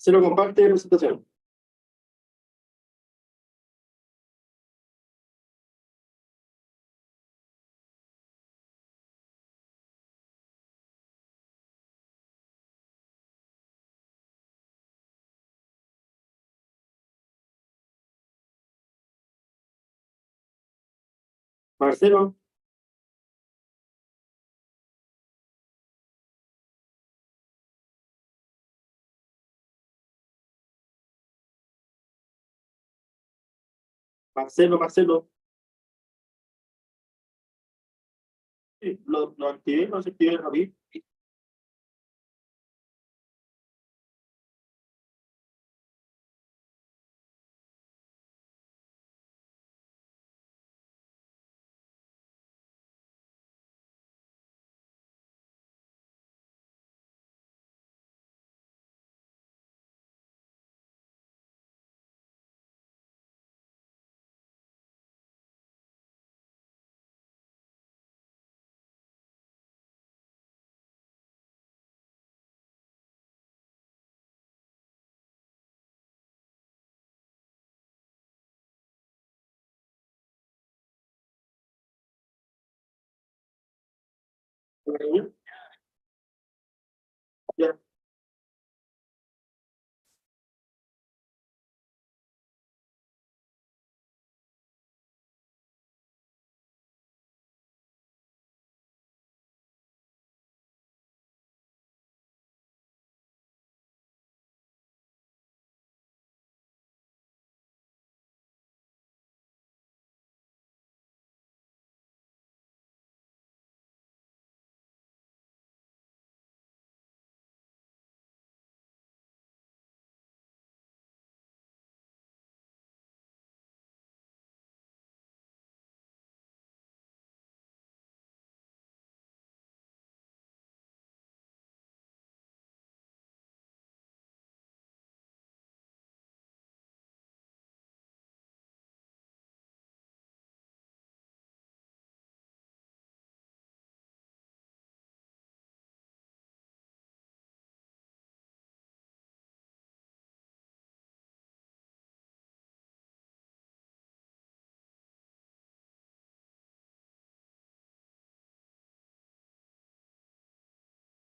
Marcelo, comparte presentación. Marcelo, Marcelo. Sí, lo activé, no se activé rápido. Ya.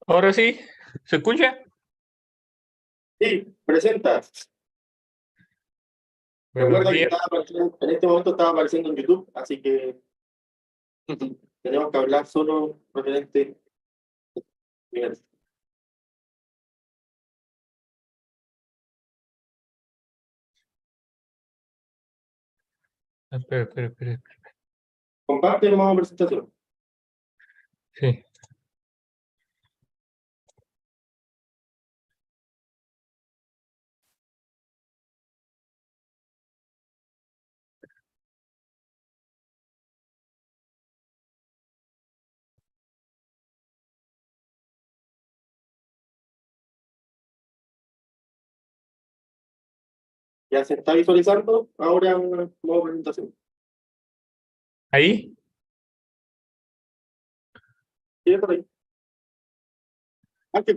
Ahora sí, ¿se escucha? Sí, presenta. Buenos Recuerda que días. en este momento estaba apareciendo en YouTube, así que tenemos que hablar solo referente. Bien. Espera. Comparte el modo presentación. Sí. Ya se está visualizando ahora modo presentación. ¿Ahí? Sí, por ahí. Que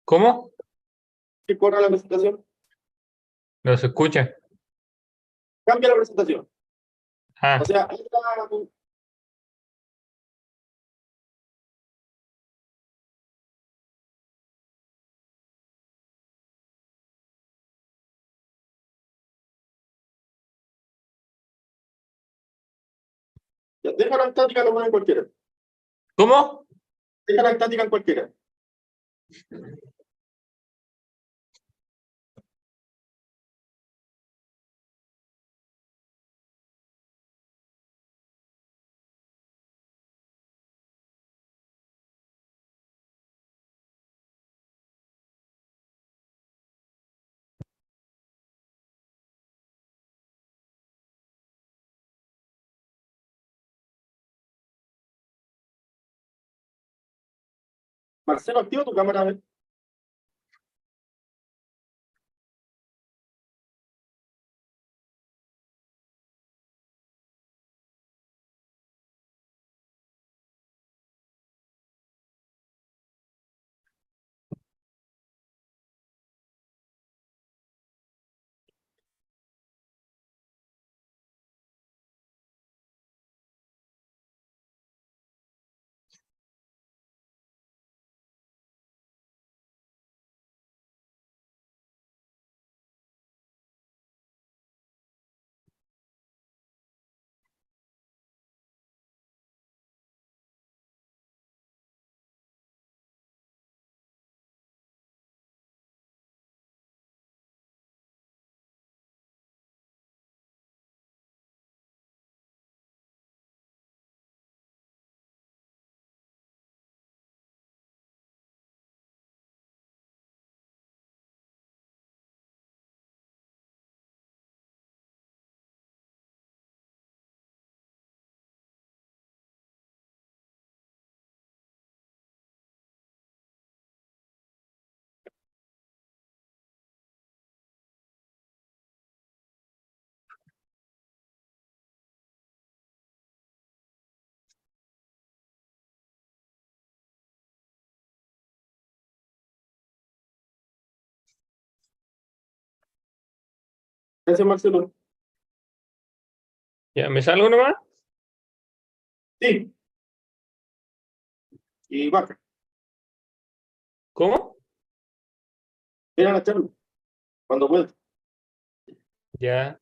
¿Cómo? corra la presentación. No se escucha. Cambia la presentación. Ah, O sea, ahí está, ya, deja la estática nomás en cualquiera. ¿cómo? Deja la estática en cualquiera. Marcelo, activa tu cámara. A ver. Gracias, Marcelo. ¿Ya me salgo nomás? Sí. Y baja. ¿Cómo? Ven a la charla. Cuando puedas. Ya.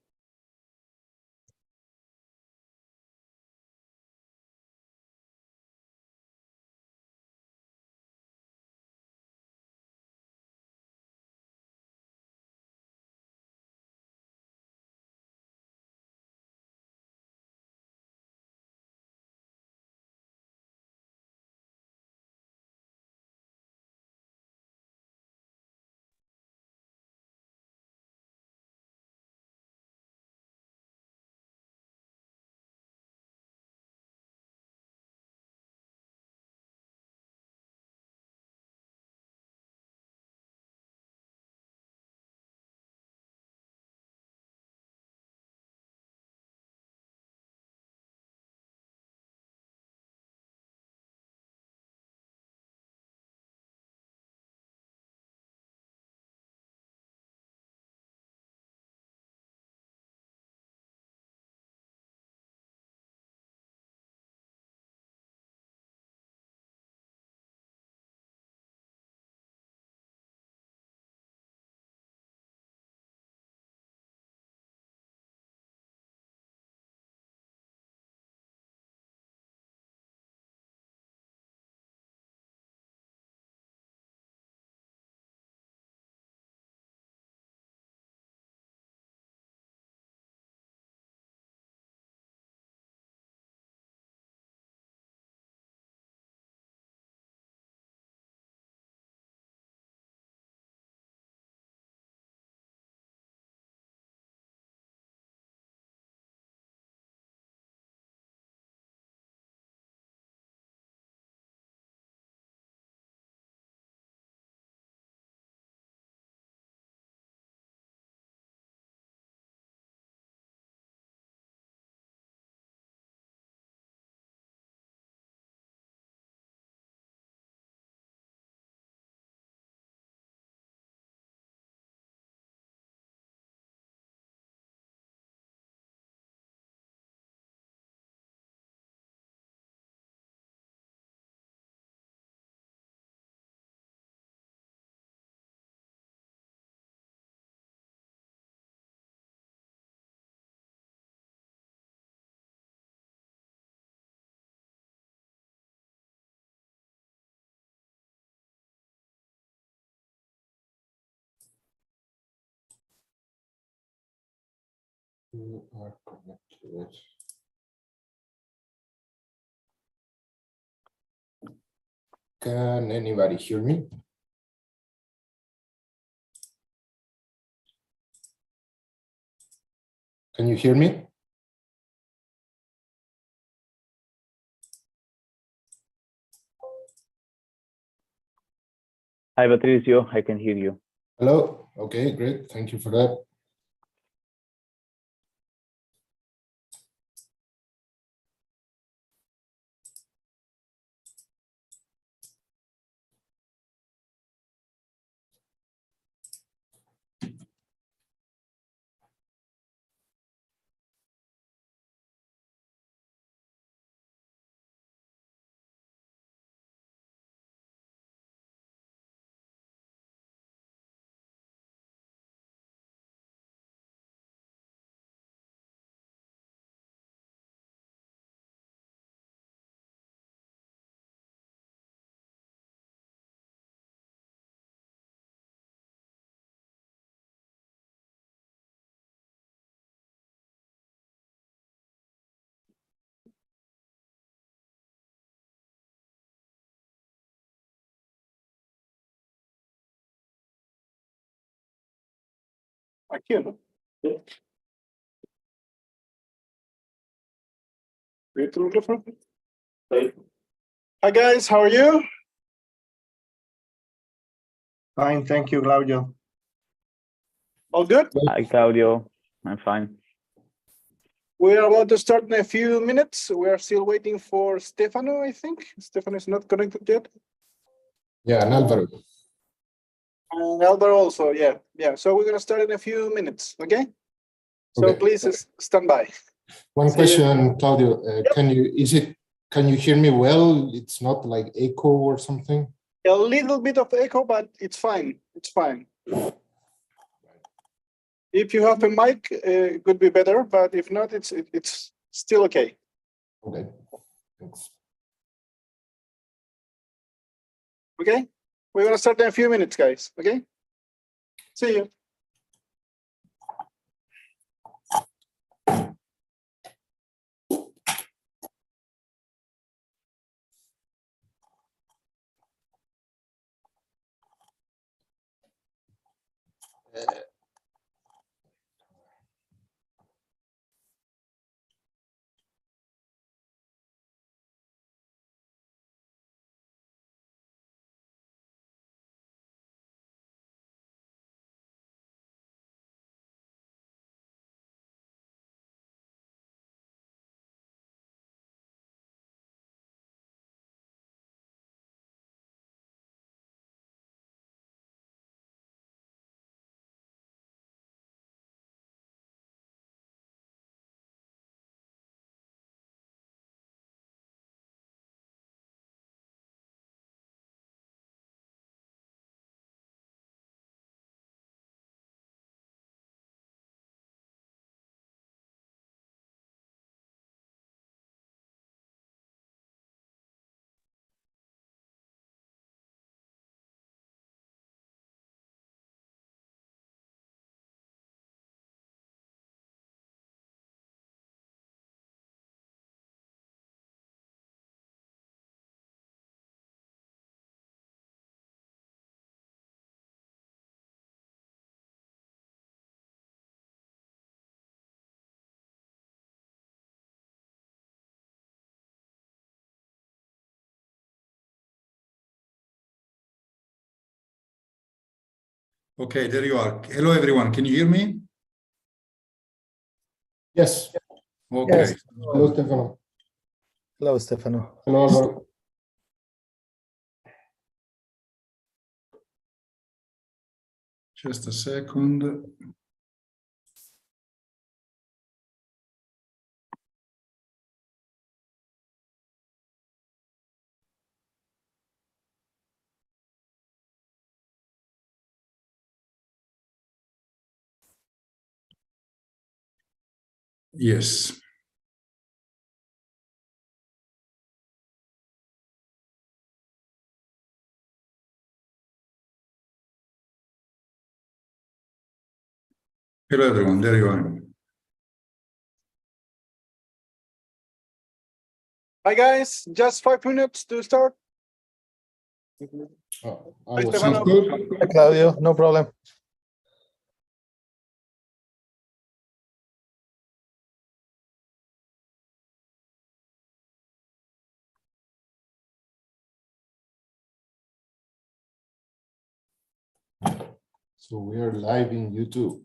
You are connected. Can anybody hear me? Can you hear me? Hi, Patricio. I can hear you. Hello. Okay, great. Thank you for that. Aquí, ¿no? Sí. ¿Abierto el micrófono? Ahí. Hi guys, how are you? Fine, thank you, Claudio. All good? Hi, Claudio. I'm fine. We are about to start in a few minutes. We are still waiting for Stefano, I think. Stefano is not connected yet. Yeah, and Alvaro. And Albert also, yeah. So we're gonna start in a few minutes, okay? So Okay. please stand by. One See you. question, Claudio, can you hear me well? It's not like echo or something? A little bit of echo, but it's fine. It's fine. If you have a mic, it could be better, but if not, it's still okay. Okay, thanks. Okay, we're gonna start in a few minutes, guys. Okay, see you. Okay, there you are. Hello, everyone. Can you hear me? Yes. Okay. Yes. Hello, Stefano. Hello, Stefano. Hello, Álvaro. Just a second. Yes. Hello, everyone. There you are. Hi, guys. Just 5 minutes to start. Oh, Hi, I was Stefano. Sounds good? Hi, Claudio. No problem. So we are live in YouTube.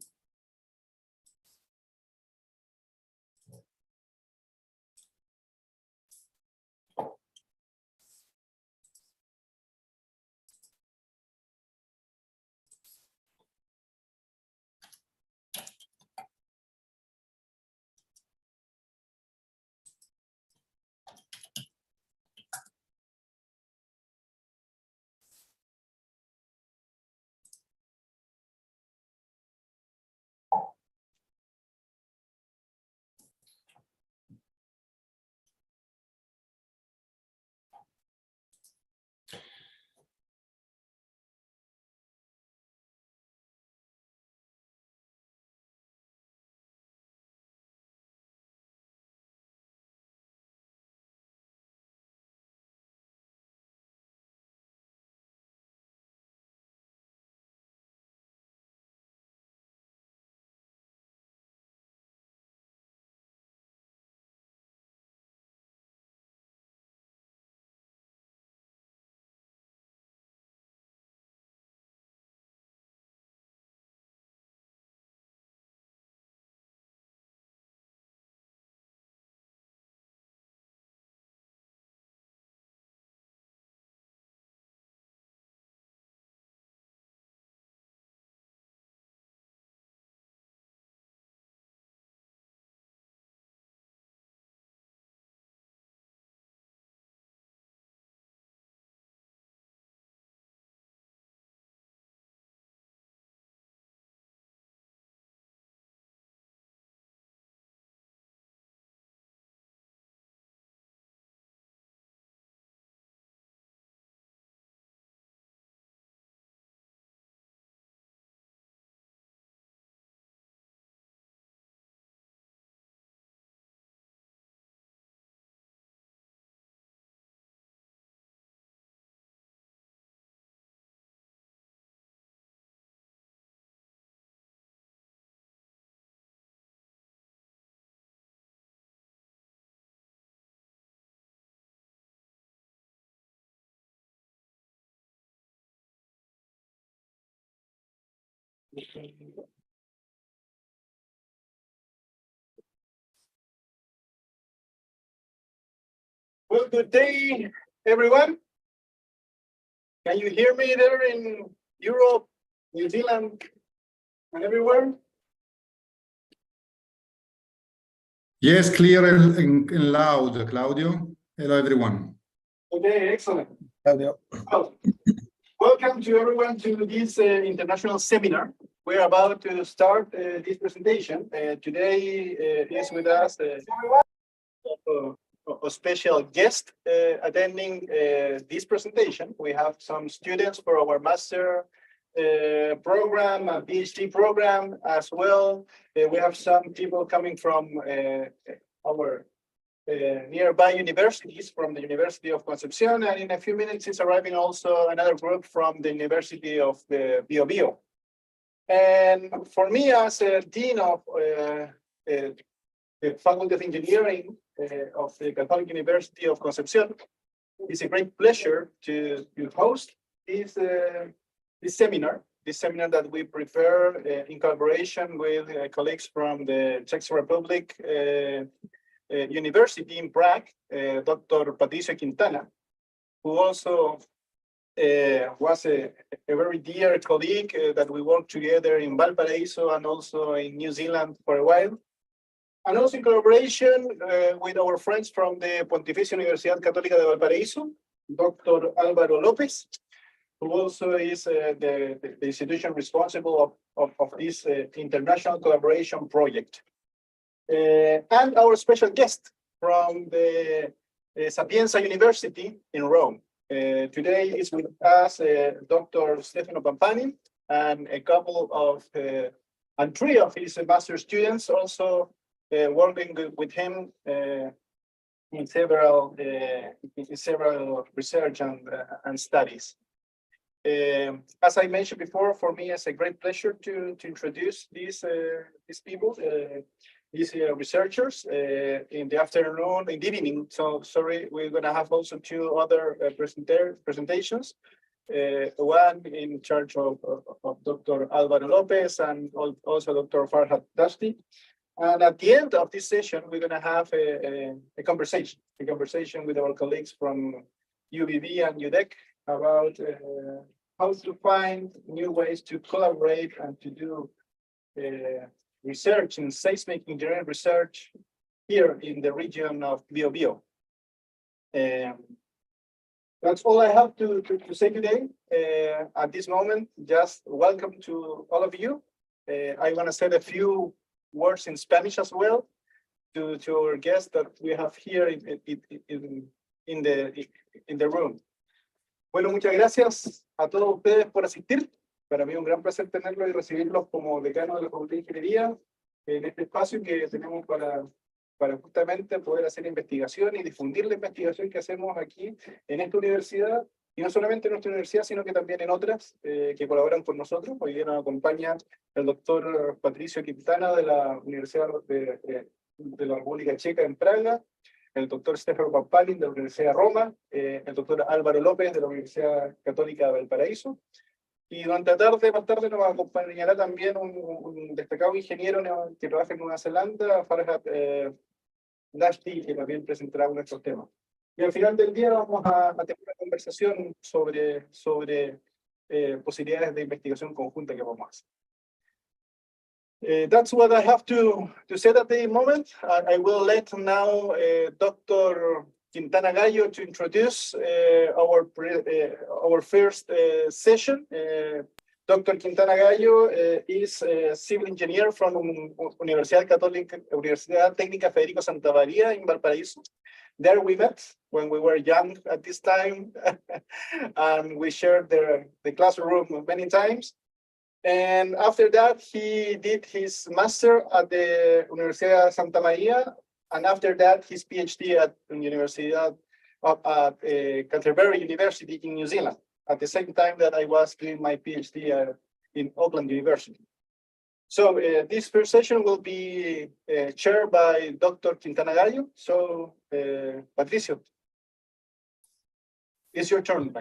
Well, good day, everyone. Can you hear me there in Europe, New Zealand, and everywhere? Yes, clear and loud, Claudio. Hello, everyone. Okay, excellent. Claudio. Well, welcome to everyone to this international seminar. We're about to start this presentation. Today is with us a special guest attending this presentation. We have some students for our master program, a PhD program as well. We have some people coming from our nearby universities, from the University of Concepcion, and in a few minutes is arriving also another group from the University of the Bio Bio. And for me as a dean of the Faculty of Engineering of the Catholic University of Concepcion, it's a great pleasure to host this seminar that we prepare in collaboration with colleagues from the Czech Republic University in Prague, Dr. Patricio Quintana, who also was a very dear colleague that we worked together in Valparaiso and also in New Zealand for a while. And also in collaboration with our friends from the Pontificia Universidad Católica de Valparaíso, Dr. Álvaro López, who also is the institution responsible of this international collaboration project. And our special guest from the Sapienza University in Rome. Today is with us Dr. Stefano Pampani and a couple of, and three of his master students also working with him in several research and studies. As I mentioned before, for me it's a great pleasure to introduce these people, these researchers in the afternoon, in the evening. So sorry, we're going to have also two other presentations. One in charge of Dr. Álvaro López and also Dr. Farhad Dashti. And at the end of this session, we're going to have a conversation with our colleagues from UBB and UDEC about how to find new ways to collaborate and to do research in seismic engineering research here in the region of Bio Bio. That's all I have to say today. At this moment, just welcome to all of you. I want to say a few words in Spanish as well to our guests that we have here in the room. Bueno, muchas gracias a todos ustedes por asistir. Para mí es un gran placer tenerlos y recibirlos como decano de la Facultad de Ingeniería en este espacio que tenemos para justamente poder hacer investigación y difundir la investigación que hacemos aquí en esta universidad, y no solamente en nuestra universidad, sino que también en otras que colaboran con nosotros. Hoy día nos acompaña el doctor Patricio Quintana de la Universidad de la República Checa en Praga, el doctor Stefano Pampani de la Universidad de Roma, el doctor Álvaro López de la Universidad Católica de Valparaíso. Y durante la tarde, más tarde, nos acompañará también un destacado ingeniero que trabaja en Nueva Zelanda, Farhad Dashti, que también presentará uno de estos temas. Y al final del día vamos a tener una conversación sobre posibilidades de investigación conjunta que vamos a hacer. That's what I have to say at the moment. I will let now Dr. Quintana Gallo to introduce our first session. Dr. Quintana Gallo is a civil engineer from Universidad Técnica Federico Santa María in Valparaíso. There we met when we were young at this time, and we shared the classroom many times. And after that, he did his master at the Universidad Santa María, and after that, his PhD at the Universidad at Canterbury University in New Zealand, at the same time that I was doing my PhD in Auckland University. So this first session will be chaired by Dr. Quintana Gallo. So Patricio, it's your turn.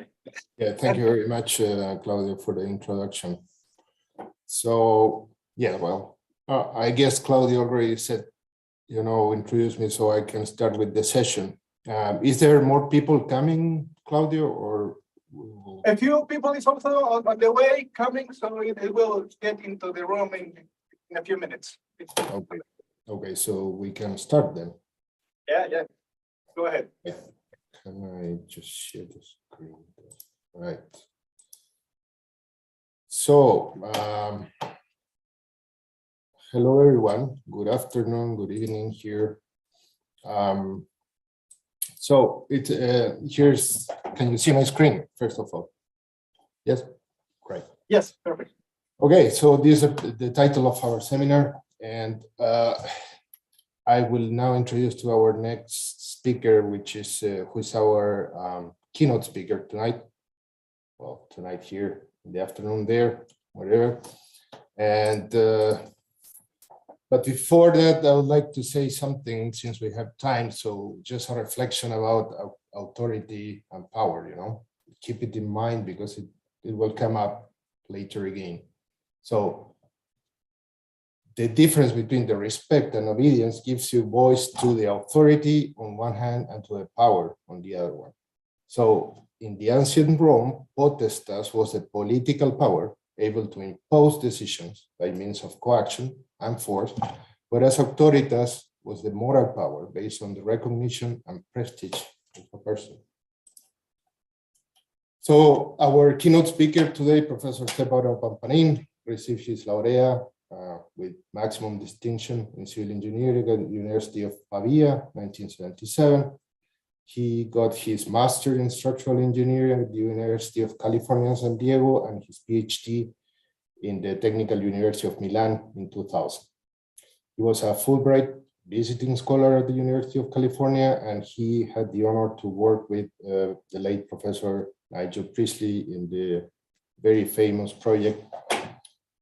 Yeah, thank you very much, Claudio, for the introduction. So, yeah, well, I guess Claudio already said, introduce me so I can start with the session. Is there more people coming, Claudio, or? A few people is also on the way coming, so it will get into the room in a few minutes. Okay. Okay, so we can start then. Yeah. Go ahead. Can I just share the screen? Right. So, hello everyone. Good afternoon, good evening here. So here's, can you see my screen first of all? Yes, great. Yes, perfect. Okay, so this is the title of our seminar, and I will now introduce to our next speaker, which is who is our keynote speaker tonight. Well, tonight here, in the afternoon there, whatever. And but before that, I would like to say something since we have time. So just a reflection about authority and power, keep it in mind because it will come up later again. So the difference between the respect and obedience gives you voice to the authority on one hand and to the power on the other one. So in the ancient Rome, potestas was the political power able to impose decisions by means of coaction and force, whereas auctoritas was the moral power based on the recognition and prestige of a person. So our keynote speaker today, Professor Stefano Pampanin, received his laurea with maximum distinction in civil engineering at the University of Pavia, 1977. He got his master in structural engineering at the University of California, San Diego, and his PhD in the Technical University of Milan in 2000. He was a Fulbright visiting scholar at the University of California, and he had the honor to work with the late Professor Nigel Priestley in the very famous project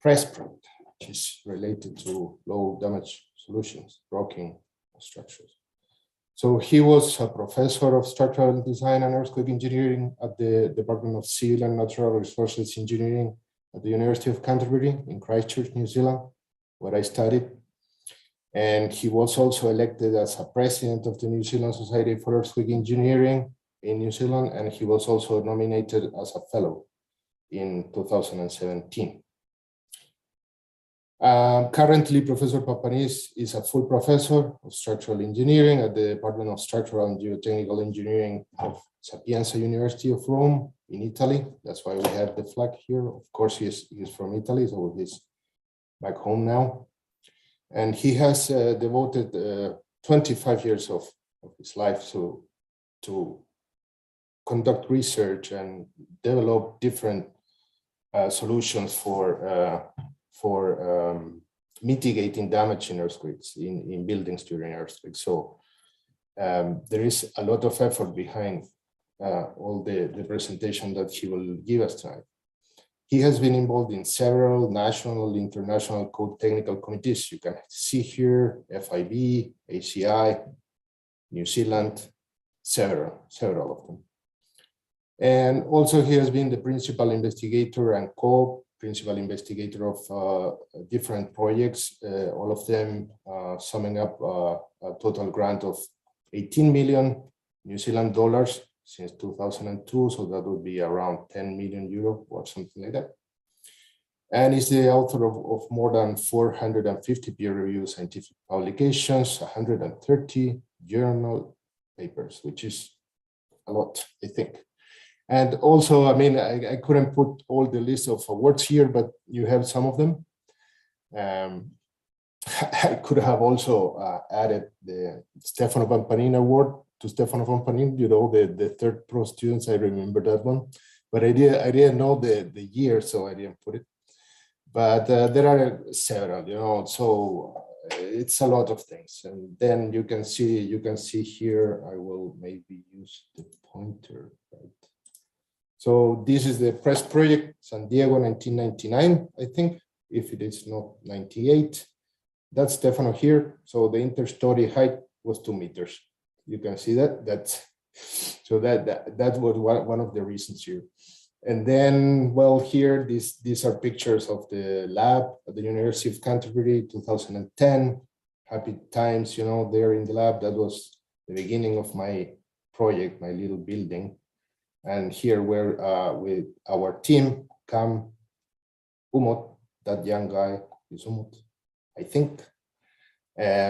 PRESS project, which is related to low damage solutions, rocking structures. So he was a professor of structural design and earthquake engineering at the Department of Civil and Natural Resources Engineering at the University of Canterbury in Christchurch, New Zealand, where I studied. And he was also elected as a president of the New Zealand Society for Earthquake Engineering in New Zealand, and he was also nominated as a fellow in 2017. Currently, Professor Papanis is a full professor of structural engineering at the Department of Structural and Geotechnical Engineering of Sapienza University of Rome in Italy. That's why we have the flag here. Of course, he's from Italy, so he's back home now. And he has devoted 25 years of his life to conduct research and develop different solutions for mitigating damage in earthquakes, in buildings during earthquakes. So there is a lot of effort behind all the presentation that he will give us tonight. He has been involved in several national, international code technical committees. You can see here, FIB, ACI, New Zealand, several of them. And also he has been the principal investigator and co-principal investigator of different projects, all of them summing up a total grant of 18 million New Zealand dollars since 2002, so that would be around 10 million euro or something like that. And is the author of more than 450 peer-reviewed scientific publications, 130 journal papers, which is a lot, I think. And also, I mean, I couldn't put all the list of awards here, but you have some of them. I could have also added the Stefano Pampanin Award to Stefano Pampanin, the third pro students, I remember that one. But I didn't know the year, so I didn't put it. But there are several, so it's a lot of things. And then you can see here, I will maybe use the pointer, right? So this is the PRESS project, San Diego, 1999, I think, if it is not 98. That's Stefano here. So the interstory height was 2 meters. You can see that. So that was one of the reasons here. And then, well, here, these are pictures of the lab at the University of Canterbury, 2010. Happy times, you know, there in the lab. That was the beginning of my project, my little building. And here we're with our team, Cam, Umot, that young guy is Umot, I think,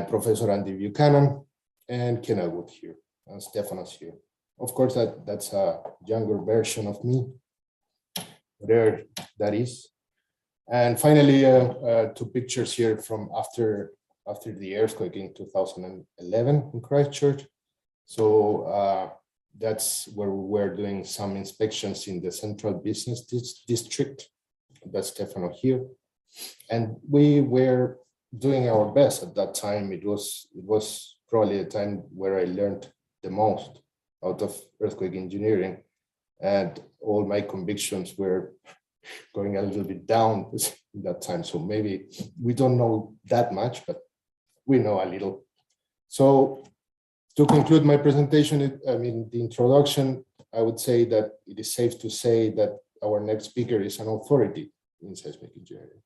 Professor Andy Buchanan, and Ken Elwood here, and Stefanos here. Of course, that's a younger version of me. There that is. And finally, 2 pictures here from after the earthquake in 2011 in Christchurch. So that's where we were doing some inspections in the central business district. That's Stefano here. And we were doing our best at that time. It was probably the time where I learned the most out of earthquake engineering. And all my convictions were going a little bit down at that time. So maybe we don't know that much, but we know a little. So to conclude my presentation, the introduction, I would say that it is safe to say that our next speaker is an authority in seismic engineering.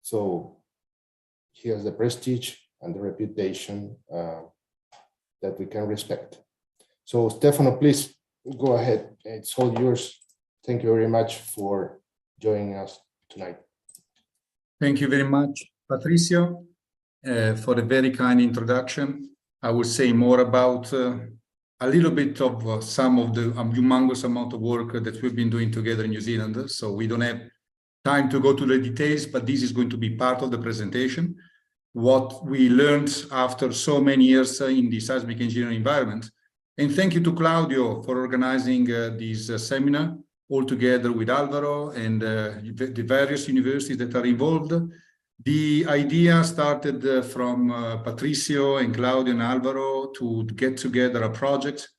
So he has the prestige and the reputation that we can respect. So Stefano, please go ahead. It's all yours. Thank you very much for joining us tonight. Thank you very much, Patricio, for the very kind introduction. I will say more about a little bit of some of the humongous amount of work that we've been doing together in New Zealand. So we don't have time to go to the details, but this is going to be part of the presentation. What we learned after so many years in the seismic engineering environment. And thank you to Claudio for organizing this seminar all together with Alvaro and the various universities that are involved. The idea started from Patricio and Claudio and Alvaro to get together a project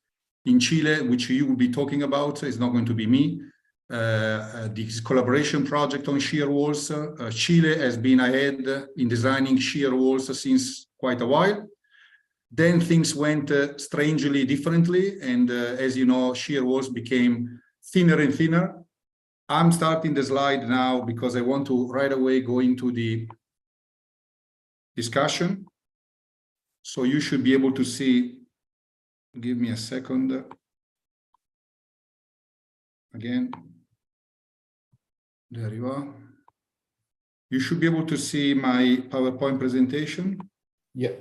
in Chile, which you will be talking about. It's not going to be me. This collaboration project on shear walls. Chile has been ahead in designing shear walls since quite a while. Then things went strangely differently. And as you know, shear walls became thinner and thinner. I'm starting the slide now because I want to right away go into the discussion. So you should be able to see, give me a second. Again, there you are. You should be able to see my PowerPoint presentation. Yeah.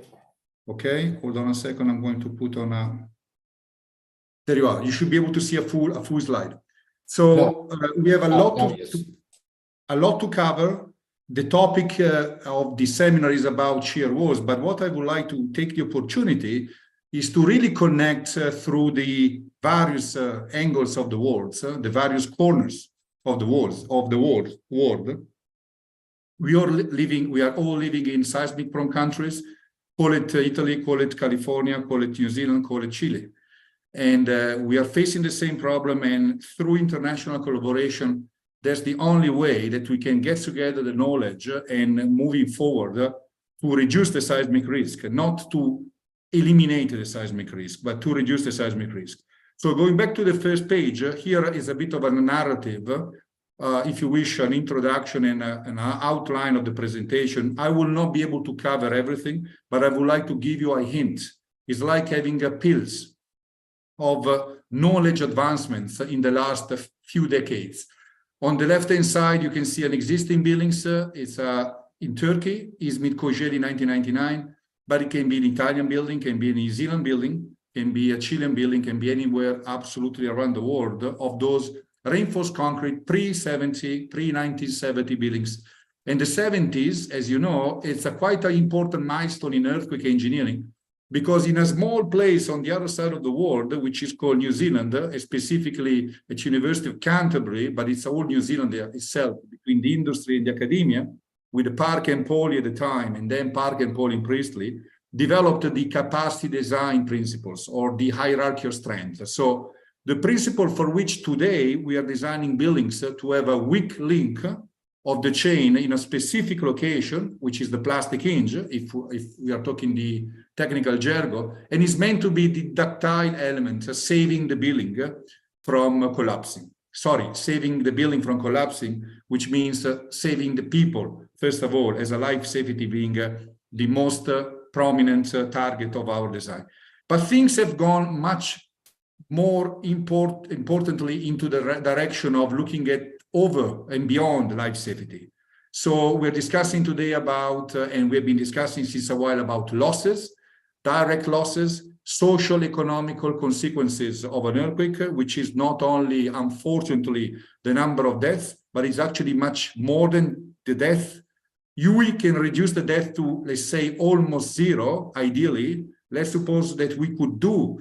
Okay, hold on a second. I'm going to put on a, there you are. You should be able to see a full slide. So we have a lot to cover. The topic of the seminar is about shear walls, but what I would like to take the opportunity is to really connect through the various angles of the walls, the various corners of the walls of the world. We are all living in seismic prone countries. Call it Italy, call it California, call it New Zealand, call it Chile. And we are facing the same problem, and through international collaboration, that's the only way that we can get together the knowledge and moving forward to reduce the seismic risk, not to eliminate the seismic risk, but to reduce the seismic risk. So going back to the first page, here is a bit of a narrative, if you wish, an introduction and an outline of the presentation. I will not be able to cover everything, but I would like to give you a hint. It's like having a pills of knowledge advancements in the last few decades. On the left-hand side, you can see an existing buildings. It's in Turkey, Izmit Kocaeli 1999, but it can be an Italian building, can be a New Zealand building, can be a Chilean building, can be anywhere absolutely around the world of those reinforced concrete pre-1970 buildings. In the 70s, as you know, it's quite an important milestone in earthquake engineering, because in a small place on the other side of the world, which is called New Zealand, specifically at University of Canterbury, but it's all New Zealand itself, between the industry and the academia, with the Park and Poly at the time, and then Park and Poly in Priestley, developed the capacity design principles, or the hierarchy of strength. So the principle for which today we are designing buildings to have a weak link of the chain in a specific location, which is the plastic hinge, if we are talking the technical jargon, and is meant to be the ductile element, saving the building from collapsing. saving the building from collapsing, which means saving the people, first of all, as a life safety being the most prominent target of our design. But things have gone much more importantly into the direction of looking at over and beyond life safety. So we're discussing today about, and we've been discussing since a while about losses, direct losses, social economical consequences of an earthquake, which is not only, unfortunately, the number of deaths, but it's actually much more than the death. We can reduce the death to, let's say, almost zero, ideally. Let's suppose that we could do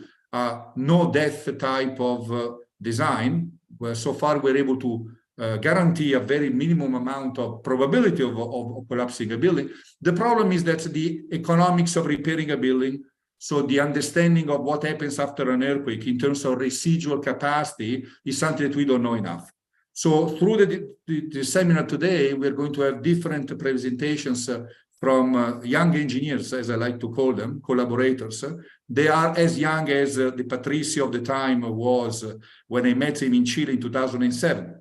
no death type of design, where so far we're able to guarantee a very minimum amount of probability of collapsing a building. The problem is that the economics of repairing a building, so the understanding of what happens after an earthquake in terms of residual capacity, is something that we don't know enough. So through the seminar today, we're going to have different presentations from young engineers, as I like to call them, collaborators. They are as young as the Patricio of the time was when I met him in Chile in 2007.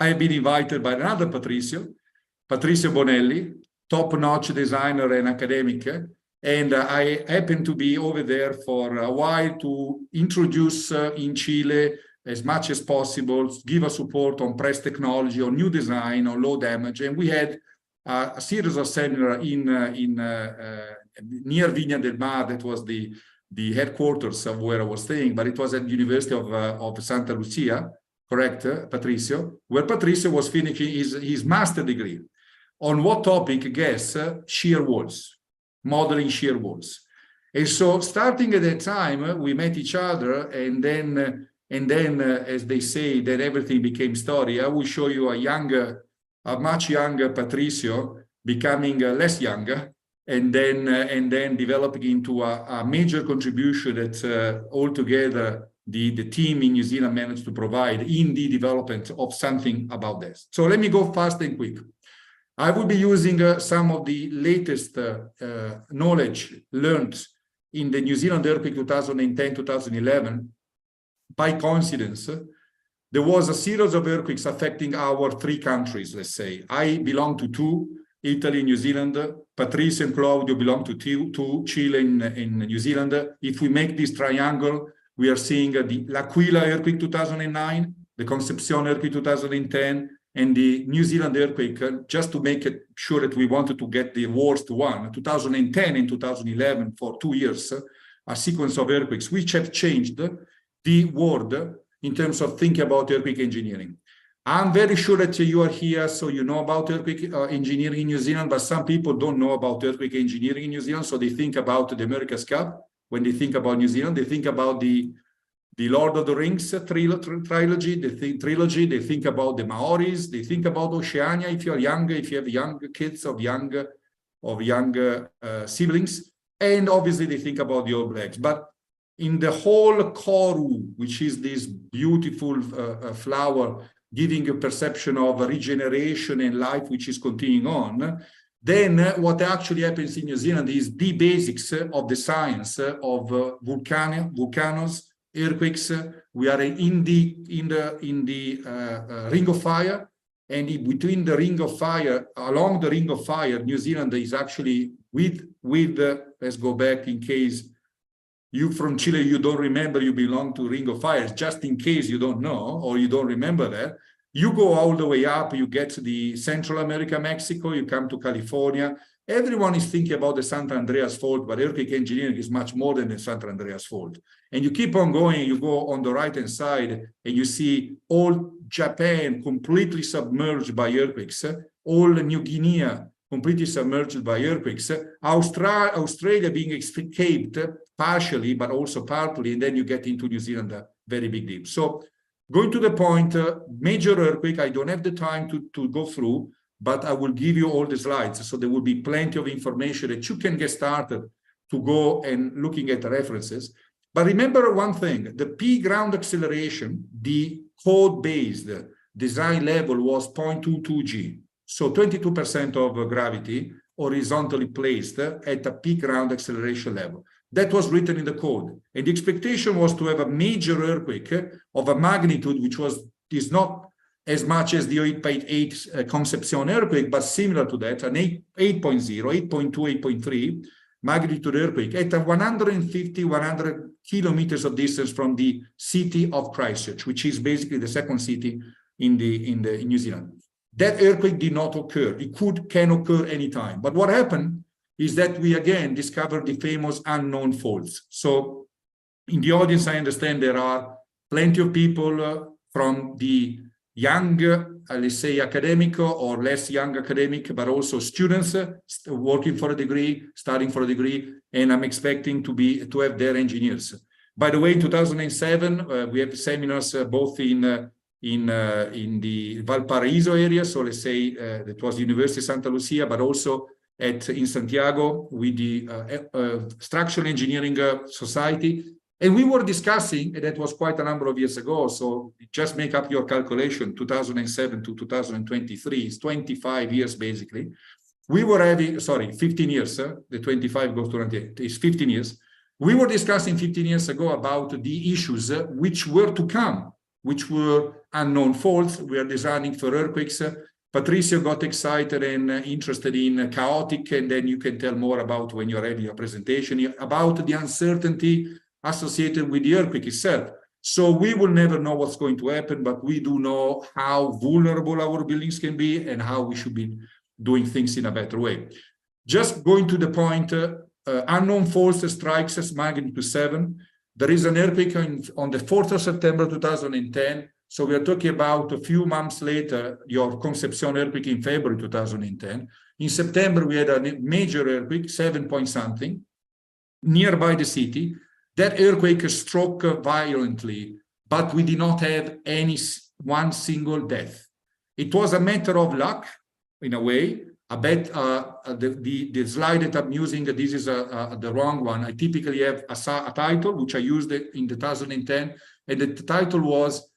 I have been invited by another Patricio Bonelli, top-notch designer and academic, and I happened to be over there for a while to introduce in Chile as much as possible, give a support on press technology, on new design, on low damage, and we had a series of seminars near Viña del Mar. That was the headquarters of where I was staying, but it was at the University of Santa Lucia, correct, Patricio, where Patricio was finishing his master degree. On what topic? Guess, shear walls, modeling shear walls. And so starting at that time, we met each other, and then, as they say, that everything became story. I will show you a much younger Patricio becoming less younger, and then developing into a major contribution that altogether the team in New Zealand managed to provide in the development of something about this. So let me go fast and quick. I will be using some of the latest knowledge learned in the New Zealand earthquake 2010-2011. By coincidence, there was a series of earthquakes affecting our three countries, let's say. I belong to two, Italy and New Zealand. Patrice and Claudio belong to two, Chile and New Zealand. If we make this triangle, we are seeing the L'Aquila earthquake 2009, the Concepcion earthquake 2010, and the New Zealand earthquake, just to make it sure that we wanted to get the worst one, 2010 and 2011 for 2 years, a sequence of earthquakes, which have changed the world in terms of thinking about earthquake engineering. I'm very sure that you are here, so you know about earthquake engineering in New Zealand, but some people don't know about earthquake engineering in New Zealand, so they think about the America's Cup. When they think about New Zealand, they think about the Lord of the Rings trilogy, they think about the Maoris, they think about Oceania if you're younger, if you have young kids of younger siblings, and obviously they think about the All Blacks. But in the whole koru, which is this beautiful flower giving a perception of regeneration and life which is continuing on, then what actually happens in New Zealand is the basics of the science of volcanoes, earthquakes. We are in the ring of fire, and between the ring of fire, along the ring of fire, New Zealand is actually with let's go back in case you from Chile, you don't remember you belong to ring of fire, just in case you don't know or you don't remember that. You go all the way up, you get to the Central America, Mexico, you come to California. Everyone is thinking about the Santa Andreas Fault, but earthquake engineering is much more than the Santa Andreas Fault. And you keep on going, you go on the right-hand side, and you see all Japan completely submerged by earthquakes, all New Guinea completely submerged by earthquakes, Australia being escaped partially, but also partly, and then you get into New Zealand, very big deep. So going to the point, major earthquake, I don't have the time to go through, but I will give you all the slides. So there will be plenty of information that you can get started to go and looking at the references. But remember one thing, the P ground acceleration, the code-based design level was 0.22 G. So 22% of gravity horizontally placed at a P ground acceleration level. That was written in the code. And the expectation was to have a major earthquake of a magnitude which was is not as much as the 8.8 Concepcion earthquake, but similar to that, an 8.0, 8.2, 8.3 magnitude earthquake at 100 kilometers of distance from the city of Christchurch, which is basically the second city in New Zealand. That earthquake did not occur. It can occur anytime. But what happened is that we again discovered the famous unknown faults. So in the audience, I understand there are plenty of people from the young, let's say, academic or less young academic, but also students working for a degree, studying for a degree, and I'm expecting to have their engineers. By the way, in 2007, we have seminars both in the Valparaiso area, so let's say that was University of Santa Lucia, but also in Santiago with the Structural Engineering Society. And we were discussing, and that was quite a number of years ago, so just make up your calculation, 2007 to 2023, it's 25 years basically. We were having, 15 years, the 25 goes to 28, it's 15 years. We were discussing 15 years ago about the issues which were to come, which were unknown faults. We are designing for earthquakes. Patricio got excited and interested in chaotic, and then you can tell more about when you're having your presentation, about the uncertainty associated with the earthquake itself. So we will never know what's going to happen, but we do know how vulnerable our buildings can be and how we should be doing things in a better way. Just going to the point, unknown faults strikes as magnitude 7. There is an earthquake on the 4th of September 2010. So we are talking about a few months later, your Concepcion earthquake in February 2010. In September, we had a major earthquake, 7 point something, nearby the city. That earthquake struck violently, but we did not have one single death. It was a matter of luck, in a way. I bet the slide that I'm using, this is the wrong one. I typically have a title, which I used in 2010, and the title was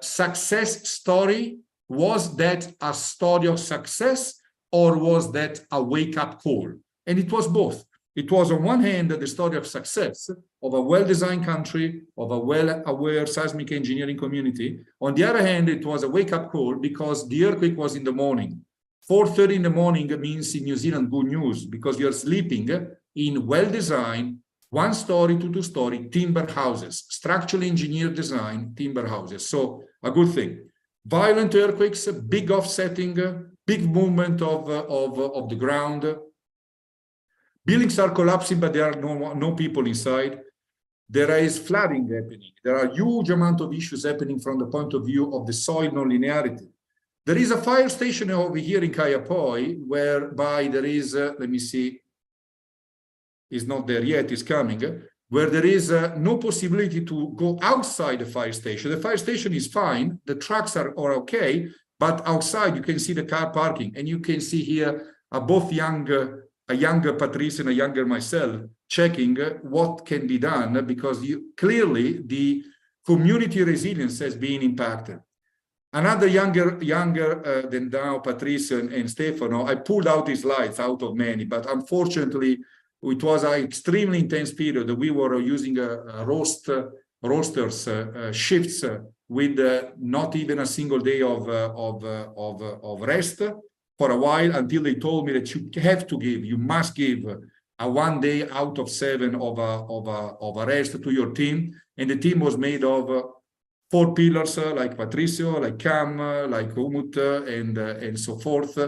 Success Story. Was that a story of success, or was that a wake-up call? And it was both. It was on one hand the story of success of a well-designed country, of a well-aware seismic engineering community. On the other hand, it was a wake-up call because the earthquake was in the morning. 4:30 in the morning means in New Zealand good news, because you're sleeping in well-designed, one-story to two-story timber houses, structurally engineered design timber houses. So a good thing. Violent earthquakes, big offsetting, big movement of the ground. Buildings are collapsing, but there are no people inside. There is flooding happening. There are huge amount of issues happening from the point of view of the soil nonlinearity. There is a fire station over here in Kaiapoi, whereby there is, let me see, it's not there yet, it's coming, where there is no possibility to go outside the fire station. The fire station is fine, the trucks are okay, but outside you can see the car parking, and you can see here both a younger Patrice and a younger myself checking what can be done, because clearly the community resilience has been impacted. Another younger than now, Patrice and Stefano, I pulled out these slides out of many, but unfortunately, it was an extremely intense period. We were using rosters, shifts with not even a single day of rest for a while, until they told me that you must give a 1 day out of 7 of a rest to your team. And the team was made of 4 pillars, like Patricio, like Cam, like Umut, and so forth.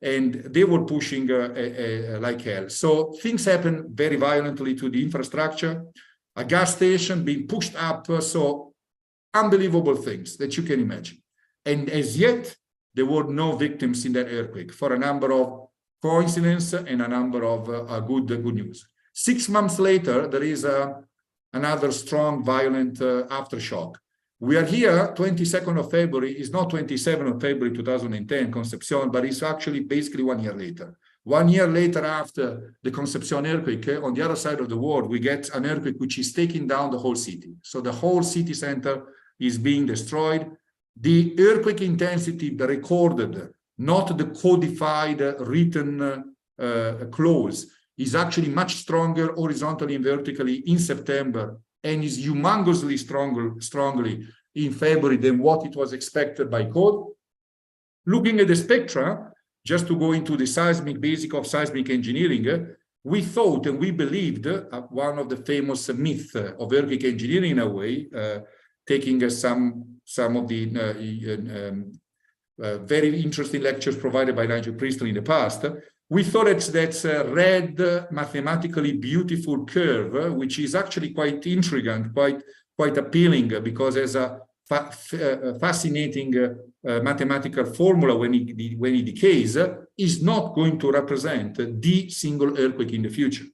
And they were pushing like hell. So things happened very violently to the infrastructure, a gas station being pushed up. So unbelievable things that you can imagine. And as yet, there were no victims in that earthquake, for a number of coincidences and a number of good news. 6 months later, there is another strong, violent aftershock. We are here, 22nd of February, it's not 27th of February 2010, Concepcion, but it's actually basically 1 year later. 1 year later after the Concepcion earthquake, on the other side of the world, we get an earthquake which is taking down the whole city. So the whole city center is being destroyed. The earthquake intensity recorded, not the codified written clause, is actually much stronger horizontally and vertically in September, and is humongously strongly in February than what it was expected by code. Looking at the spectra, just to go into the seismic basic of seismic engineering, we thought and we believed one of the famous myths of earthquake engineering in a way, taking some of the very interesting lectures provided by Nigel Priestley in the past. We thought that's a red, mathematically beautiful curve, which is actually quite intriguing, quite appealing, because as a fascinating mathematical formula when it decays, is not going to represent the single earthquake in the future.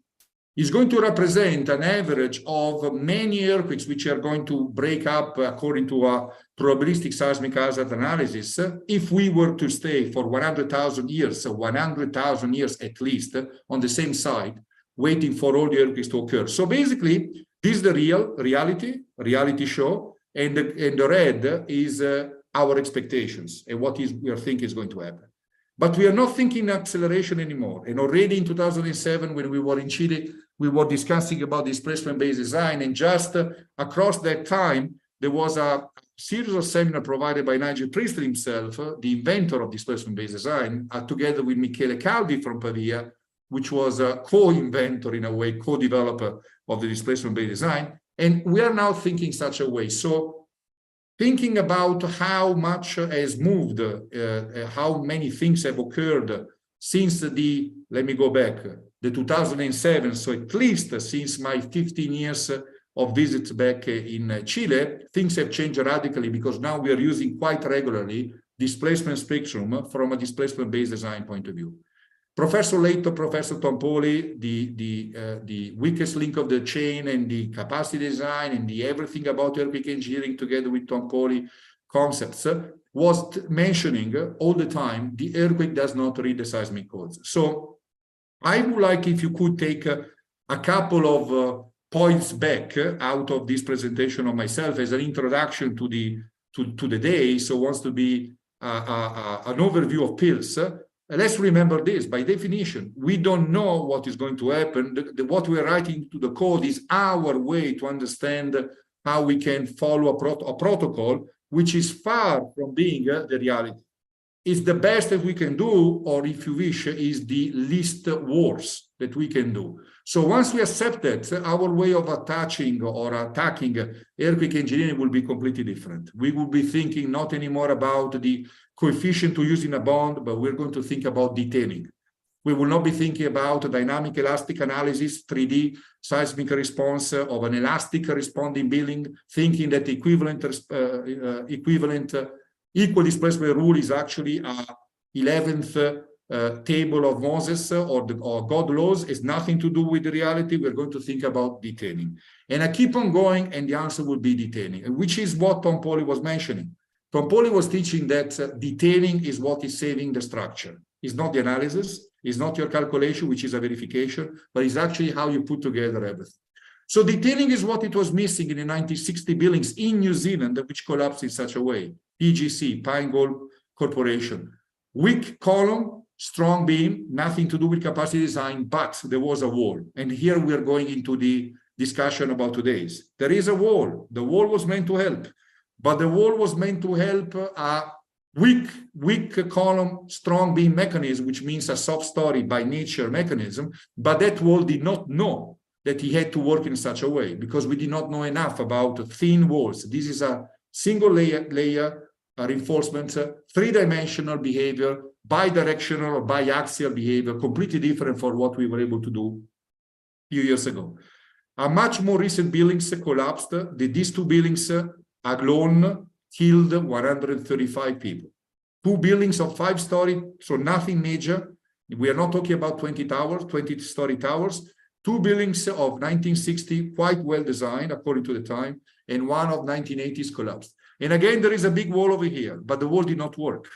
It's going to represent an average of many earthquakes which are going to break up according to a probabilistic seismic hazard analysis if we were to stay for 100,000 years, so 100,000 years at least, on the same site, waiting for all the earthquakes to occur. So basically, this is the reality show, and the red is our expectations and what we are thinking is going to happen. But we are not thinking acceleration anymore. And already in 2007, when we were in Chile, we were discussing about displacement-based design, and just across that time, there was a series of seminars provided by Nigel Priestley himself, the inventor of displacement-based design, together with Michele Calvi from Pavia, which was a co-inventor, in a way, co-developer of the displacement-based design. And we are now thinking such a way. So thinking about how much has moved, how many things have occurred since let me go back, the 2007, so at least since my 15 years of visits back in Chile, things have changed radically, because now we are using quite regularly displacement spectrum from a displacement-based design point of view. Professor Leito, Professor Tompoli, the weakest link of the chain and the capacity design and the everything about earthquake engineering together with Tompoli concepts, was mentioning all the time, the earthquake does not read the seismic codes. So I would like if you could take a couple of points back out of this presentation of myself as an introduction to the day. So wants to be an overview of pills. Let's remember this, by definition, we don't know what is going to happen. What we are writing to the code is our way to understand how we can follow a protocol, which is far from being the reality. It's the best that we can do, or if you wish, is the least worse that we can do. So once we accept that, our way of attaching or attacking earthquake engineering will be completely different. We will be thinking not anymore about the coefficient to use in a bond, but we're going to think about detailing. We will not be thinking about dynamic elastic analysis, 3D seismic response of an elastic responding building, thinking that the equal displacement rule is actually a 11th table of Moses or God laws. Is nothing to do with the reality. We're going to think about detailing. And I keep on going, and the answer will be detailing, which is what Tompoli was mentioning. Tompoli was teaching that detailing is what is saving the structure. It's not the analysis, it's not your calculation, which is a verification, but it's actually how you put together everything. So detailing is what it was missing in the 1960 buildings in New Zealand, which collapsed in such a way. PGC, Pine Gold Corporation. Weak column, strong beam, nothing to do with capacity design, but there was a wall. And here we are going into the discussion about today's. There is a wall. The wall was meant to help, but the wall was meant to help a weak column, strong beam mechanism, which means a soft story by nature mechanism, but that wall did not know that he had to work in such a way, because we did not know enough about thin walls. This is a single layer reinforcement, three-dimensional behavior, bidirectional or biaxial behavior, completely different from what we were able to do a few years ago. A much more recent buildings collapsed. These two buildings alone killed 135 people. Two buildings of 5-story, so nothing major. We are not talking about 20 towers, 20-story towers. Two buildings of 1960, quite well designed according to the time, and one of 1980s collapsed. And again, there is a big wall over here, but the wall did not work.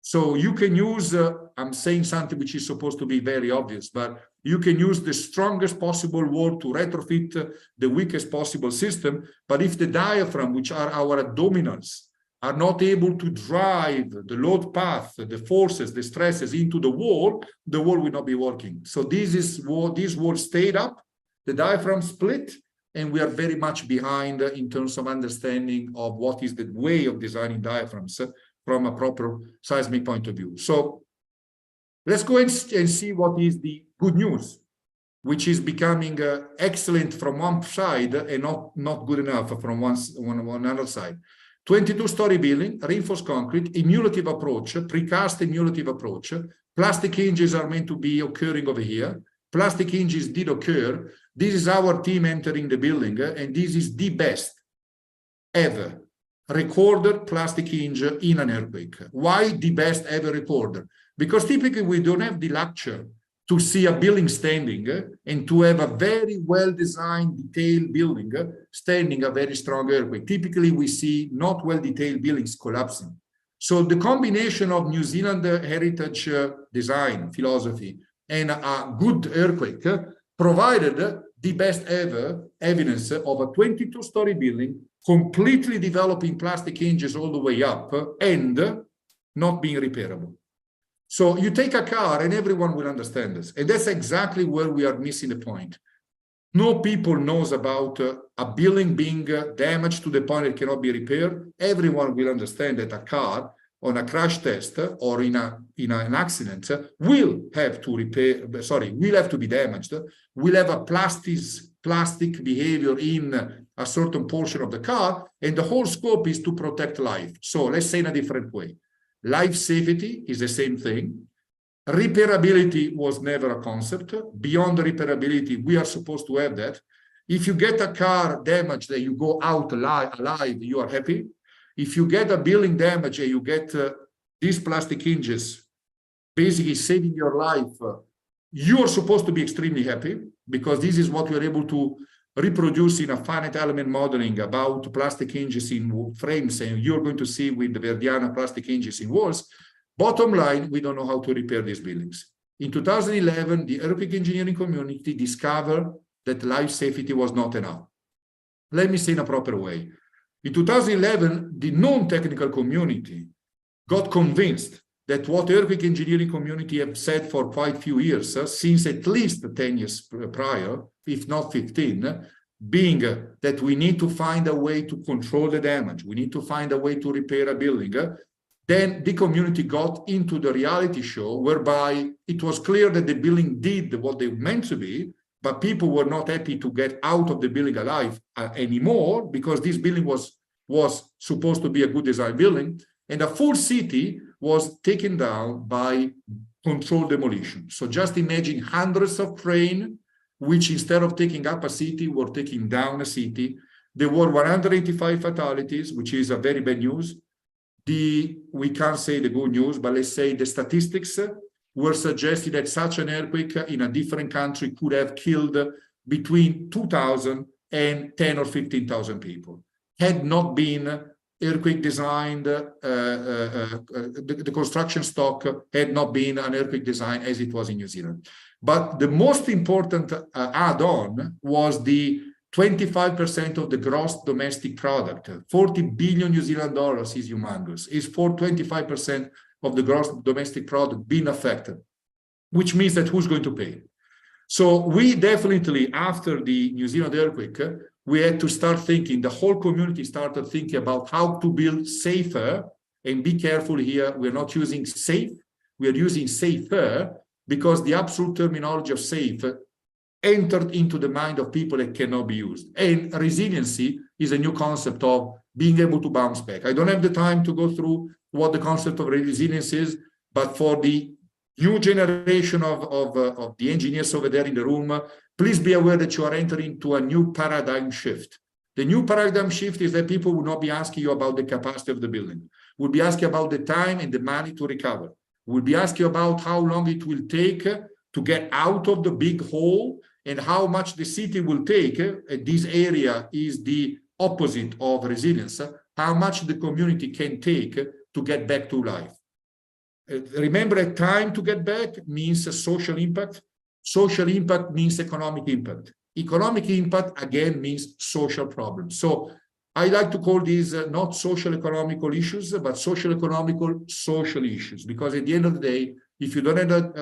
So you can use, I'm saying something which is supposed to be very obvious, but you can use the strongest possible wall to retrofit the weakest possible system. But if the diaphragm, which are our abdominals, are not able to drive the load path, the forces, the stresses into the wall will not be working. So this wall stayed up, the diaphragm split, and we are very much behind in terms of understanding of what is the way of designing diaphragms from a proper seismic point of view. So let's go and see what is the good news, which is becoming excellent from one side and not good enough from one other side. 22-story building, reinforced concrete, emulative approach, precast emulative approach. Plastic hinges are meant to be occurring over here. Plastic hinges did occur. This is our team entering the building, and this is the best ever recorded plastic hinge in an earthquake. Why the best ever recorded? Because typically we don't have the luxury to see a building standing and to have a very well-designed, detailed building standing a very strong earthquake. Typically, we see not well-detailed buildings collapsing. So the combination of New Zealand heritage design philosophy and a good earthquake provided the best ever evidence of a 22-story building completely developing plastic hinges all the way up and not being repairable. So you take a car and everyone will understand this. And that's exactly where we are missing the point. No people knows about a building being damaged to the point it cannot be repaired. Everyone will understand that a car on a crash test or in an accident will have to will have to be damaged, will have a plastic behavior in a certain portion of the car, and the whole scope is to protect life. So let's say in a different way. Life safety is the same thing. Repairability was never a concept. Beyond repairability, we are supposed to have that. If you get a car damaged and you go out alive, you are happy. If you get a building damage and you get these plastic hinges basically saving your life, you are supposed to be extremely happy, because this is what we are able to reproduce in a finite element modeling about plastic hinges in frames, and you're going to see with the Verdiana plastic hinges in walls. Bottom line, we don't know how to repair these buildings. In 2011, the earthquake engineering community discovered that life safety was not enough. Let me say in a proper way. In 2011, the non-technical community got convinced that what earthquake engineering community have said for quite a few years, since at least 10 years prior, if not 15, being that we need to find a way to control the damage, we need to find a way to repair a building, then the community got into the reality show whereby it was clear that the building did what they meant to be, but people were not happy to get out of the building alive anymore, because this building was supposed to be a good design building, and a full city was taken down by controlled demolition. So just imagine hundreds of cranes, which instead of taking up a city, were taking down a city. There were 185 fatalities, which is a very bad news. We can't say the good news, but let's say the statistics were suggesting that such an earthquake in a different country could have killed between 2,000 and 10 or 15,000 people. Had not been earthquake designed, the construction stock had not been an earthquake design as it was in New Zealand. But the most important add-on was the 25% of the gross domestic product. 40 billion New Zealand dollars is humongous. Is for 25% of the gross domestic product being affected, which means that who's going to pay? So we definitely, after the New Zealand earthquake, we had to start thinking, the whole community started thinking about how to build safer, and be careful here, we're not using safe, we are using safer, because the absolute terminology of safe entered into the mind of people that cannot be used. And resiliency is a new concept of being able to bounce back. I don't have the time to go through what the concept of resilience is, but for the new generation of the engineers over there in the room, please be aware that you are entering into a new paradigm shift. The new paradigm shift is that people will not be asking you about the capacity of the building. We'll be asking about the time and the money to recover. We'll be asking about how long it will take to get out of the big hole, and how much the city will take. This area is the opposite of resilience. How much the community can take to get back to life. Remember that time to get back means social impact. Social impact means economic impact. Economic impact, again, means social problems. So I like to call these not social economical issues, but social economical social issues. Because at the end of the day, if you don't have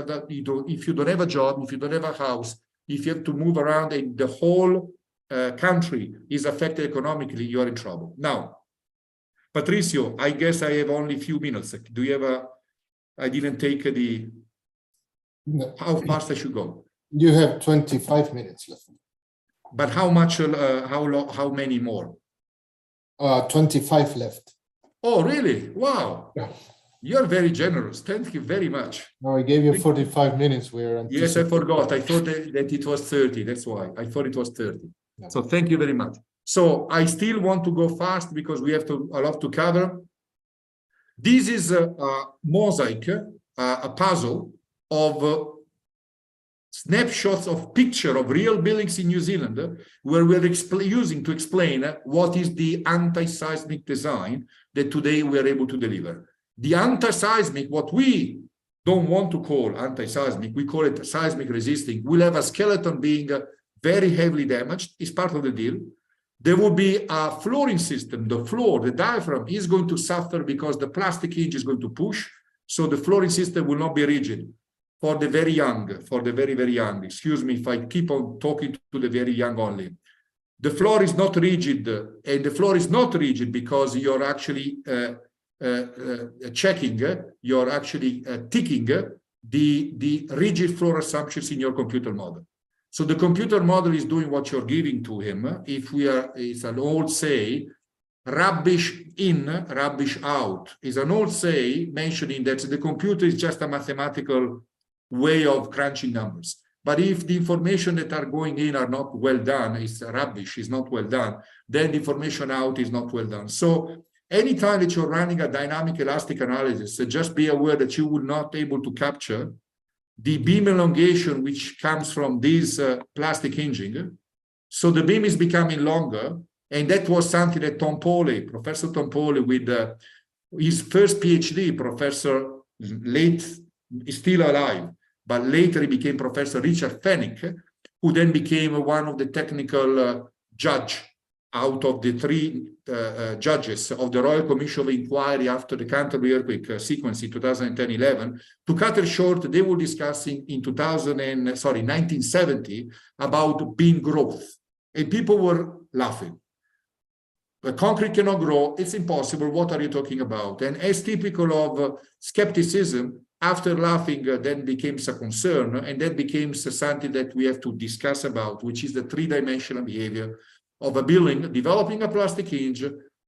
if you don't have a job, if you don't have a house, if you have to move around, and the whole country is affected economically, you're in trouble. Now, Patricio, I guess I have only a few minutes. Do you have I didn't take the, how fast I should go? You have 25 minutes left. But how much, how many more? 25 left. Oh, really? Wow. Yeah. You're very generous. Thank you very much. No, I gave you 45 minutes. Yes, I forgot. I thought that it was 30. That's why. I thought it was 30. Yeah. So thank you very much. So I still want to go fast because we have a lot to cover. This is a mosaic, a puzzle of snapshots of picture of real buildings in New Zealand, where we're using to explain what is the anti-seismic design that today we are able to deliver. The anti-seismic, what we don't want to call anti-seismic, we call it seismic resisting, will have a skeleton being very heavily damaged, is part of the deal. There will be a flooring system, the floor, the diaphragm is going to suffer because the plastic hinge is going to push, so the flooring system will not be rigid. For the very young, for the very, very young, excuse me if I keep on talking to the very young only. The floor is not rigid, and the floor is not rigid because you're actually checking, you're actually ticking the rigid floor assumptions in your computer model. So the computer model is doing what you're giving to him. If we are, it's an old say, rubbish in, rubbish out, is an old say mentioning that the computer is just a mathematical way of crunching numbers. But if the information that are going in are not well done, it's rubbish, is not well done, then the information out is not well done. So anytime that you're running a dynamic elastic analysis, just be aware that you will not able to capture the beam elongation which comes from this plastic hinging. So the beam is becoming longer, and that was something that Professor Tom Pole, with his first PhD, Professor late, is still alive, but later he became Professor Richard Fennick, who then became one of the technical judge out of the three judges of the Royal Commission of Inquiry after the Canterbury earthquake sequence in 2010-11. To cut it short, they were discussing in 1970 about beam growth, and people were laughing. The concrete cannot grow, it's impossible, what are you talking about? And as typical of skepticism, after laughing, then becomes a concern, and that becomes something that we have to discuss about, which is the three-dimensional behavior of a building, developing a plastic hinge,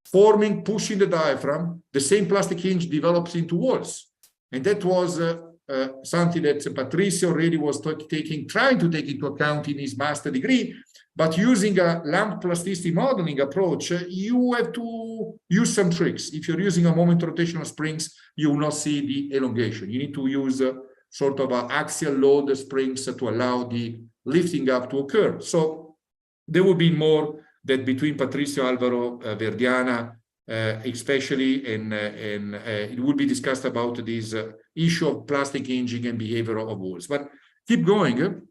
forming, pushing the diaphragm, the same plastic hinge develops into walls. And that was something that Patricio already was trying to take into account in his master degree, but using a lump plasticity modeling approach, you have to use some tricks. If you're using a moment rotational springs, you will not see the elongation. You need to use sort of an axial load springs to allow the lifting up to occur. So there will be more that between Patricio, Alvaro, Verdiana, especially, and it will be discussed about this issue of plastic hinging and behavior of walls. But keep going.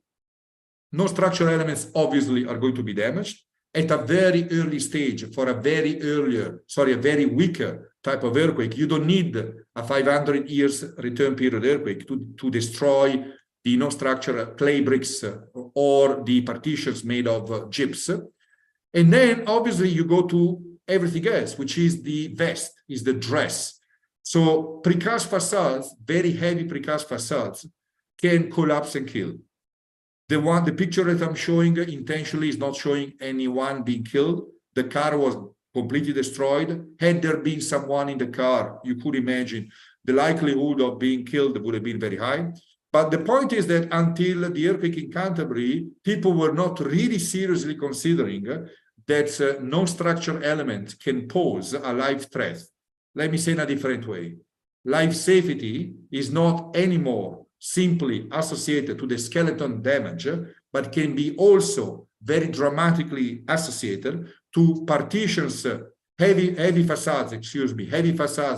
No structural elements obviously are going to be damaged at a very early stage for a very weaker type of earthquake. You don't need a 500 years return period earthquake to destroy the non-structural clay bricks or the partitions made of gyps. And then obviously you go to everything else, which is the vest, is the dress. So precast facades, very heavy precast facades, can collapse and kill. The picture that I'm showing intentionally is not showing anyone being killed. The car was completely destroyed. Had there been someone in the car, you could imagine the likelihood of being killed would have been very high. But the point is that until the earthquake in Canterbury, people were not really seriously considering that no structural element can pose a life threat. Let me say in a different way. Life safety is not anymore simply associated to the skeleton damage, but can be also very dramatically associated to partitions, heavy facades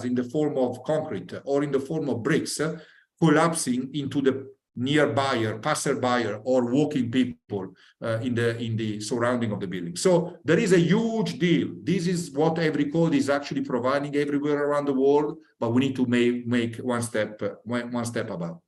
in the form of concrete or in the form of bricks, collapsing into the nearby passerby or walking people in the surrounding of the building. So there is a huge deal. This is what every code is actually providing everywhere around the world, but we need to make one step above.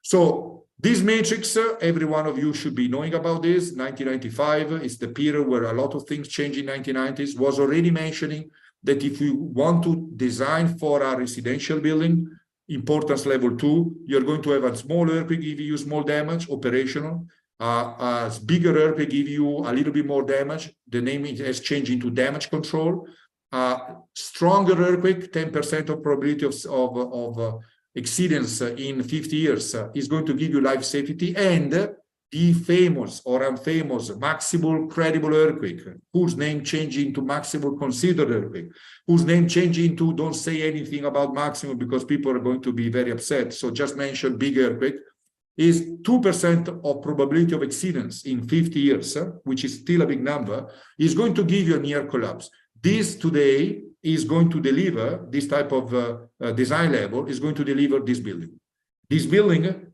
So This matrix, every one of you should be knowing about this. 1995 is the period where a lot of things changed in 1990s. Was already mentioning that if you want to design for a residential building, importance level 2, you're going to have a small earthquake give you small damage, operational. A bigger earthquake give you a little bit more damage. The name has changed into damage control. Stronger earthquake, 10% of probability of exceedance in 50 years is going to give you life safety, and the famous or unfamous maximal credible earthquake, whose name changed into maximal considered earthquake, whose name changed into don't say anything about maximal because people are going to be very upset. So just mention big earthquake, is 2% of probability of exceedance in 50 years, which is still a big number, is going to give you a near collapse. This today is going to deliver, this type of design level is going to deliver this building. This building,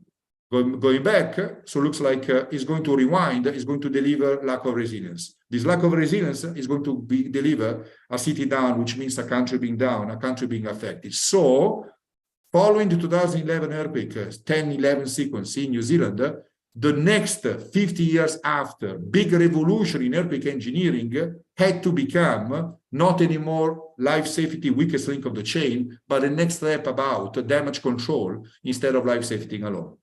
going back, so looks like is going to rewind, is going to deliver lack of resilience. This lack of resilience is going to deliver a city down, which means a country being down, a country being affected. So following the 2011 earthquake, 10-11 sequence in New Zealand, the next 50 years after, big revolution in earthquake engineering had to become not anymore life safety weakest link of the chain, but the next step about damage control instead of life safety alone.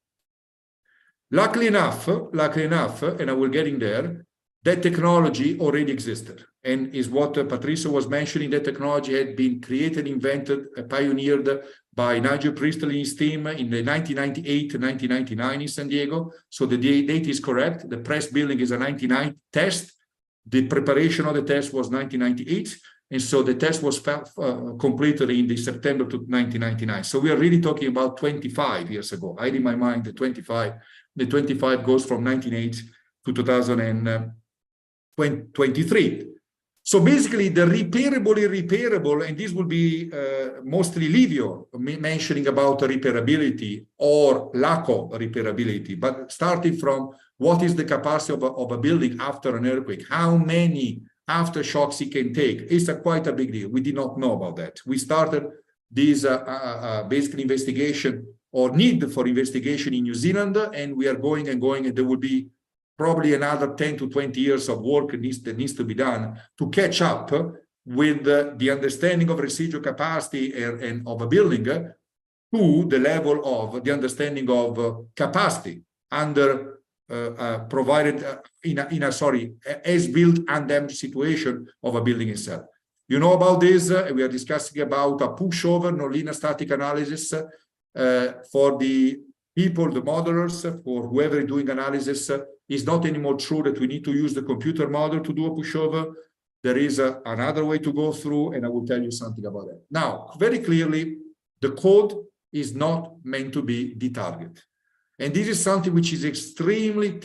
Luckily enough, and I will get in there, that technology already existed, and is what Patricio was mentioning. That technology had been created, invented, pioneered by Nigel Priestley and his team in the 1998 to 1999 in San Diego. So the date is correct. The press building is a 99 test. The preparation of the test was 1998. And so the test was completed in the September to 1999. So we are really talking about 25 years ago. I had in my mind the 25 goes from 1998 to 2023. So basically the irreparable, and this will be mostly Livio mentioning about repairability or lack of repairability, but starting from what is the capacity of a building after an earthquake, how many aftershocks it can take. It's quite a big deal. We did not know about that. We started this basically investigation or need for investigation in New Zealand, and we are going, and there will be probably another 10 to 20 years of work that needs to be done to catch up with the understanding of residual capacity and of a building to the level of the understanding of capacity under provided in a as built undamaged situation of a building itself. You know about this. We are discussing about a pushover nonlinear static analysis for the people, the modelers, for whoever is doing analysis. It's not anymore true that we need to use the computer model to do a pushover. There is another way to go through, and I will tell you something about that. Now, very clearly, the code is not meant to be the target. And this is something which is extremely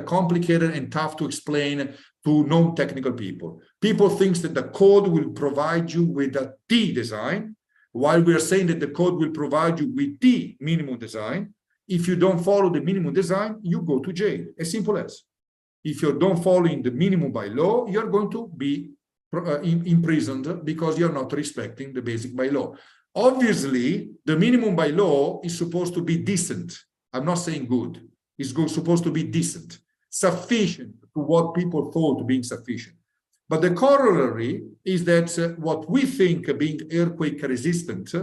complicated and tough to explain to non-technical people. People think that the code will provide you with a T design, while we are saying that the code will provide you with the minimum design. If you don't follow the minimum design, you go to jail, as simple as. If you don't following the minimum by law, you're going to be imprisoned because you're not respecting the basic by law. Obviously, the minimum by law is supposed to be decent. I'm not saying good. It's supposed to be decent, sufficient to what people thought being sufficient. But the corollary is that what we think being earthquake resistant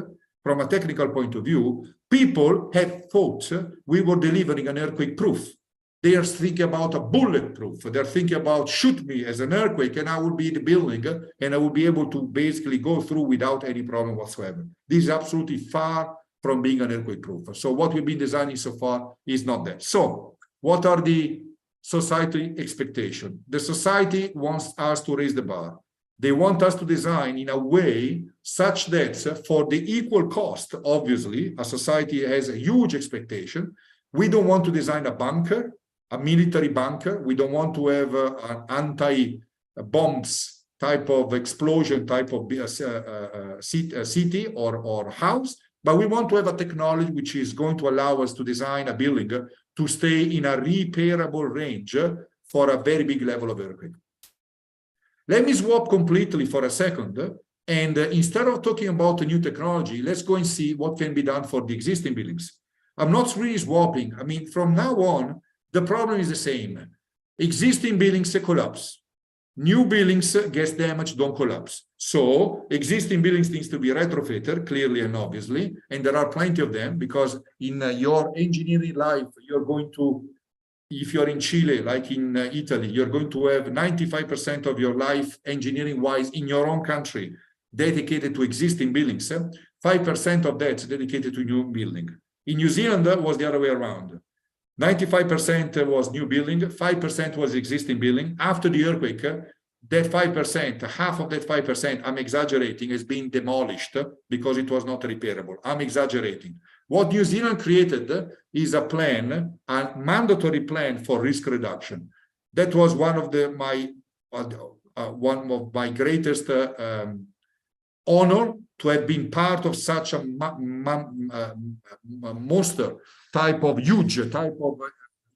from a technical point of view, people have thought we were delivering an earthquake proof. They are thinking about a bulletproof. They're thinking about shoot me as an earthquake and I will be in the building and I will be able to basically go through without any problem whatsoever. This is absolutely far from being an earthquake proof. So what we've been designing so far is not that. So what are the society expectations? The society wants us to raise the bar. They want us to design in a way such that for the equal cost, obviously, a society has a huge expectation. We don't want to design a bunker, a military bunker. We don't want to have an anti-bombs type of explosion type of city or house, but we want to have a technology which is going to allow us to design a building to stay in a repairable range for a very big level of earthquake. Let me swap completely for a second, and instead of talking about a new technology, let's go and see what can be done for the existing buildings. I'm not really swapping. I mean, from now on, the problem is the same. Existing buildings collapse. New buildings gets damaged, don't collapse. So existing buildings needs to be retrofitted, clearly and obviously, and there are plenty of them, because in your engineering life, you're going to, if you're in Chile, like in Italy, you're going to have 95% of your life engineering-wise in your own country dedicated to existing buildings. 5% of that's dedicated to new building. In New Zealand, that was the other way around. 95% was new building, 5% was existing building. After the earthquake, that 5%, half of that 5%, I'm exaggerating, has been demolished because it was not repairable. I'm exaggerating. What New Zealand created is a plan, a mandatory plan for risk reduction. That was one of my greatest honor, to have been part of such a monster type of huge type of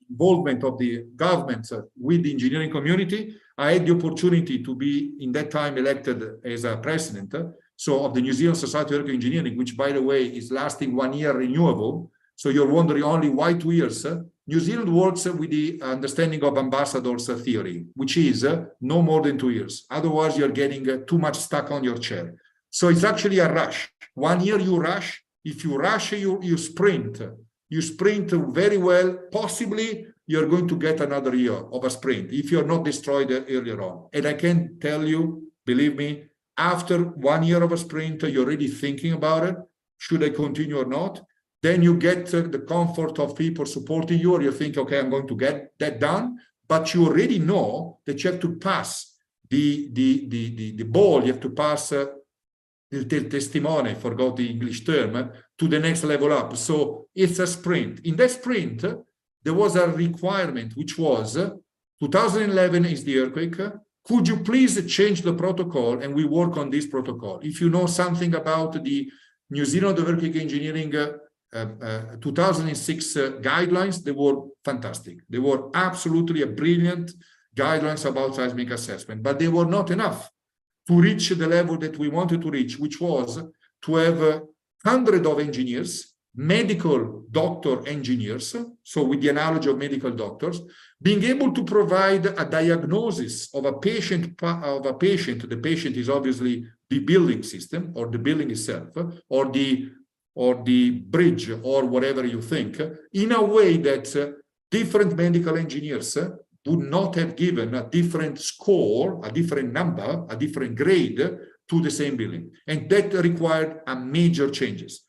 involvement of the government with the engineering community. I had the opportunity to be in that time elected as a president, so of the New Zealand Society of Engineering, which by the way is lasting 1 year renewable. So you're wondering only why 2 years? New Zealand works with the understanding of ambassadors theory, which is no more than 2 years. Otherwise, you're getting too much stuck on your chair. So it's actually a rush. 1 year you rush. If you rush, you sprint. You sprint very well. Possibly you're going to get another year of a sprint if you're not destroyed earlier on. And I can tell you, believe me, after 1 year of a sprint, you're already thinking about it. Should I continue or not? Then you get the comfort of people supporting you, or you think, okay, I'm going to get that done. But you already know that you have to pass the ball. You have to pass il testimone, I forgot the English term, to the next level up. So it's a sprint. In that sprint, there was a requirement, which was 2011 is the earthquake. Could you please change the protocol and we work on this protocol? If you know something about the New Zealand Earthquake Engineering 2006 guidelines, they were fantastic. They were absolutely a brilliant guidelines about seismic assessment, but they were not enough to reach the level that we wanted to reach, which was to have hundreds of engineers, medical doctor engineers, so with the analogy of medical doctors, being able to provide a diagnosis of a patient. The patient is obviously the building system, or the building itself, or the bridge, or whatever you think, in a way that different medical engineers would not have given a different score, a different number, a different grade to the same building. And that required a major changes.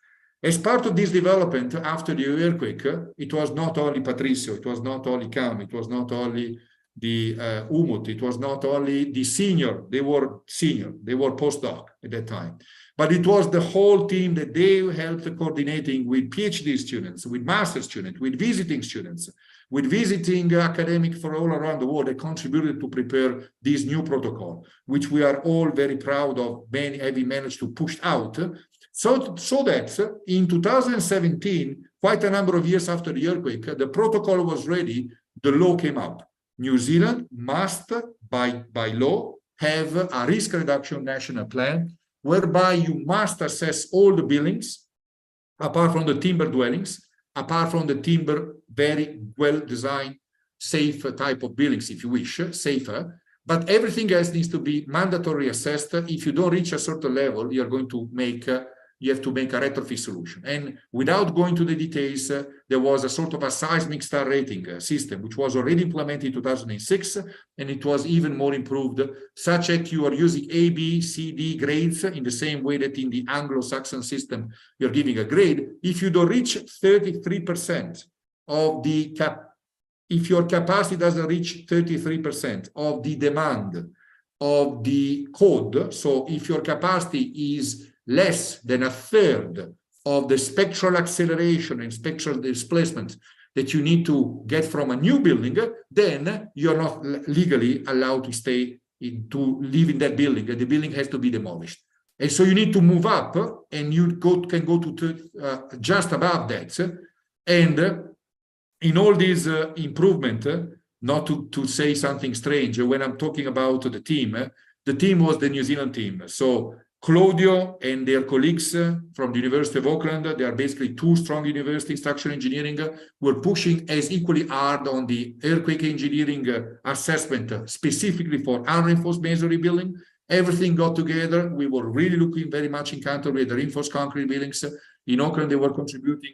As part of this development, after the earthquake, it was not only Patricio, it was not only Cam, it was not only the Umut, it was not only the senior, they were postdoc at that time. But it was the whole team that they helped coordinating with PhD students, with master students, with visiting students, with visiting academics from all around the world that contributed to prepare this new protocol, which we are all very proud of having managed to push out. So that in 2017, quite a number of years after the earthquake, the protocol was ready, the law came up. New Zealand must, by law, have a risk reduction national plan, whereby you must assess all the buildings, apart from the timber dwellings, apart from the timber, very well-designed, safe type of buildings, if you wish, safer, but everything else needs to be mandatory assessed. If you don't reach a certain level, you're going to make, you have to make a retrofit solution. And without going to the details, there was a sort of a seismic star rating system, which was already implemented in 2006, and it was even more improved, such that you are using A, B, C, D grades in the same way that in the Anglo-Saxon system, you're giving a grade. If you don't reach 33% of the if your capacity doesn't reach 33% of the demand of the code, so if your capacity is less than a third of the spectral acceleration and spectral displacement that you need to get from a new building, then you're not legally allowed to to live in that building, and the building has to be demolished. And so you need to move up, and you can go to just above that. And in all this improvement, not to say something strange, when I'm talking about the team was the New Zealand team. So Claudio and their colleagues from the University of Auckland, they are basically two strong universities, structural engineering, were pushing as equally hard on the earthquake engineering assessment, specifically for unreinforced masonry building. Everything got together. We were really looking very much in country with the reinforced concrete buildings. In Auckland, they were contributing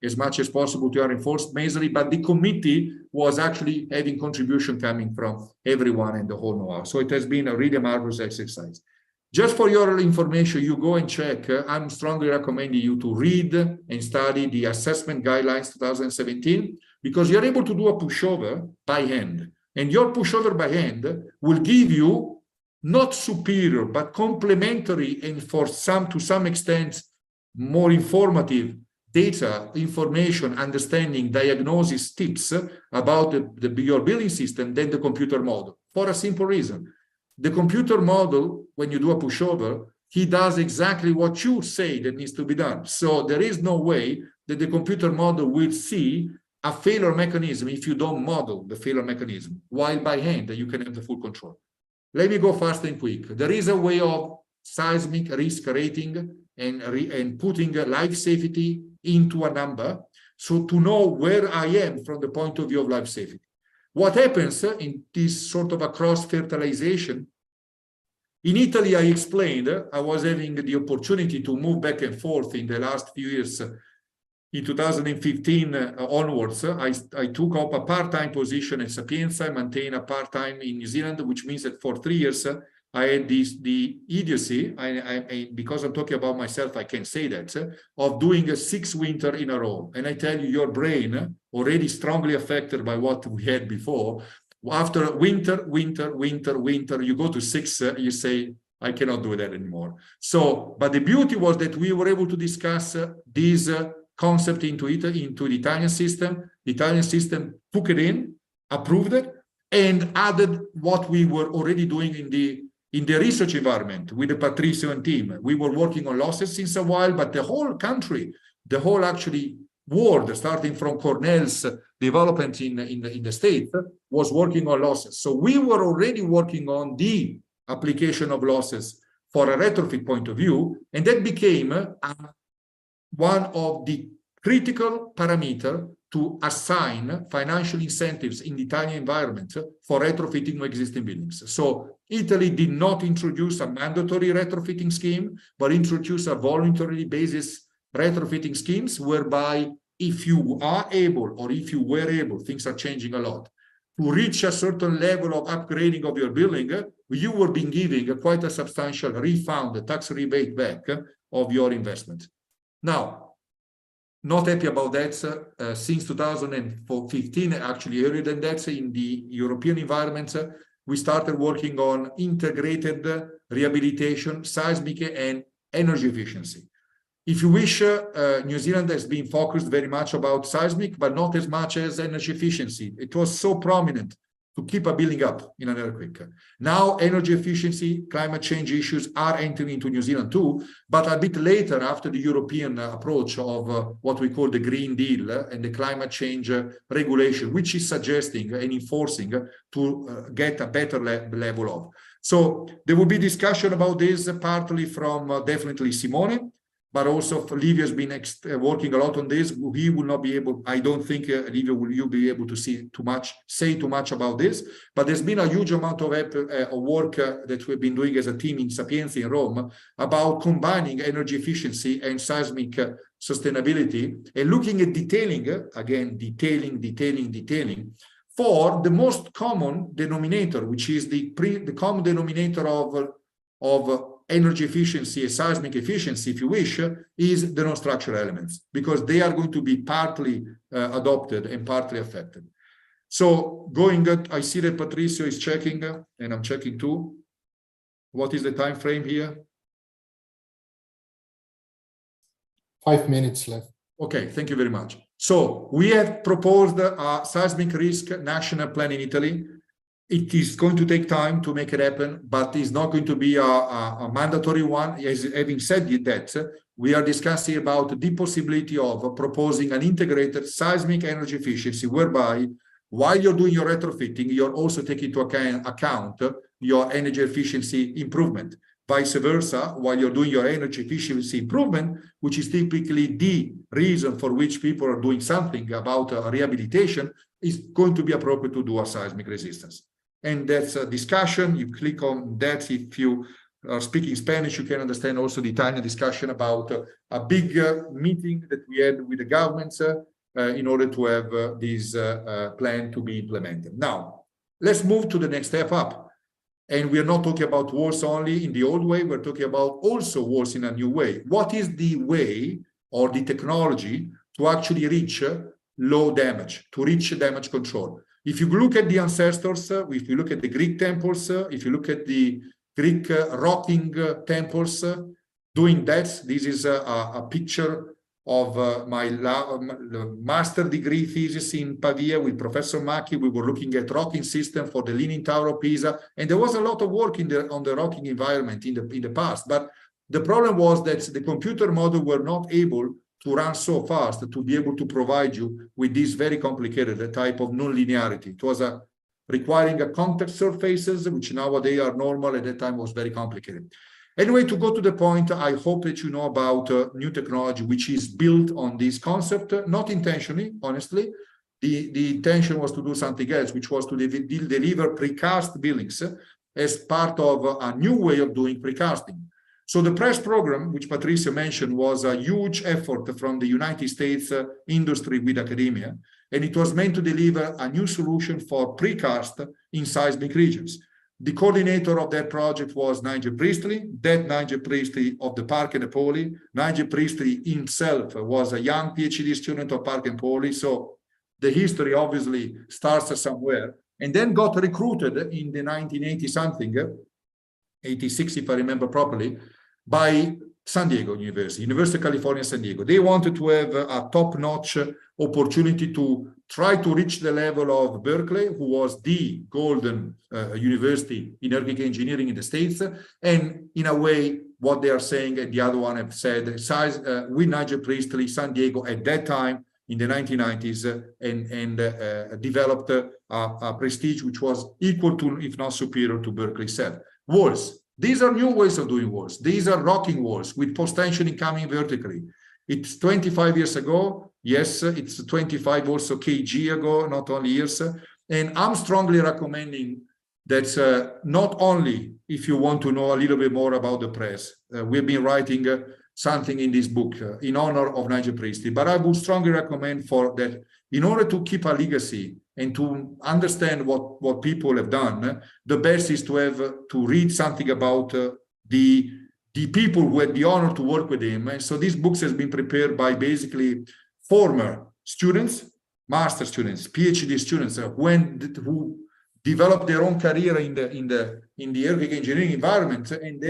as much as possible to our reinforced masonry, but the committee was actually having contribution coming from everyone in the whole know-how. So it has been a really marvelous exercise. Just for your information, you go and check. I'm strongly recommending you to read and study the assessment guidelines 2017, because you're able to do a pushover by hand. And your pushover by hand will give you not superior, but complementary, and to some extent, more informative data, information, understanding, diagnosis tips about your building system than the computer model, for a simple reason. The computer model, when you do a pushover, he does exactly what you say that needs to be done. So there is no way that the computer model will see a failure mechanism if you don't model the failure mechanism, while by hand you can have the full control. Let me go fast and quick. There is a way of seismic risk rating and putting life safety into a number, so to know where I am from the point of view of life safety. What happens in this sort of a cross-fertilization? In Italy, I explained, I was having the opportunity to move back and forth in the last few years. In 2015 onwards, I took up a part-time position at Sapienza. I maintained a part-time in New Zealand, which means that for 3 years, I had the idiocy, because I'm talking about myself, I can say that, of doing 6 winters in a row. And I tell you, your brain, already strongly affected by what we had before, after winter, you go to 6, you say, I cannot do that anymore. So, but the beauty was that we were able to discuss these concept into the Italian system. The Italian system took it in, approved it, and added what we were already doing in the research environment with the Patrizio and team. We were working on losses since a while, but the whole country, the whole actually world, starting from Cornell's development in the States, was working on losses. So we were already working on the application of losses for a retrofit point of view, and that became one of the critical parameters to assign financial incentives in the Italian environment for retrofitting existing buildings. So Italy did not introduce a mandatory retrofitting scheme, but introduced a voluntary basis retrofitting schemes, whereby if you are able, or if you were able, things are changing a lot, to reach a certain level of upgrading of your building, you were being given quite a substantial refund, a tax rebate back of your investment. Now, not happy about that. Since 2015, actually earlier than that, in the European environment, we started working on integrated rehabilitation, seismic and energy efficiency. If you wish, New Zealand has been focused very much about seismic, but not as much as energy efficiency. It was so prominent to keep a building up in an earthquake. Now, energy efficiency, climate change issues are entering into New Zealand too, but a bit later, after the European approach of what we call the Green Deal and the climate change regulation, which is suggesting and enforcing to get a better level of. So there will be discussion about this, partly from definitely Simone, but also Livio has been working a lot on this. He will not be able, I don't think, Livio, will you be able to say too much about this, but there's been a huge amount of work that we've been doing as a team in Sapienza in Rome about combining energy efficiency and seismic sustainability, and looking at detailing, again, detailing, for the most common denominator, which is the common denominator of energy efficiency and seismic efficiency, if you wish, is the non-structural elements, because they are going to be partly adopted and partly affected. So I see that Patrizio is checking, and I'm checking too. What is the time frame here? 5 minutes left. Okay, thank you very much. So we have proposed a seismic risk national plan in Italy. It is going to take time to make it happen, but it's not going to be a mandatory one. Having said that, we are discussing about the possibility of proposing an integrated seismic energy efficiency, whereby while you're doing your retrofitting, you're also taking into account your energy efficiency improvement. vice versa, while you're doing your energy efficiency improvement, which is typically the reason for which people are doing something about rehabilitation, is going to be appropriate to do a seismic resistance. And that's a discussion. You click on that. If you are speaking Spanish, you can understand also the Italian discussion about a big meeting that we had with the governments in order to have this plan to be implemented. Now, let's move to the next step up. And we are not talking about walls only in the old way, we're talking about also walls in a new way. What is the way or the technology to actually reach low damage, to reach damage control? If you look at the ancestors, if you look at the Greek temples, if you look at the Greek rocking temples, doing that, this is a picture of my master degree thesis in Pavia with Professor Macchi. We were looking at rocking system for the Leaning Tower of Pisa, and there was a lot of work on the rocking environment in the past. But the problem was that the computer model were not able to run so fast to be able to provide you with this very complicated type of non-linearity. It was requiring a contact surfaces, which nowadays are normal. At that time was very complicated. Anyway, to go to the point, I hope that you know about new technology, which is built on this concept, not intentionally, honestly. The intention was to do something else, which was to deliver precast buildings as part of a new way of doing precasting. So the press program, which Patricia mentioned, was a huge effort from the United States industry with academia, and it was meant to deliver a new solution for precast in seismic regions. The coordinator of that project was Nigel Priestley, that Nigel Priestley of the Park and Poli. Nigel Priestley himself was a young PhD student of Park and Poli, so the history obviously starts somewhere, and then got recruited in the 1980-something, 86 if I remember properly, by San Diego University of California, San Diego. They wanted to have a top-notch opportunity to try to reach the level of Berkeley, who was the golden university in earthquake engineering in the States. And in a way, what they are saying, and the other one have said, with Nigel Priestley, San Diego at that time in the 1990s, and developed a prestige which was equal to, if not superior to, Berkeley itself. Walls. These are new ways of doing walls. These are rocking walls with post-tensioning coming vertically. It's 25 years ago. Yes, it's 25 also kg ago, not only years. And I'm strongly recommending that not only if you want to know a little bit more about the press, we've been writing something in this book in honor of Nigel Priestley, but I would strongly recommend for that in order to keep a legacy and to understand what people have done, the best is to have to read something about the people who had the honor to work with him. And so this book has been prepared by basically former students, master students, PhD students who developed their own career in the earthquake engineering environment, and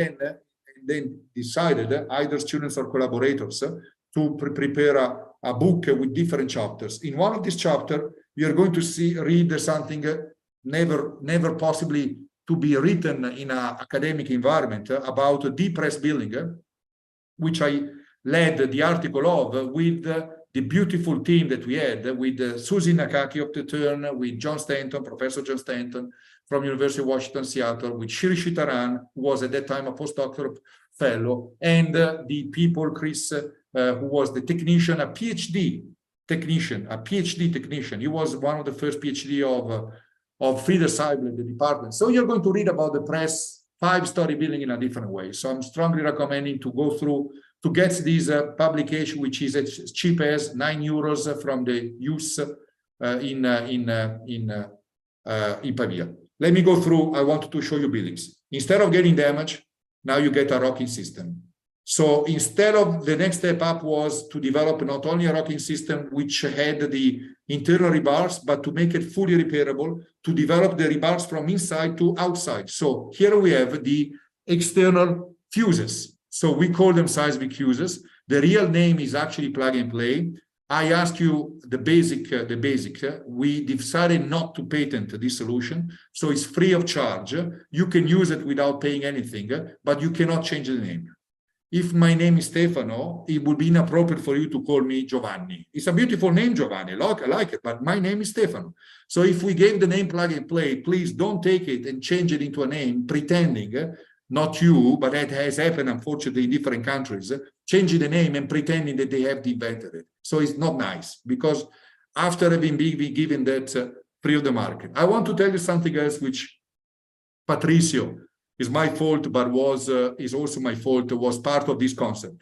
then decided, either students or collaborators, to prepare a book with different chapters. In one of these chapters, you're going to read something never possibly to be written in an academic environment about deep press building, which I led the article of with the beautiful team that we had with Susie Nakaki of the Turn, with John Stanton, Professor John Stanton from University of Washington, Seattle, with Shiri Shitaran, who was at that time a postdoctoral fellow, and the people, Chris, who was the technician, a PhD technician. He was one of the first PhD of Frieder Seibler, the department. So you're going to read about the press 5-story building in a different way. So I'm strongly recommending to go through to get this publication, which is as cheap as €9 from the use in Pavia. Let me go through. I wanted to show you buildings. Instead of getting damage, now you get a rocking system. So instead of, the next step up was to develop not only a rocking system which had the internal rebars, but to make it fully repairable, to develop the rebars from inside to outside. So here we have the external fuses. So we call them seismic fuses. The real name is actually plug and play. I ask you the basic. We decided not to patent this solution, so it's free of charge. You can use it without paying anything, but you cannot change the name. If my name is Stefano, it would be inappropriate for you to call me Giovanni. It's a beautiful name, Giovanni. I like it, but my name is Stefano. So if we gave the name plug and play, please don't take it and change it into a name pretending not you, but that has happened, unfortunately, in different countries, changing the name and pretending that they have invented it. So it's not nice, because after having been given that free of the market. I want to tell you something else, which Patricio, is my fault, but is also my fault, was part of this concept.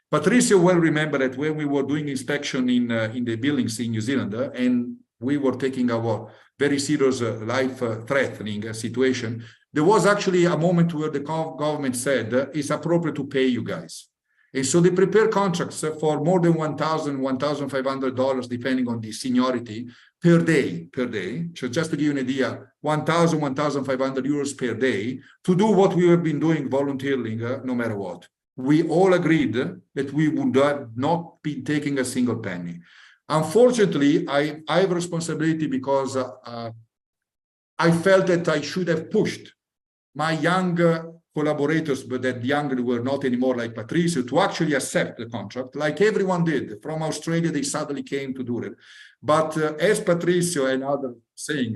Patricio well remember that when we were doing inspection in the buildings in New Zealand, and we were taking our very serious life-threatening situation, there was actually a moment where the government said it's appropriate to pay you guys. And so they prepare contracts for more than $1,000, $1,500, depending on the seniority, per day. So just to give you an idea, 1,000, 1,500 euros per day to do what we have been doing voluntarily, no matter what. We all agreed that we would not be taking a single penny. Unfortunately, I have responsibility because I felt that I should have pushed my young collaborators, but that young were not anymore, like Patricio, to actually accept the contract, like everyone did. From Australia, they suddenly came to do it. But as Patricio and others saying,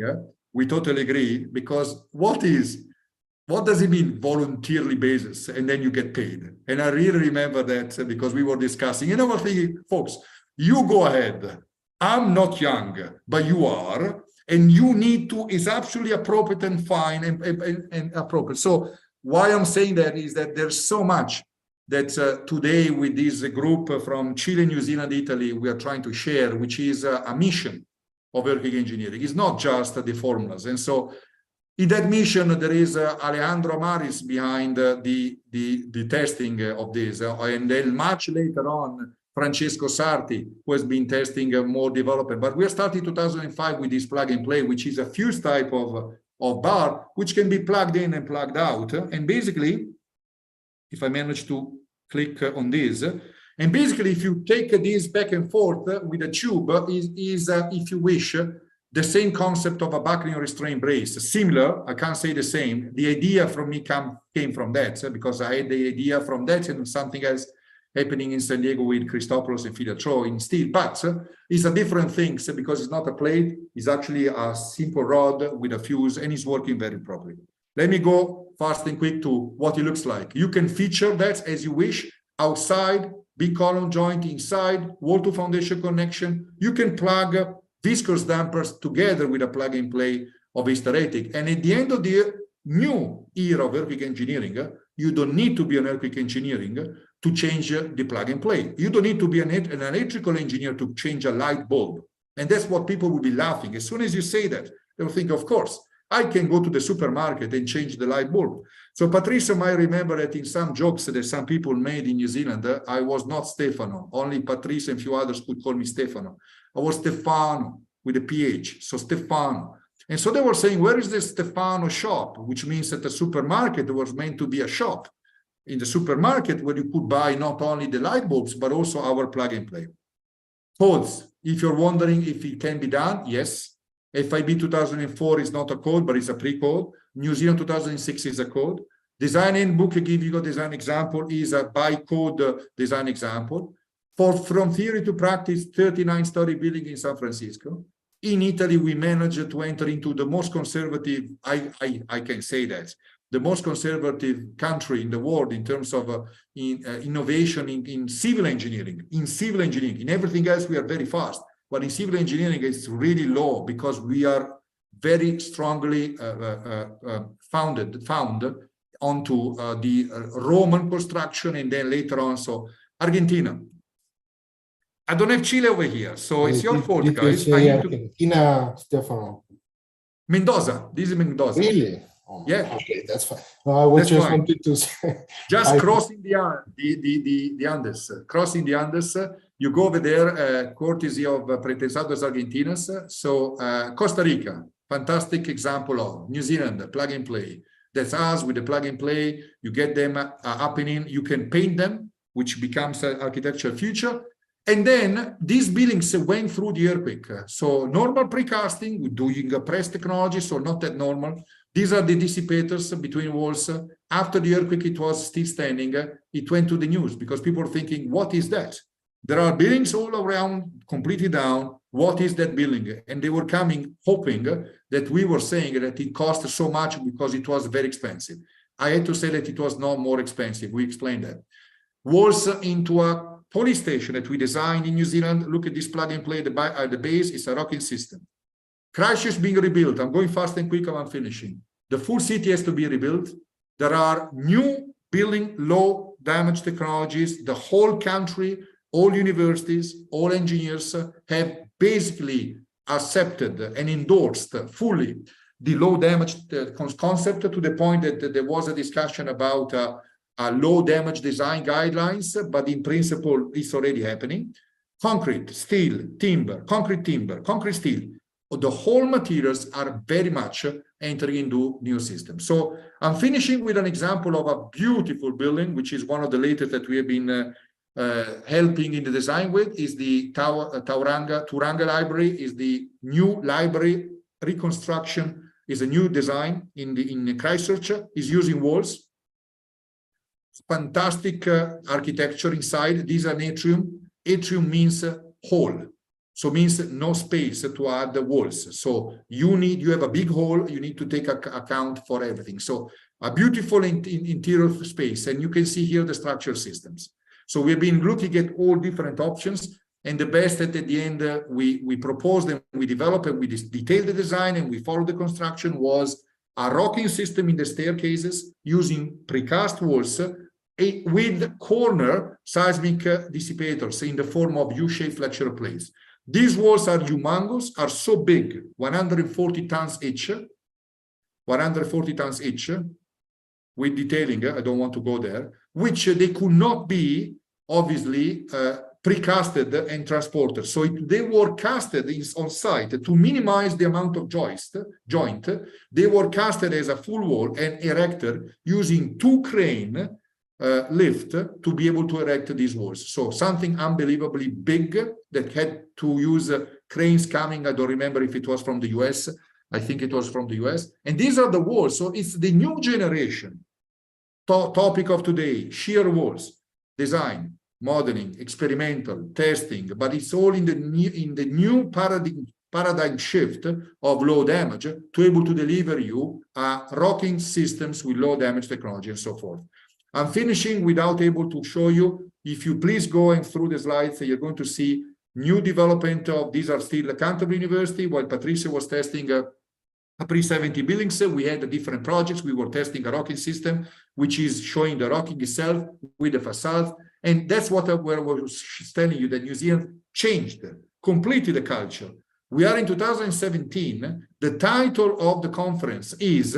we totally agree, because what does it mean, voluntarily basis, and then you get paid? And I really remember that because we were discussing, and I was thinking, folks, you go ahead. I'm not young, but you are, and you need to, is absolutely appropriate and fine and appropriate. So why I'm saying that is that there's so much that today with this group from Chile, New Zealand, Italy, we are trying to share, which is a mission of earthquake engineering. It's not just the formulas. And so in that mission, there is Alejandro Amaris behind the testing of this. And then much later on, Francesco Sarti, who has been testing more development. But we are starting 2005 with this plug and play, which is a fuse type of bar, which can be plugged in and plugged out. And basically, if I manage to click on this, and basically, if you take this back and forth with a tube, is if you wish, the same concept of a buckling or restraint brace. Similar, I can't say the same. The idea from me came from that, because I had the idea from that and something else happening in San Diego with Christopoulos and Filatro in steel, but it's a different thing because it's not a plate, it's actually a simple rod with a fuse, and it's working very properly. Let me go fast and quick to what it looks like. You can feature that as you wish, outside, big column joint inside, wall to foundation connection. You can plug viscous dampers together with a plug and play of hysteretic. And at the end of the new era of earthquake engineering, you don't need to be an earthquake engineering to change the plug and play. You don't need to be an electrical engineer to change a light bulb. And that's what people will be laughing. As soon as you say that, they'll think, of course, I can go to the supermarket and change the light bulb. So Patricio might remember that in some jokes that some people made in New Zealand, I was not Stefano. Only Patricio and a few others could call me Stefano. I was Stefano with a PH, so Stefano. And so they were saying, where is the Stefano shop? Which means that the supermarket was meant to be a shop. In the supermarket where you could buy not only the light bulbs, but also our plug and play. Codes, if you're wondering if it can be done, yes. FIB 2004 is not a code, but it's a pre-code. New Zealand 2006 is a code. Design handbook, I give you a design example, is a by code design example. From theory to practice, 39-story building in San Francisco. In Italy, we managed to enter into the most conservative, I can say that, the most conservative country in the world in terms of innovation in civil engineering. In civil engineering, in everything else, we are very fast. But in civil engineering, it's really low because we are very strongly found onto the Roman construction and then later on, so Argentina. I don't have Chile over here, so it's your fault, guys. Did you say Argentina, Stefano? Mendoza. This is Mendoza. Really? Oh, yeah. Okay, that's fine. No, I was just wanted to say. Just crossing the Andes. Crossing the Andes, you go over there, courtesy of Pretensados Argentinos. So Costa Rica, fantastic example of New Zealand, plug and play. That's us with the plug and play. You get them up and in. You can paint them, which becomes an architectural feature. And then these buildings went through the earthquake. So normal precasting, we're doing a press technology, so not that normal. These are the dissipators between walls. After the earthquake, it was still standing. It went to the news because people were thinking, what is that? There are buildings all around, completely down. What is that building? And they were coming, hoping that we were saying that it cost so much because it was very expensive. I had to say that it was not more expensive. We explained that. Walls into a police station that we designed in New Zealand. Look at this plug and play at the base. It's a rocking system. Christchurch being rebuilt. I'm going fast and quick. I'm finishing. The full city has to be rebuilt. There are new building low damage technologies. The whole country, all universities, all engineers have basically accepted and endorsed fully the low damage concept, to the point that there was a discussion about low damage design guidelines, but in principle, it's already happening. Concrete, steel, timber, concrete steel. The whole materials are very much entering into new systems. So I'm finishing with an example of a beautiful building, which is one of the latest that we have been helping in the design with, is the Tauranga Library, is the new library reconstruction, is a new design in Christchurch, is using walls. Fantastic architecture inside. These are an atrium. Atrium means hall. So means no space to add the walls. So you have a big hall, you need to take account for everything. So a beautiful interior space, and you can see here the structural systems. So we've been looking at all different options, and the best at the end we proposed and we developed and we detailed the design and we followed the construction was a rocking system in the staircases using precast walls with corner seismic dissipators in the form of U-shaped flexural plates. These walls are humongous, are so big, 140 tons each, 140 tons each, with detailing, I don't want to go there, which they could not be, obviously, precasted and transported. So they were casted on site to minimize the amount of joint. They were casted as a full wall and erected using 2 crane lift to be able to erect these walls. So something unbelievably big that had to use cranes coming. I don't remember if it was from the US. I think it was from the US. And these are the walls. So it's the new generation topic of today, shear walls, design, modeling, experimental, testing, but it's all in the new paradigm shift of low damage to able to deliver you rocking systems with low damage technology and so forth. I'm finishing without able to show you. If you please go and through the slides, you're going to see new development of, these are still Canterbury University, while Patricia was testing a pre-70 buildings. We had different projects. We were testing a rocking system, which is showing the rocking itself with the facade. And that's what I was telling you, that New Zealand changed completely the culture. We are in 2017. The title of the conference is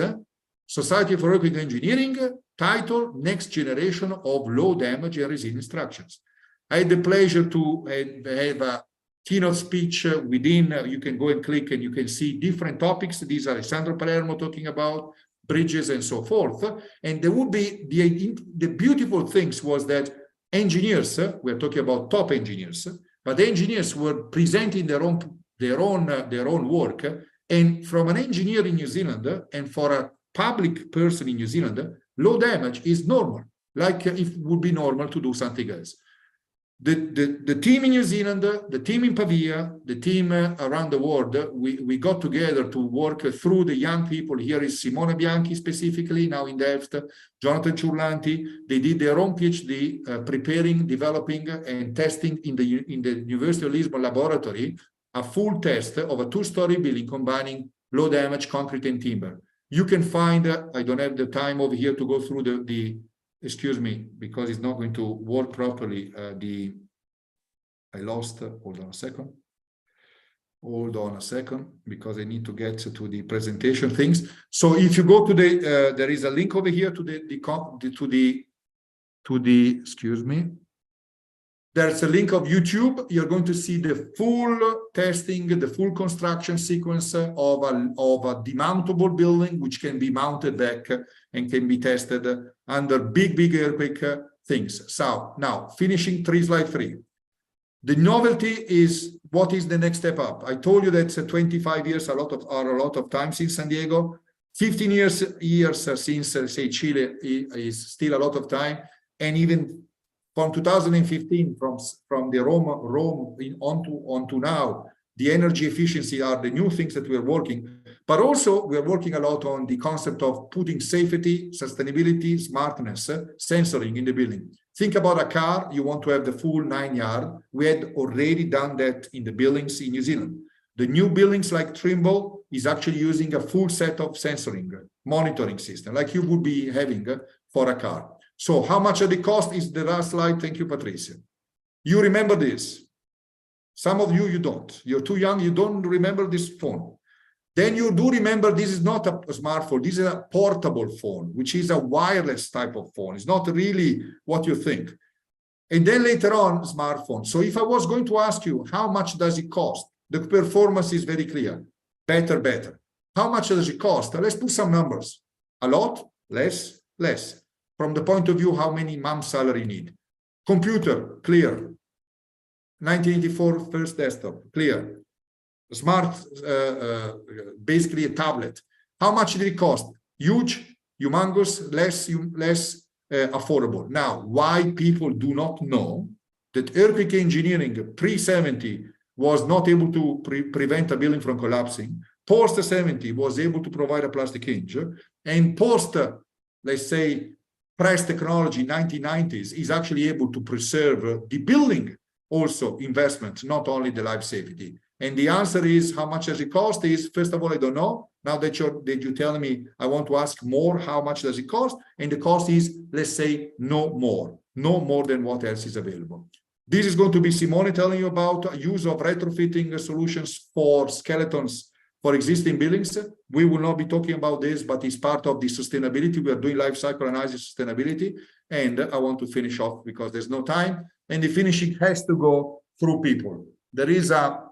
Society for Earthquake Engineering, title Next Generation of Low Damage and Resilient Structures. I had the pleasure to have a keynote speech within. You can go and click and you can see different topics. These are Alessandro Palermo talking about bridges and so forth. And there would be the beautiful things was that engineers, we're talking about top engineers, but the engineers were presenting their own work. And from an engineer in New Zealand and for a public person in New Zealand, low damage is normal, like it would be normal to do something else. The team in New Zealand, the team in Pavia, the team around the world, we got together to work through the young people. Here is Simone Bianchi specifically, now in Delft, Jonathan Ciurlanti. They did their own PhD, preparing, developing, and testing in the University of Lisbon laboratory, a full test of a 2-story building combining low damage concrete and timber. You can find, I don't have the time over here to go through excuse me, because it's not going to work properly. I lost, hold on a second, because I need to get to the presentation things. So if you go to there is a link over here to the, excuse me. There's a link of YouTube. You're going to see the full testing, the full construction sequence of a demountable building, which can be mounted back and can be tested under big earthquake things. So now finishing slide 3. The novelty is what is the next step up. I told you that 25 years are a lot of time since San Diego. 15 years since say Chile is still a lot of time, and even from 2015, from the Rome onto now, the energy efficiency are the new things that we're working. But also, we are working a lot on the concept of putting safety, sustainability, smartness, sensoring in the building. Think about a car, you want to have the full 9 yard. We had already done that in the buildings in New Zealand. The new buildings like Trimble is actually using a full set of sensoring, monitoring system, like you would be having for a car. So how much of the cost is the last slide? Thank you, Patricia. You remember this. Some of you, you don't. You're too young, you don't remember this phone. Then you do remember this is not a smartphone, this is a portable phone, which is a wireless type of phone. It's not really what you think. And then later on, smartphone. So if I was going to ask you, how much does it cost? The performance is very clear. Better, better. How much does it cost? Let's put some numbers. A lot, less, less. From the point of view, how many months salary you need. Computer, clear. 1984 first desktop, clear. Smart, basically a tablet. How much did it cost? Huge, humongous, less affordable. Now, why people do not know that earthquake engineering pre-70 was not able to prevent a building from collapsing. Post-70 was able to provide a plastic hinge. And post, let's say, press technology, 1990s, is actually able to preserve the building also investment, not only the life safety. And the answer is, how much does it cost? Is, first of all, I don't know. Now that you're telling me, I want to ask more, how much does it cost? And the cost is, let's say, no more than what else is available. This is going to be Simone telling you about use of retrofitting solutions for skeletons for existing buildings. We will not be talking about this, but it's part of the sustainability. We are doing life cycle analysis sustainability. And I want to finish off because there's no time. And the finishing has to go through people. There is a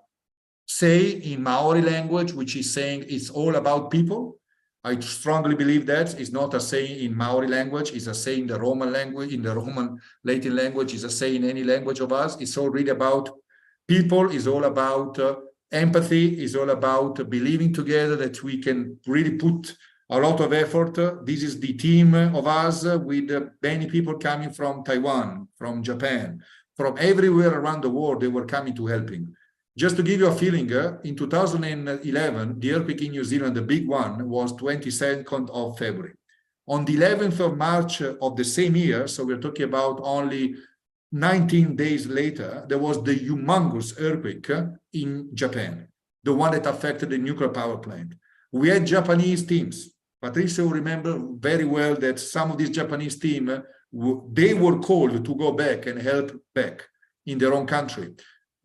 say in Maori language, which is saying it's all about people. I strongly believe that it's not a saying in Maori language, it's a saying in the Roman language, in the Roman Latin language, it's a saying in any language of us. It's all really about people, it's all about empathy, it's all about believing together that we can really put a lot of effort. This is the team of us with many people coming from Taiwan, from Japan, from everywhere around the world. They were coming to helping. Just to give you a feeling, in 2011, the earthquake in New Zealand, the big one, was 22nd of February. On the 11th of March of the same year, so we're talking about only 19 days later, there was the humongous earthquake in Japan, the one that affected the nuclear power plant. We had Japanese teams. Patricia will remember very well that some of these Japanese teams, they were called to go back and help back in their own country.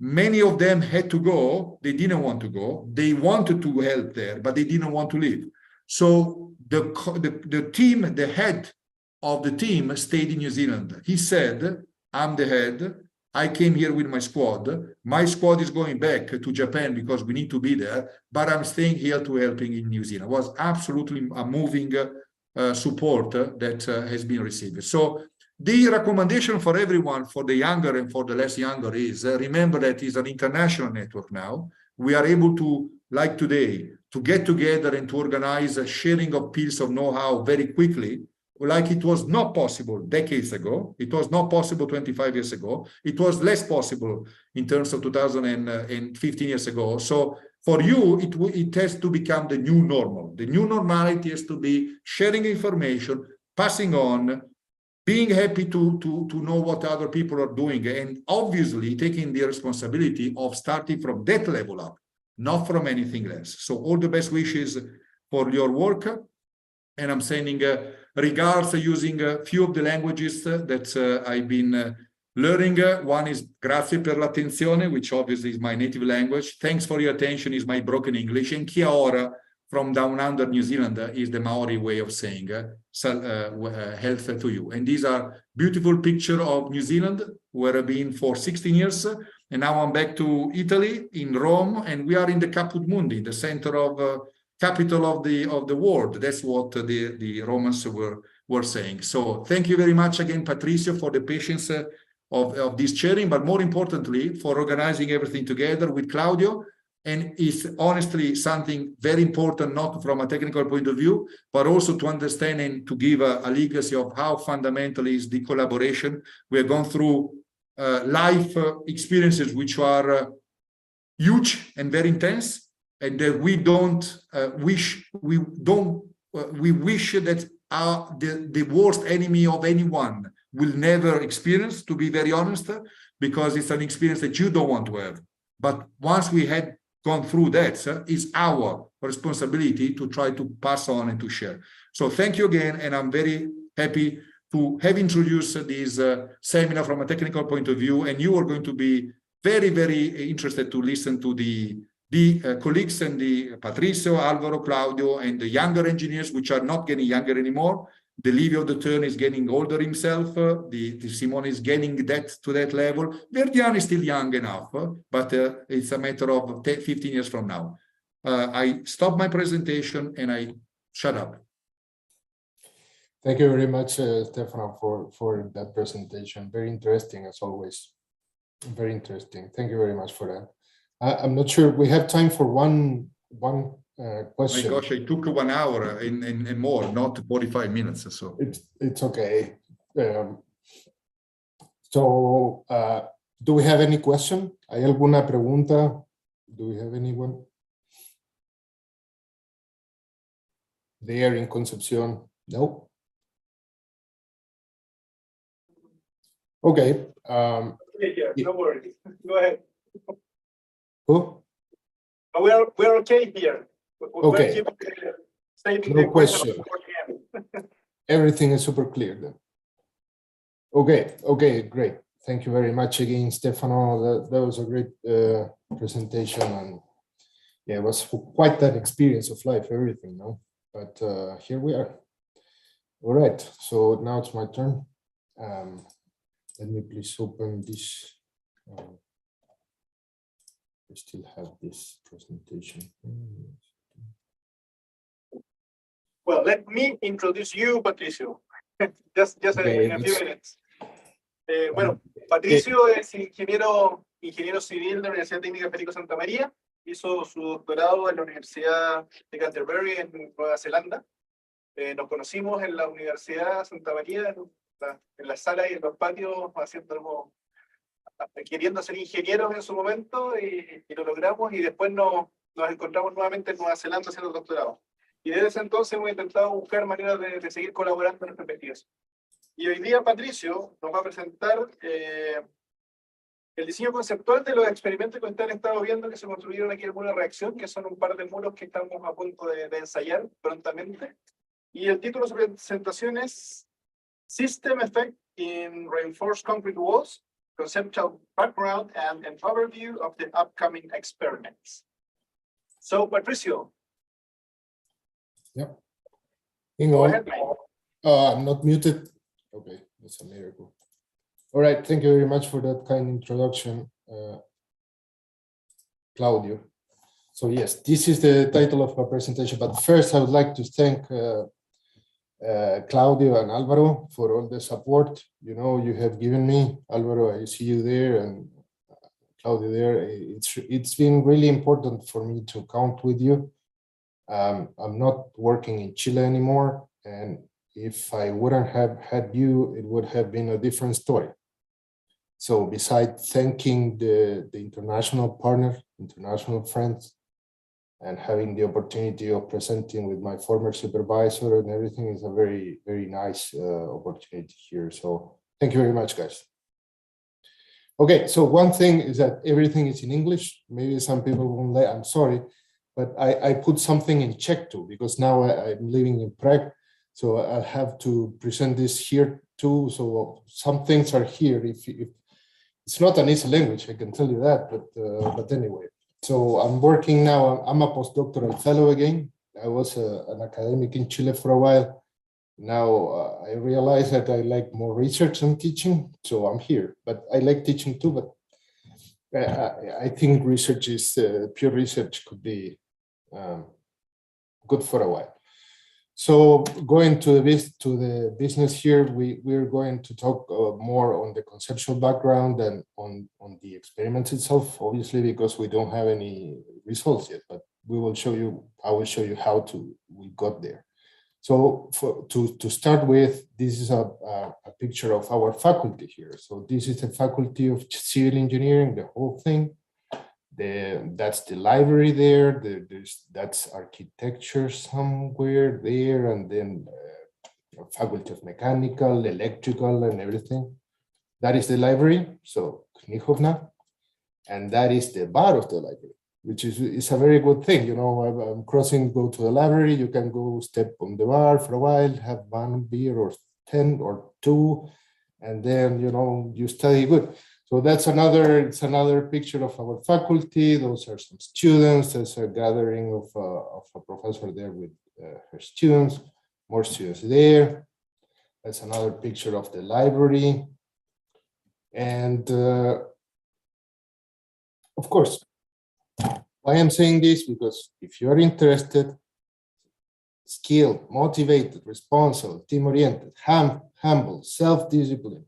Many of them had to go. They didn't want to go. They wanted to help there, but they didn't want to leave. So the team, the head of the team stayed in New Zealand. He said, I'm the head. I came here with my squad. My squad is going back to Japan because we need to be there, but I'm staying here to helping in New Zealand. It was absolutely a moving support that has been received. So the recommendation for everyone, for the younger and for the less younger, is remember that it's an international network now. We are able to, like today, to get together and to organize a sharing of pieces of know-how very quickly, like it was not possible decades ago. It was not possible 25 years ago. It was less possible in terms of 2015 years ago. So for you, it has to become the new normal. The new normality has to be sharing information, passing on, being happy to know what other people are doing, and obviously taking the responsibility of starting from that level up, not from anything less. So all the best wishes for your work. And I'm sending regards using a few of the languages that I've been learning. One is grazie per l'attenzione, which obviously is my native language. Thanks for your attention is my broken English. And kia ora from down under New Zealand is the Maori way of saying health to you. And these are beautiful pictures of New Zealand, where I've been for 16 years. And now I'm back to Italy, in Rome, and we are in the Caput Mundi, the center of capital of the world. That's what the Romans were saying. So thank you very much again, Patricio, for the patience of this sharing, but more importantly, for organizing everything together with Claudio. And it's honestly something very important, not from a technical point of view, but also to understand and to give a legacy of how fundamental is the collaboration. We have gone through life experiences which are huge and very intense. and that we wish that the worst enemy of anyone will never experience, to be very honest, because it's an experience that you don't want to have. But once we had gone through that, it's our responsibility to try to pass on and to share. So thank you again, and I'm very happy to have introduced this seminar from a technical point of view, and you are going to be very, very interested to listen to the colleagues and the Patricio, Alvaro, Claudio, and the younger engineers, which are not getting younger anymore. The Livio de Turn is getting older himself. The Simone is getting to that level. Verdian is still young enough, but it's a matter of 10, 15 years from now. I stop my presentation and I shut up. Thank you very much, Stefano, for that presentation. Very interesting, as always. Very interesting. Thank you very much for that. I'm not sure we have time for one question. My gosh, it took 1 hour and more, not 45 minutes or so. It's okay. Do we have any question? ¿Hay alguna pregunta? Do we have anyone? There in Concepción? No? Okay. No worries. Go ahead. Who? We're okay here. Okay. No question. Everything is super clear then. Okay, great. Thank you very much again, Stefano. That was a great presentation, and yeah, it was quite an experience of life, everything, no? But here we are. All right, so now it's my turn. Let me please open this. I still have this presentation. Well, let me introduce you, Patricio. just Okay, in a few minutes. Bueno, Patricio es ingeniero civil de la Universidad Técnica Federico Santa María. Hizo su doctorado en la Universidad de Canterbury en Nueva Zelanda. Nos conocimos en la Universidad Santa María, en la sala y en los patios, queriendo ser ingenieros en su momento, y lo logramos, y después nos encontramos nuevamente en Nueva Zelanda haciendo el doctorado. Y desde ese entonces hemos intentado buscar maneras de seguir colaborando en nuestras perspectivas. Y hoy día Patricio nos va a presentar el diseño conceptual de los experimentos que ustedes han estado viendo que se construyeron aquí en el muro de reacción, que son un par de muros que estamos a punto de ensayar prontamente. Y el título de su presentación es System Effect in Reinforced Concrete Walls, Conceptual Background and an Overview of the Upcoming Experiments. So, Patricio. Yep. Go ahead, mate. I'm not muted. Okay, that's a miracle. All right, thank you very much for that kind introduction, Claudio. So yes, this is the title of my presentation, but first I would like to thank Claudio and Alvaro for all the support you have given me. Alvaro, I see you there, and Claudio there. It's been really important for me to count with you. I'm not working in Chile anymore, and if I wouldn't have had you, it would have been a different story. So besides thanking the international partner, international friends, and having the opportunity of presenting with my former supervisor and everything is a very, very nice opportunity here. So thank you very much, guys. Okay, so one thing is that everything is in English. Maybe some people won't let, I'm sorry, but I put something in Czech too, because now I'm living in Prague. So I have to present this here too. So some things are here. If it's not an easy language, I can tell you that, but anyway. So I'm working now, I'm a postdoctoral fellow again. I was an academic in Chile for a while. Now I realize that I like more research than teaching, so I'm here. But I like teaching too, but I think research is, pure research could be good for a while. So going to the business here, we're going to talk more on the conceptual background than on the experiment itself, obviously, because we don't have any results yet, but I will show you how we got there. So to start with, this is a picture of our faculty here. So this is the Faculty of Civil Engineering, the whole thing. That's the library there. That's architecture somewhere there, and then Faculty of Mechanical, Electrical, and everything. That is the library, so Knihovna, and that is the bar of the library, which is a very good thing. You know, I'm crossing, go to the library, you can go step on the bar for a while, have one beer or 10 or 2, and then, you know, you study good. So it's another picture of our faculty. Those are some students. There's a gathering of a professor there with her students, more students there. That's another picture of the library. And of course, why I'm saying this, because if you're interested, skilled, motivated, responsible, team-oriented, humble, self-disciplined,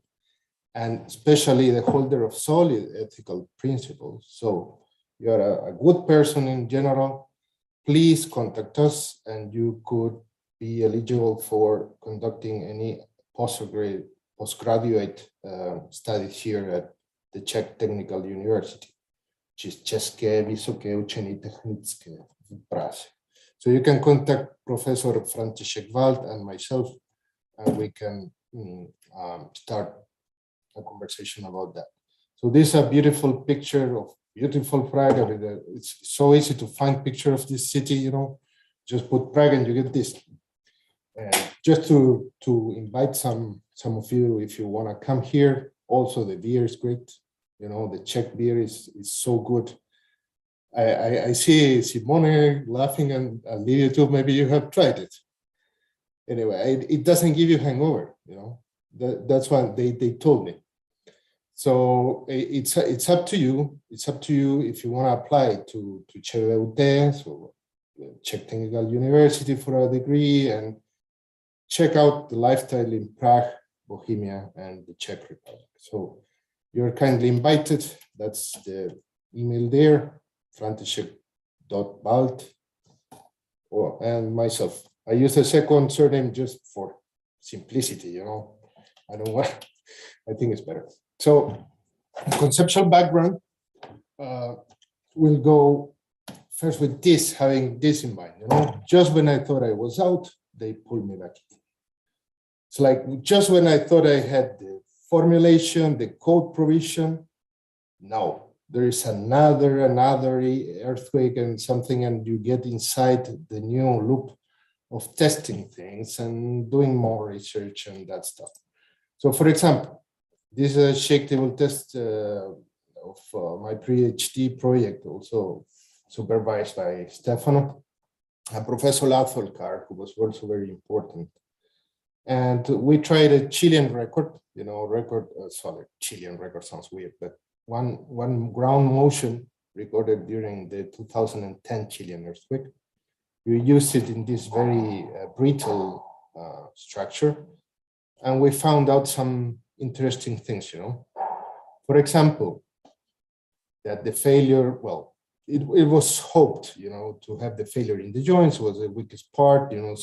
and especially the holder of solid ethical principles. So you're a good person in general, please contact us and you could be eligible for conducting any postgraduate studies here at the Czech Technical University, which is České Vysoké učení technické v Praze. So you can contact Professor František Wald and myself, and we can start a conversation about that. So this is a beautiful picture of beautiful Prague. I mean, it's so easy to find picture of this city, you know, just put Prague and you get this. And just to invite some of you, if you want to come here, also the beer is great. You know, the Czech beer is so good. I see Simone laughing, and Lydia too, maybe you have tried it. Anyway, it doesn't give you hangover, you know, that's what they told me. So it's up to you. It's up to you if you want to apply to ČVUT, so Czech Technical University, for a degree, and check out the lifestyle in Prague, Bohemia, and the Czech Republic. So you're kindly invited. That's the email there, františek.wald, and myself. I use a second surname just for simplicity, you know. I don't want, I think it's better. So conceptual background, we'll go first with this, having this in mind, you know. Just when I thought I was out, they pulled me back in. It's like just when I thought I had the formulation, the code provision, no, there is another earthquake and something, and you get inside the new loop of testing things and doing more research and that stuff. So for example, this is a shake table test of my PhD project, also supervised by Stefano and Professor Latholkar, who was also very important. And we tried a Chilean record, you know, sorry, Chilean record sounds weird, but one ground motion recorded during the 2010 Chilean earthquake. We used it in this very brittle structure, and we found out some interesting things, you know. For example, that the failure, well, it was hoped, you know, to have the failure in the joints was the weakest part, you know,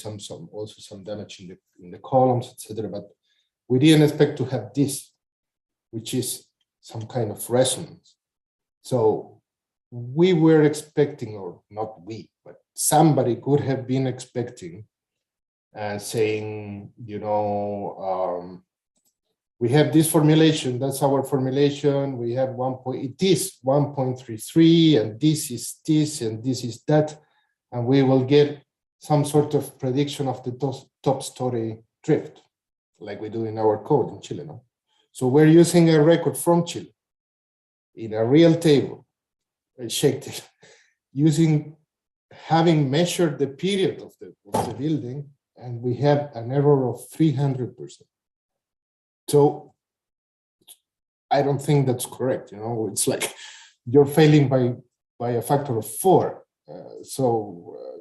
also some damage in the columns, etc. But we didn't expect to have this, which is some kind of resonance. So we were expecting, or not we, but somebody could have been expecting and saying, you know, we have this formulation, that's our formulation, we have it is 1.33, and this is this, and this is that, and we will get some sort of prediction of the top story drift, like we do in our code in Chile. No? So we're using a record from Chile in a real table, a shake table, having measured the period of the building, and we have an error of 300%. So I don't think that's correct. You know, it's like you're failing by a factor of 4.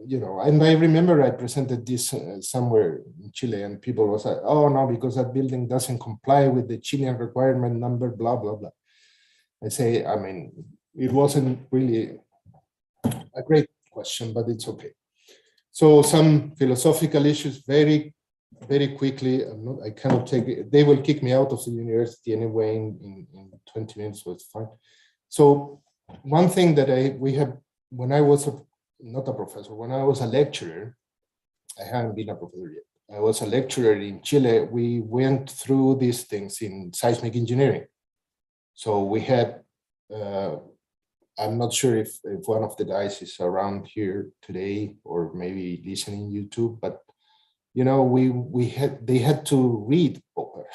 You know, and I remember I presented this somewhere in Chile, and people was like, "Oh no, because that building doesn't comply with the Chilean requirement number, blah blah blah." I say, I mean, it wasn't really a great question, but it's okay. So some philosophical issues very quickly. I cannot take it. They will kick me out of the university anyway in 20 minutes, so it's fine. So one thing that when I was not a professor, when I was a lecturer, I haven't been a professor yet. I was a lecturer in Chile. We went through these things in seismic engineering. So we had, I'm not sure if one of the guys is around here today or maybe listening YouTube, but you know, they had to read Popper,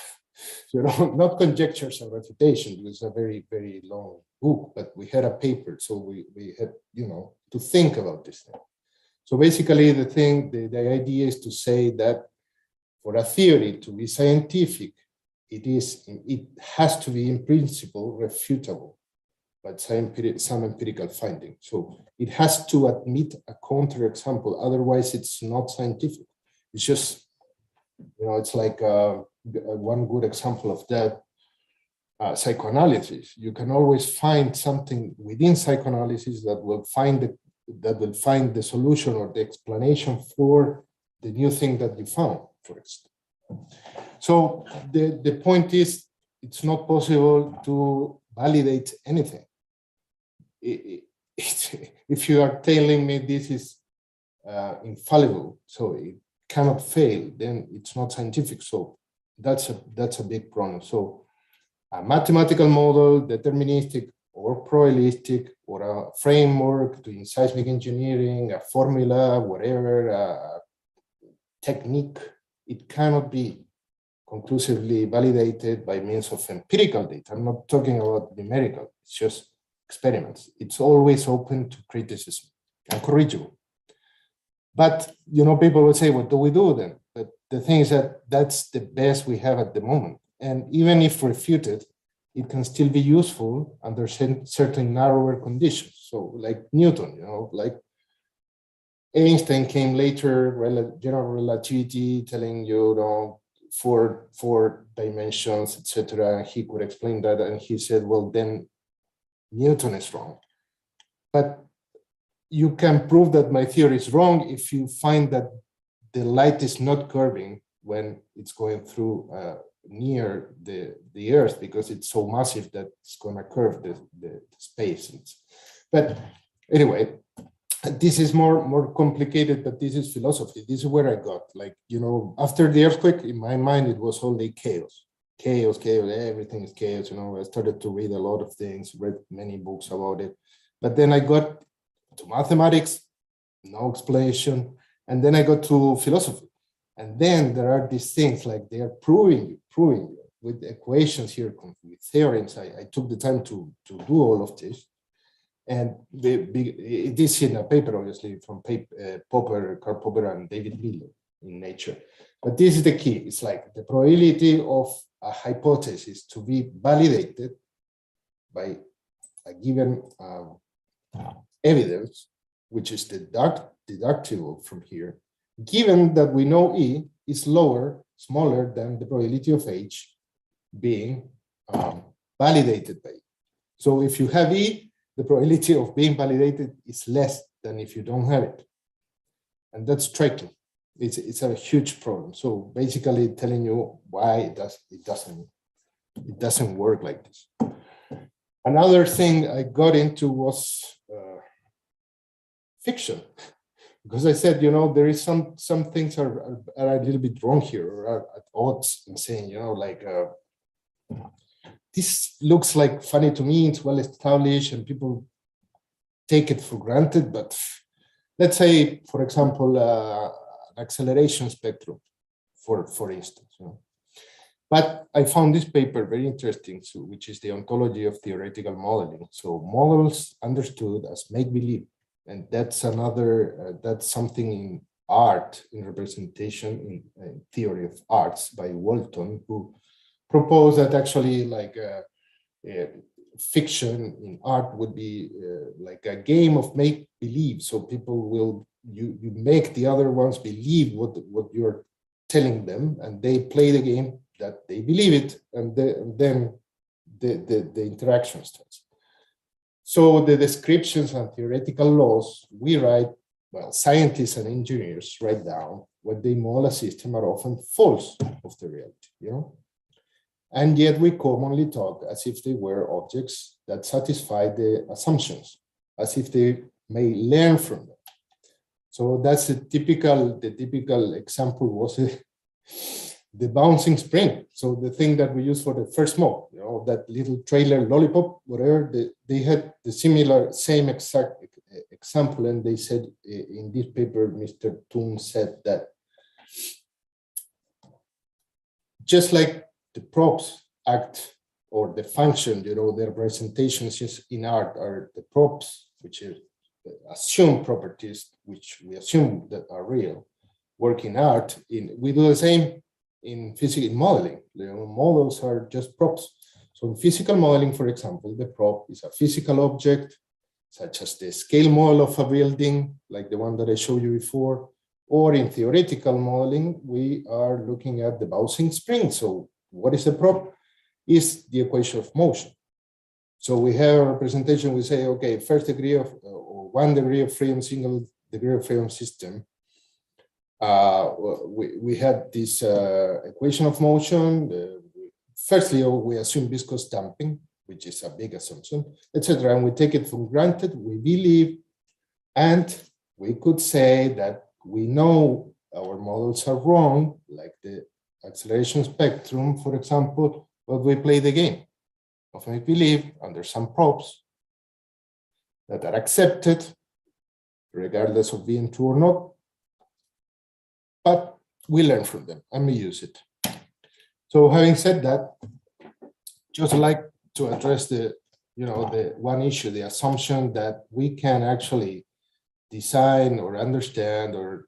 you know, not conjectures and refutation. It was a very, very long book, but we had a paper, so we had, you know, to think about this thing. So basically, the idea is to say that for a theory to be scientific, it has to be in principle refutable by some empirical finding. So it has to admit a counterexample, otherwise it's not scientific. It's just, you know, it's like one good example of that, psychoanalysis. You can always find something within psychoanalysis that will find the solution or the explanation for the new thing that you found, for instance. So the point is, it's not possible to validate anything. If you are telling me this is infallible, so it cannot fail, then it's not scientific. So that's a big problem. So a mathematical model, deterministic or probabilistic, or a framework doing seismic engineering, a formula, whatever, a technique, it cannot be conclusively validated by means of empirical data. I'm not talking about numerical, it's just experiments. It's always open to criticism and corrigible. But, you know, people will say, what do we do then? But the thing is that that's the best we have at the moment. And even if refuted, it can still be useful under certain narrower conditions. So like Newton, you know, like Einstein came later, general relativity, telling you, know, four dimensions, etc. He could explain that, and he said, well, then Newton is wrong. But you can prove that my theory is wrong if you find that the light is not curving when it's going through near the Earth, because it's so massive that it's going to curve the space. But anyway, this is more complicated, but this is philosophy. This is where I got, like, you know, after the earthquake, in my mind, it was only chaos, everything is chaos. You know, I started to read a lot of things, read many books about it. But then I got to mathematics, no explanation. And then I got to philosophy. And then there are these things like they are proving you with equations here, with theorems. I took the time to do all of this. And it is in a paper, obviously, from Popper, Karl Popper, and David Miller in Nature. But this is the key. It's like the probability of a hypothesis to be validated by a given evidence, which is deductible from here, given that we know E is smaller than the probability of H being validated by E. So if you have E, the probability of being validated is less than if you don't have it. And that's striking. It's a huge problem. So basically telling you why it doesn't work like this. Another thing I got into was fiction, because I said, you know, there is some things are a little bit wrong here, or are at odds, and saying, you know, like this looks like funny to me, it's well established and people take it for granted, but let's say, for example, an acceleration spectrum, for instance. You know. But I found this paper very interesting, so, which is the ontology of theoretical modeling. So models understood as make-believe, and that's that's something in art, in representation, in theory of arts by Walton, who proposed that actually like fiction in art would be like a game of make-believe. So people will, you make the other ones believe what you're telling them, and they play the game that they believe it, and then the interaction starts. So the descriptions and theoretical laws we write, well, scientists and engineers write down when they model a system are often false of the reality, you know? And yet we commonly talk as if they were objects that satisfy the assumptions, as if they may learn from them. So that's the typical example was the bouncing spring. So the thing that we use for the first mode, you know, that little trailer lollipop, whatever, they had the same exact example. And they said in this paper, Mr. Thun said that just like the props act or the function, you know, the representations in art are the props, which are assumed properties, which we assume that are real, work in art. We do the same in physics modeling. You know, models are just props. So in physical modeling, for example, the prop is a physical object, such as the scale model of a building, like the one that I showed you before. Or in theoretical modeling, we are looking at the bouncing spring. So what is the prop? Is the equation of motion. So we have a representation, we say, okay, first degree of, or 1 degree of freedom, single degree of freedom system. We had this equation of motion. Firstly, we assume viscous damping, which is a big assumption, etc. And we take it for granted, we believe, and we could say that we know our models are wrong, like the acceleration spectrum, for example, but we play the game of make believe under some props that are accepted, regardless of being true or not, but we learn from them and we use it. So having said that, just like to address the one issue, the assumption that we can actually design or understand or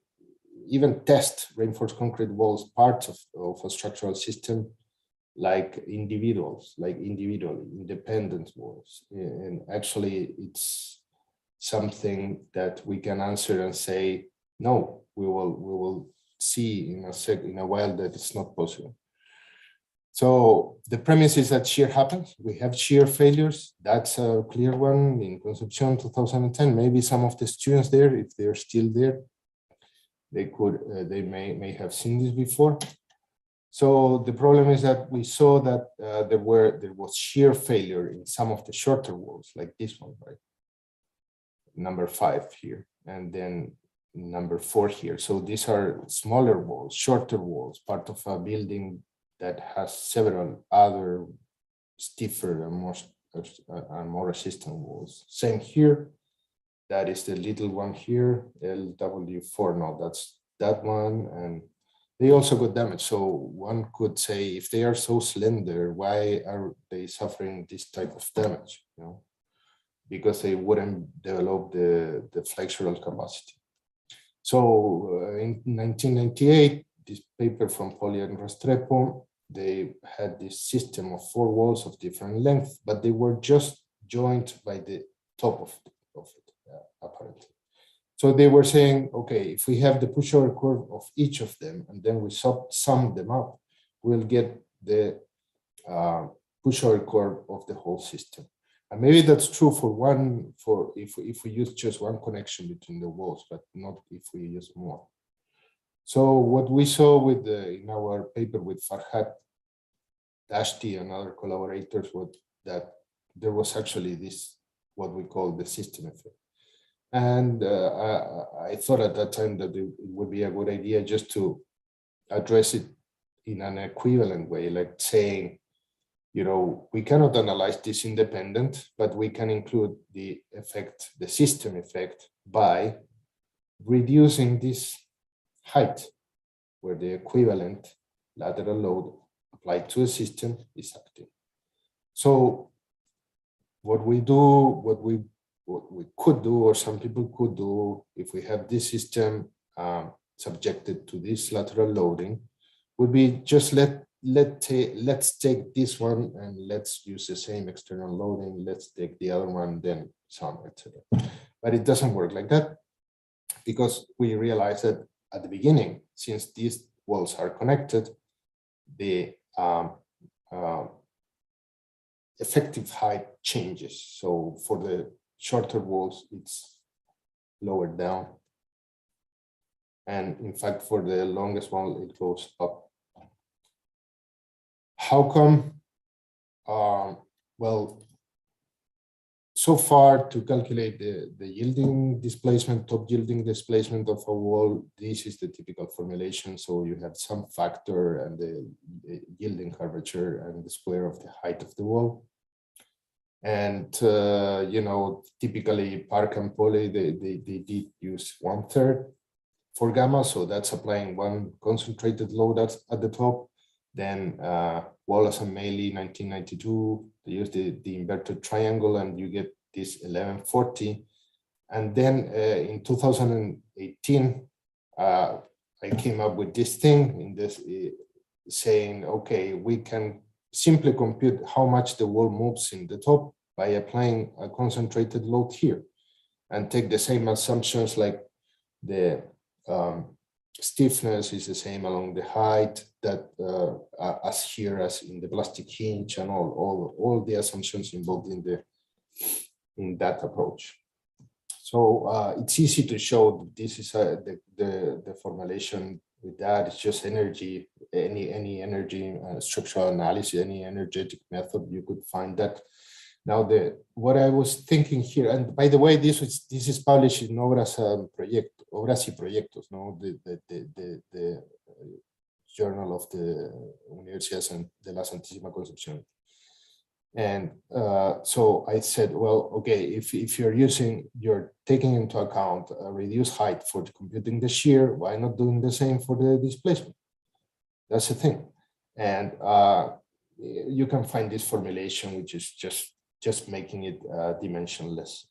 even test reinforced concrete walls, parts of a structural system, like individually independent walls. And actually it's something that we can answer and say, no, we will see in a while that it's not possible. So the premise is that shear happens. We have shear failures. That's a clear one in Concepcion 2010. Maybe some of the students there, if they're still there, they may have seen this before. So the problem is that we saw that there was shear failure in some of the shorter walls, like this one, right? Number 5 here, and then number 4 here. So these are smaller walls, shorter walls, part of a building that has several other stiffer and more resistant walls. Same here. That is the little one here, LW4. No, that's that one, and they also got damaged. So one could say, if they are so slender, why are they suffering this type of damage? You know, because they wouldn't develop the flexural capacity. So in 1998, this paper from Poli and Restrepo, they had this system of 4 walls of different length, but they were just joined by the top of it, apparently. So they were saying, okay, if we have the pushover curve of each of them, and then we sum them up, we'll get the pushover curve of the whole system. And maybe that's true for if we use just one connection between the walls, but not if we use more. So what we saw in our paper with Farhat Dashti and other collaborators was that there was actually this, what we call the system effect. And I thought at that time that it would be a good idea just to address it in an equivalent way, like saying, you know, we cannot analyze this independent, but we can include the effect, the system effect, by reducing this height, where the equivalent lateral load applied to a system is acting. So what we could do, or some people could do, if we have this system subjected to this lateral loading, would be just let's take this one and let's use the same external loading. Let's take the other one, then some, etc. But it doesn't work like that, because we realized that at the beginning, since these walls are connected, the effective height changes. So for the shorter walls, it's lower down. And in fact, for the longest one, it goes up. How come well, so far to calculate the yielding displacement, top yielding displacement of a wall, this is the typical formulation. So you have some factor and the yielding curvature and the square of the height of the wall. And, you know, typically Park and Poly, they did use 1/3 for gamma. So that's applying one concentrated load at the top. Then Wallace and Maley, 1992, they used the inverted triangle and you get this 1140. And then in 2018, I came up with this thing in this saying, okay, we can simply compute how much the wall moves in the top by applying a concentrated load here and take the same assumptions like the stiffness is the same along the height that as here as in the plastic hinge and all the assumptions involved in that approach. So it's easy to show that this is the formulation with that. It's just energy, any energy structural analysis, any energetic method, you could find that. Now what I was thinking here, and by the way, this is published in Obras y Proyectos, no, the journal of the Universidad de la Santísima Concepción. And so I said, well, okay, if you're taking into account a reduced height for computing the shear, why not doing the same for the displacement? That's the thing. And you can find this formulation, which is just making it dimensionless.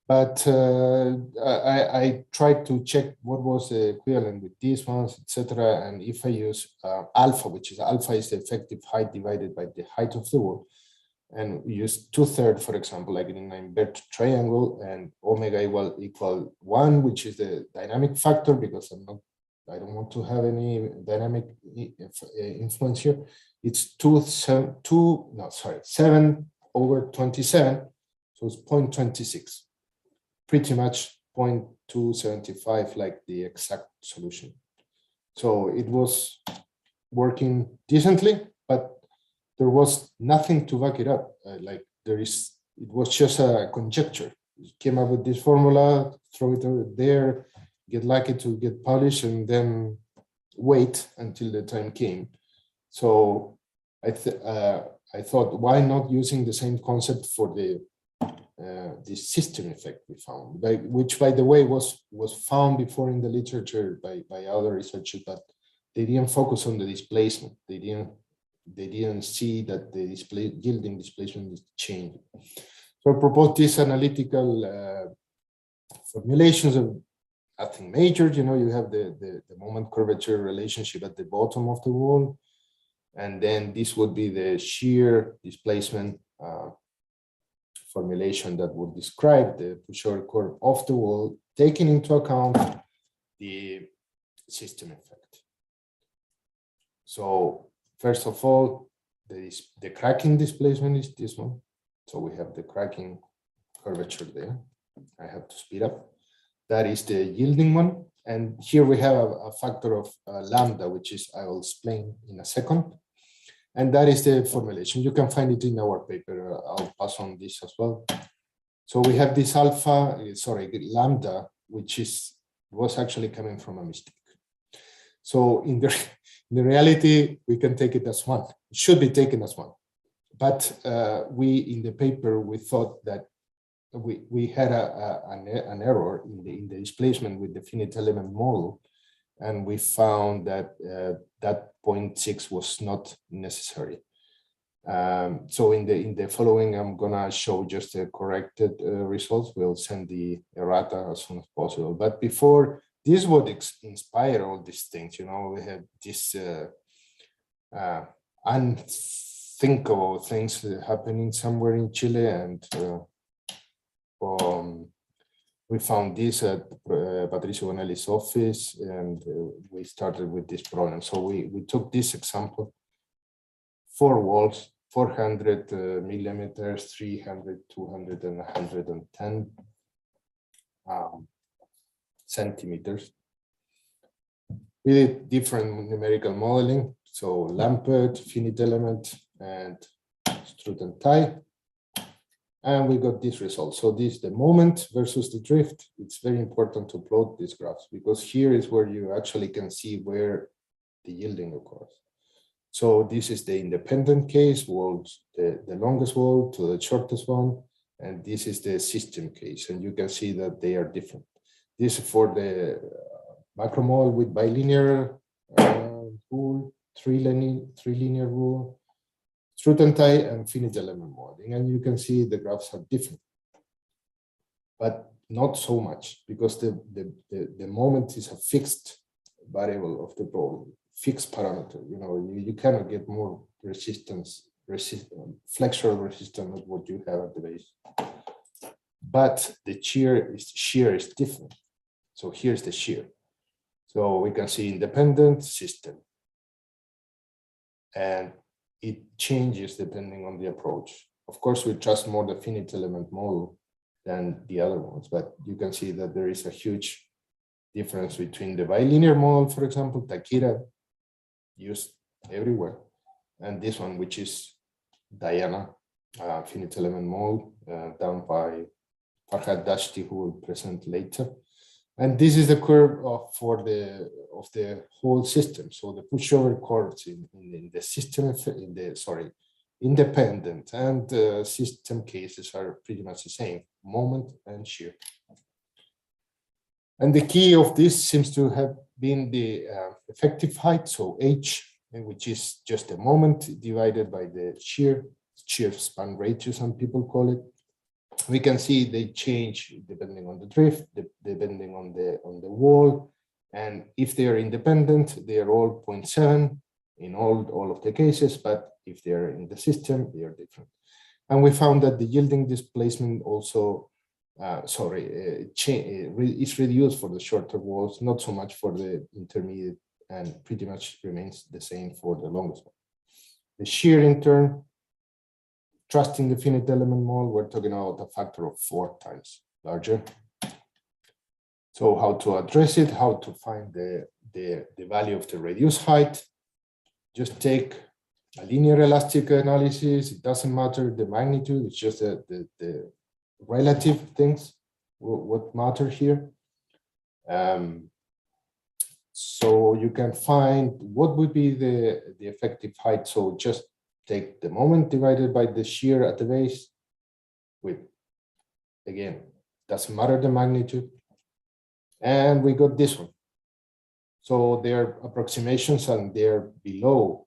But I tried to check what was the equivalent with these ones, etc. And if I use alpha, which is alpha is the effective height divided by the height of the wall, and we use 2/3, for example, like in an inverted triangle, and omega equal 1, which is the dynamic factor, because I don't want to have any dynamic influence here. It's 7/27, so it's 0.26, pretty much 0.275, like the exact solution. So it was working decently, but there was nothing to back it up. It was just a conjecture. You came up with this formula, throw it there, get lucky to get published, and then wait until the time came. So I thought, why not using the same concept for the system effect we found, which by the way was found before in the literature by other researchers, but they didn't focus on the displacement. They didn't see that the yielding displacement is changing. So I proposed these analytical formulations of nothing major. You know, you have the moment curvature relationship at the bottom of the wall, and then this would be the shear displacement formulation that would describe the Puchol curve of the wall, taking into account the system effect. So first of all, the cracking displacement is this one. So we have the cracking curvature there. I have to speed up. That is the yielding one. And here we have a factor of lambda, which is, I will explain in a second. And that is the formulation. You can find it in our paper. I'll pass on this as well. So we have this lambda, which was actually coming from a mistake. So in the reality, we can take it as 1. It should be taken as 1. But in the paper, we thought that we had an error in the displacement with the finite element model. And we found that that 0.6 was not necessary. So in the following, I'm gonna show just the corrected results. We'll send the errata as soon as possible. But before, this would inspire all these things. You know, we have this unthinkable things happening somewhere in Chile, and we found this at Patricio Bonelli's office, and we started with this problem. So we took this example, 4 walls, 400 millimeters, 300, 200, and 110 centimeters. We did different numerical modeling, so Lampert, finite element, and strut and tie. And we got this result. So this is the moment versus the drift. It's very important to plot these graphs because here is where you actually can see where the yielding occurs. So this is the independent case, walls, the longest wall to the shortest one. And this is the system case. And you can see that they are different. This is for the macromole with bilinear rule, three linear rule, strut and tie, and finite element modeling. And you can see the graphs are different, but not so much because the moment is a fixed variable of the problem, fixed parameter. You know, you cannot get more resistance, flexural resistance than what you have at the base. But the shear is different. So here's the shear. So we can see independent system. And it changes depending on the approach. Of course, we trust more the finite element model than the other ones, but you can see that there is a huge difference between the bilinear model, for example, Takira, used everywhere, and this one, which is Diana, finite element model, done by Farhad Dashti, who will present later. And this is the curve of the whole system. So the pushover curves in the system, independent and system cases are pretty much the same, moment and shear. And the key of this seems to have been the effective height, so H, which is just the moment divided by the shear span ratio, some people call it. We can see they change depending on the drift, depending on the wall, and if they are independent, they are all 0.7 in all of the cases, but if they are in the system, they are different. And we found that the yielding displacement also, is reduced for the shorter walls, not so much for the intermediate, and pretty much remains the same for the longest one. The shear in turn, trusting the finite element model, we're talking about a factor of 4 times larger. So how to address it, how to find the value of the reduced height. Just take a linear elastic analysis. It doesn't matter the magnitude, it's just the relative things, what matter here. So you can find what would be the effective height. So just take the moment divided by the shear at the base with, again, doesn't matter the magnitude. And we got this one. So they're approximations and they're below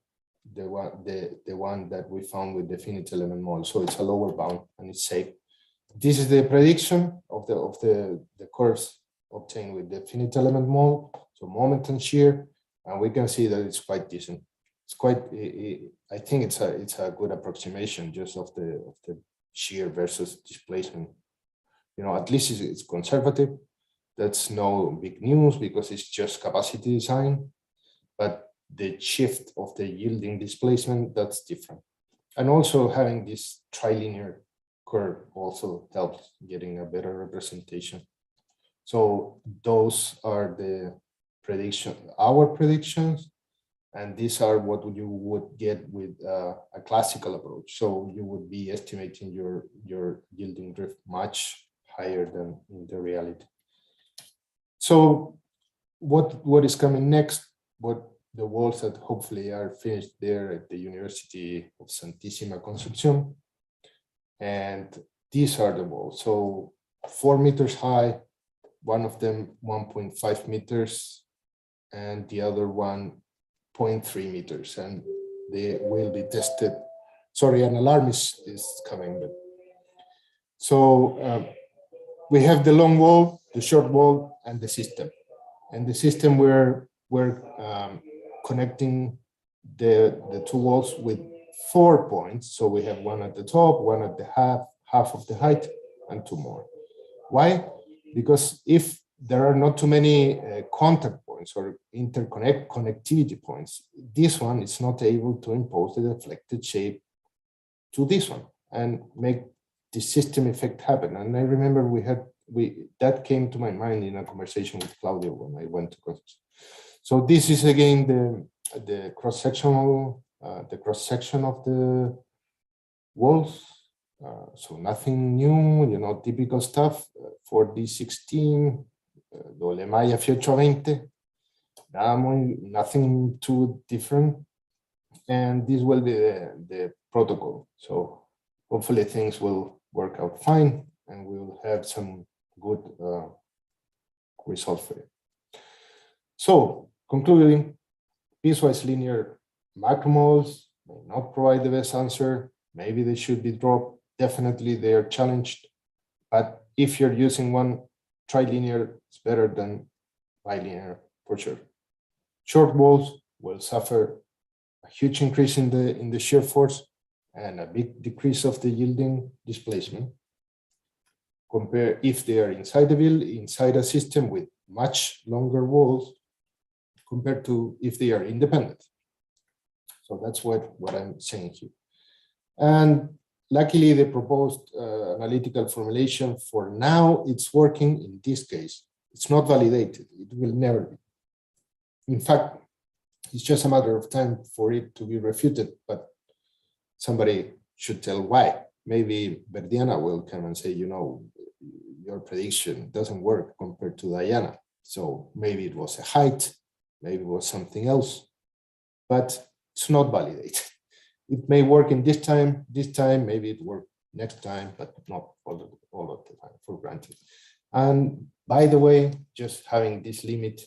the one that we found with the finite element model. So it's a lower bound and it's safe. This is the prediction of the curves obtained with the finite element model. So moment and shear, and we can see that it's quite decent. It's quite, I think it's a good approximation just of the shear versus displacement. You know, at least it's conservative. That's no big news because it's just capacity design, but the shift of the yielding displacement, that's different. And also having this trilinear curve also helps getting a better representation. So those are the our predictions. And these are what you would get with a classical approach. So you would be estimating your yielding drift much higher than in the reality. So what is coming next? What the walls that hopefully are finished there at the University of Santissima Concepcion. And these are the walls. So 4 meters high, one of them 1.5 meters, and the other one 0.3 meters, and they will be tested. Sorry, an alarm is coming. But so we have the long wall, the short wall, and the system. And the system we're connecting the 2 walls with 4 points. So we have one at the top, one at the half of the height, and 2 more. Why? Because if there are not too many contact points or connectivity points, this one is not able to impose the deflected shape to this one and make the system effect happen. And I remember that came to my mind in a conversation with Claudio when I went to Concepcion. So this is again the cross-section of walls. So nothing new, typical stuff for D16, doble malla F8 20, nothing too different. And this will be the protocol. So hopefully things will work out fine and we will have some good results for it. So concluding, piecewise linear macromodels may not provide the best answer. Maybe they should be dropped. Definitely they are challenged. But if you're using one, trilinear is better than bilinear for sure. Short walls will suffer a huge increase in the shear force and a big decrease of the yielding displacement. Compare if they are inside the build, inside a system with much longer walls compared to if they are independent. So that's what I'm saying here. And luckily, the proposed analytical formulation for now, it's working in this case. It's not validated. It will never be. In fact, it's just a matter of time for it to be refuted, but somebody should tell why. Maybe Verdiana will come and say, your prediction doesn't work compared to Diana. So maybe it was a height, maybe it was something else, but it's not validated. It may work in this time, maybe it worked next time, but not all of the time, for granted. And by the way, just having this limit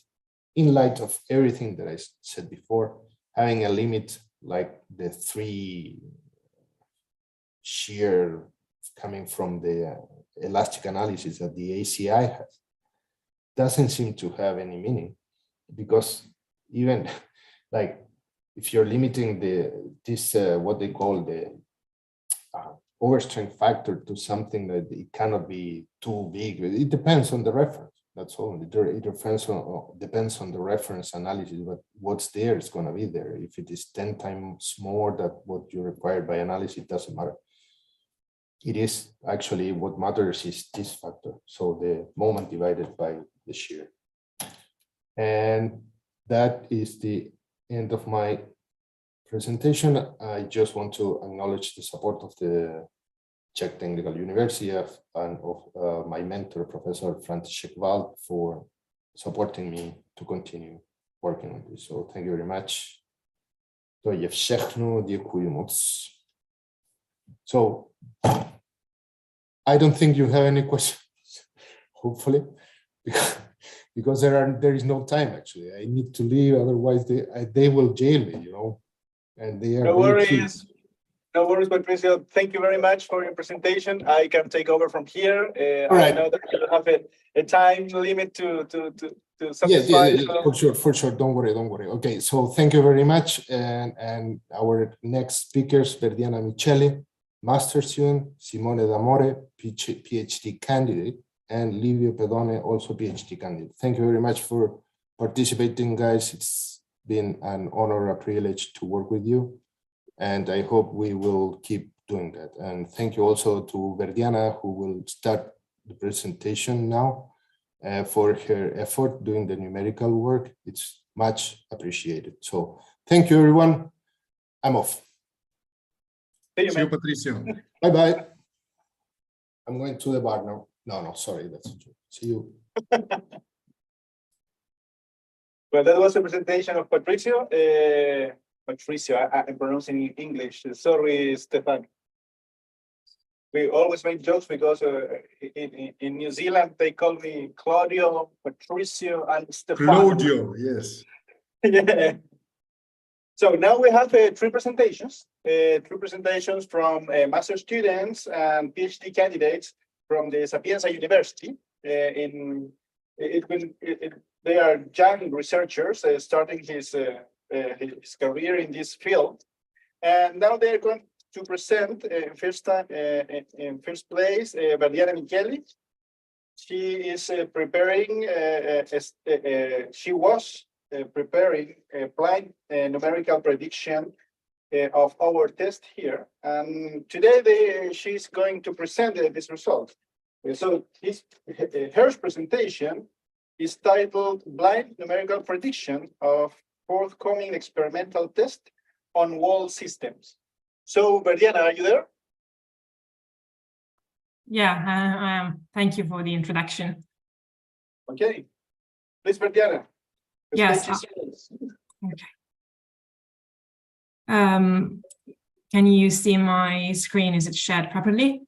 in light of everything that I said before, having a limit like the 3 shear coming from the elastic analysis that the ACI has doesn't seem to have any meaning, because even like if you're limiting this what they call the overstrength factor to something that it cannot be too big, it depends on the reference. That's all. It depends on the reference analysis, but what's there is going to be there. If it is 10 times more than what you require by analysis, it doesn't matter. It is actually what matters is this factor. So the moment divided by the shear. And that is the end of my presentation. I just want to acknowledge the support of the Czech Technical University and of my mentor, Professor František Wald, for supporting me to continue working on this. So thank you very much. To je všechno, děkuji moc. So I don't think you have any questions, hopefully, because there is no time actually. I need to leave, otherwise they will jail me, and they are. No worries. No worries, Patricio. Thank you very much for your presentation. I can take over from here. All right. I know that you have a time limit to satisfy. Yeah, for sure. Don't worry. Okay, so thank you very much. And our next speakers, Verdiana Micheli, master's student, Simone D'Amore, PhD candidate, and Livio Pedone, also PhD candidate. Thank you very much for participating, guys. It's been an honor, a privilege to work with you. And I hope we will keep doing that. And thank you also to Verdiana, who will start the presentation now, for her effort doing the numerical work. It's much appreciated. So thank you, everyone. I'm off. See you, Patricio. Bye-bye. I'm going to the bar now. No, sorry, that's a joke. See you. Well, that was a presentation of Patricio. Patricio, I'm pronouncing in English. Sorry, Stefan. We always make jokes because in New Zealand they call me Claudio, Patricio, and Stefan. Claudio, yes. Yeah. So now we have 3 presentations. 3 presentations from master students and PhD candidates from the Sapienza University. They are young researchers starting his career in this field, and now they're going to present in first place Verdiana Micheli. She is preparing. She was preparing a blind numerical prediction of our test here, and today she's going to present this result. So her presentation is titled "Blind Numerical Prediction of Forthcoming Experimental Test on Wall Systems." So, Verdiana, are you there? Thank you for the introduction. Okay. Please, Bertiana. the Yes, stage is yours. Can you see my screen? Is it shared properly?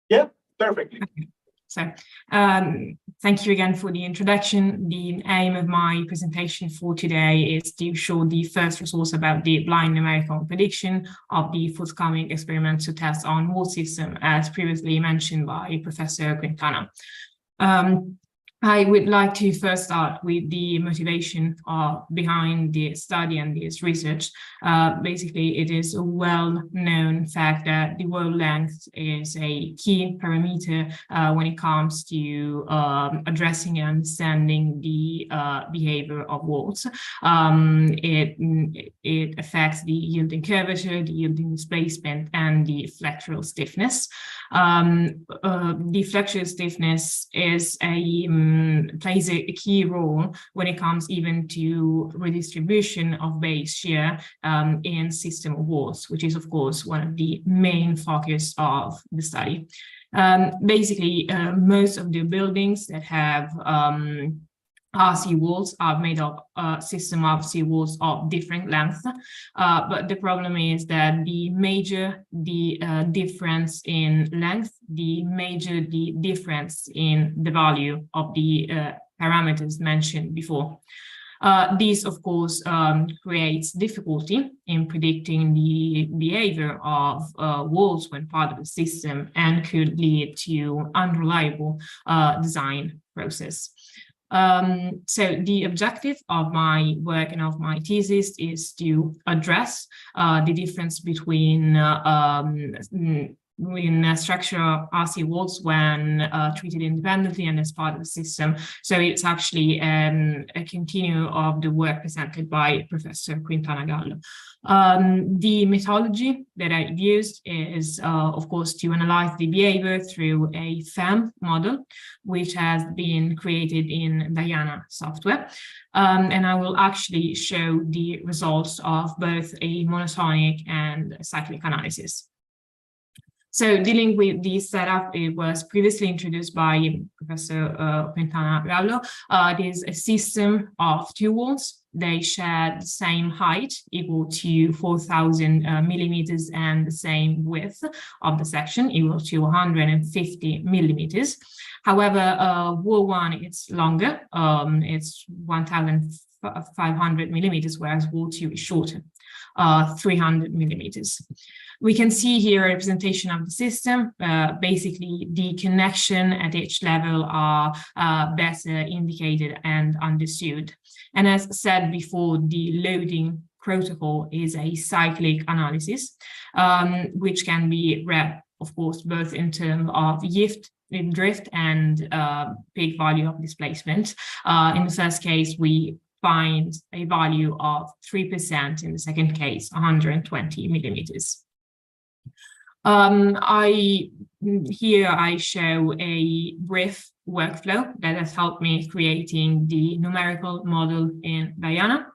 Yeah, perfectly. Okay. So, thank you again for the introduction. The aim of my presentation for today is to show the first resource about the blind numerical prediction of the forthcoming experimental test on wall system, as previously mentioned by Professor Quintana. I would like to first start with the motivation behind the study and this research. Basically, it is a well-known fact that the wall length is a key parameter when it comes to addressing and understanding the behavior of walls. It affects the yielding curvature, the yielding displacement, and the flexural stiffness. The flexural stiffness is plays a key role when it comes even to redistribution of base shear in system of walls, which is of course one of the main focus of the study. Basically, most of the buildings that have RC walls are made of a system of C walls of different lengths, but the problem is that the major the difference in length, the major the difference in the value of the parameters mentioned before. This, of course, creates difficulty in predicting the behavior of walls when part of the system and could lead to unreliable design process. So the objective of my work and of my thesis is to address the difference between structural RC walls when treated independently and as part of the system. So it's actually a continuum of the work presented by Professor Quintana Gallo. The methodology that I used is, of course, to analyze the behavior through a FEM model, which has been created in Diana software. And I will actually show the results of both a monotonic and cyclic analysis. So dealing with the setup, it was previously introduced by Professor Quintana Gallo. It is a system of two walls. They share the same height, equal to 4,000 millimeters, and the same width of the section, equal to 150 millimeters. However, wall one, it's longer. It's 1,500 millimeters, whereas wall two is shorter, 300 millimeters. We can see here a representation of the system. Basically, the connection at each level are better indicated and understood. And as said before, the loading protocol is a cyclic analysis, which can be read, of course, both in terms of drift and peak value of displacement. In the first case, we find a value of 3%. In the second case, 120 millimeters. Here I show a brief workflow that has helped me creating the numerical model in Diana.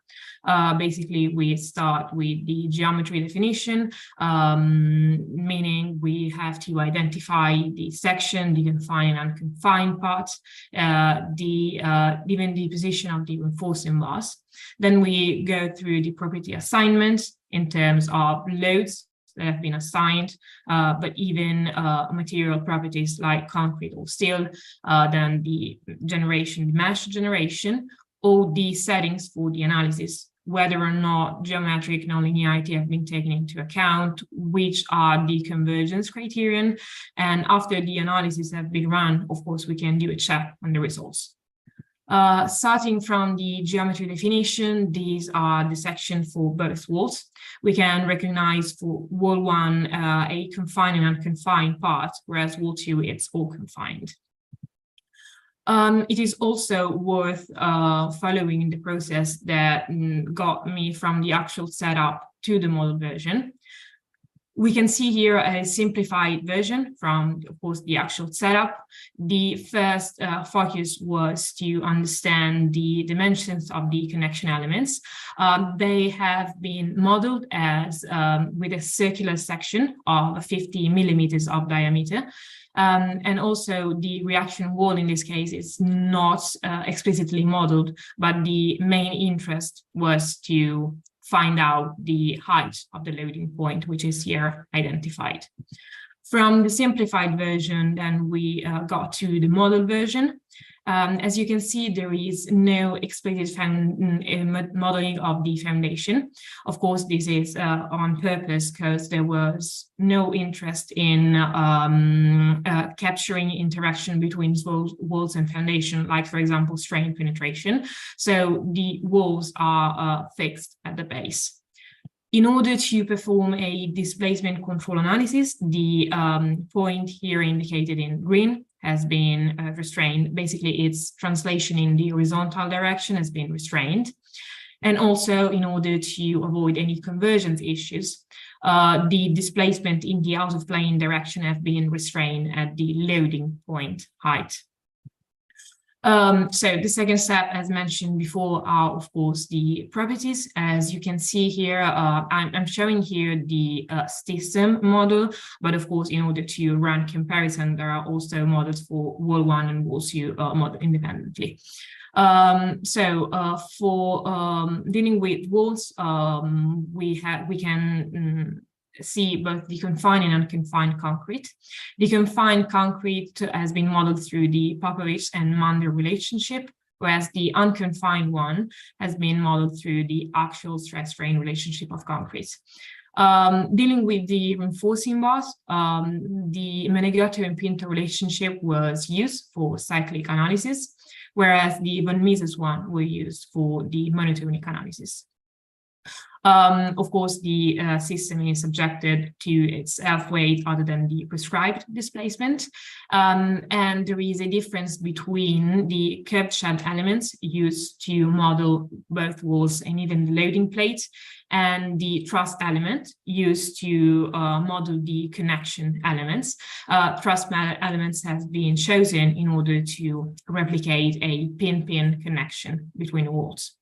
Basically, we start with the geometry definition, meaning we have to identify the section, the confined and unconfined parts, even the position of the reinforcing bars. Then we go through the property assignment in terms of loads that have been assigned, but even material properties like concrete or steel, then the generation, the mesh generation, all the settings for the analysis, whether or not geometric nonlinearity have been taken into account, which are the convergence criterion. And after the analysis have been run, of course, we can do a check on the results. Starting from the geometry definition, these are the sections for both walls. We can recognize for wall one a confined and unconfined part, whereas wall two, it's all confined. It is also worth following the process that got me from the actual setup to the model version. We can see here a simplified version from, of course, the actual setup. The first focus was to understand the dimensions of the connection elements. They have been modeled as with a circular section of 50 millimeters of diameter. And also the reaction wall in this case is not explicitly modeled, but the main interest was to find out the height of the loading point, which is here identified. From the simplified version, then we got to the model version. As you can see, there is no explicit modeling of the foundation. Of course, this is on purpose because there was no interest in capturing interaction between walls and foundation, like, for example, strain penetration. So the walls are fixed at the base. In order to perform a displacement control analysis, the point here indicated in green has been restrained. Basically, its translation in the horizontal direction has been restrained. And also, in order to avoid any convergence issues, the displacement in the out of plane direction have been restrained at the loading point height. So the second step, as mentioned before, are of course the properties. As you can see here, I'm showing here the system model, but of course, in order to run comparison, there are also models for wall 1 and wall 2 model independently. For dealing with walls, we can see both the confined and unconfined concrete. The confined concrete has been modeled through the Popovich and Mander relationship, whereas the unconfined one has been modeled through the actual stress-strain relationship of concrete. Dealing with the reinforcing bars, the Menegotto and Pinto relationship was used for cyclic analysis, whereas the von Mises one were used for the monotonic analysis. Of course, the system is subjected to its F-weight other than the prescribed displacement. And there is a difference between the curved shed elements used to model both walls and even the loading plate, and the truss element used to model the connection elements. Truss elements have been chosen in order to replicate a pin-pin connection between walls.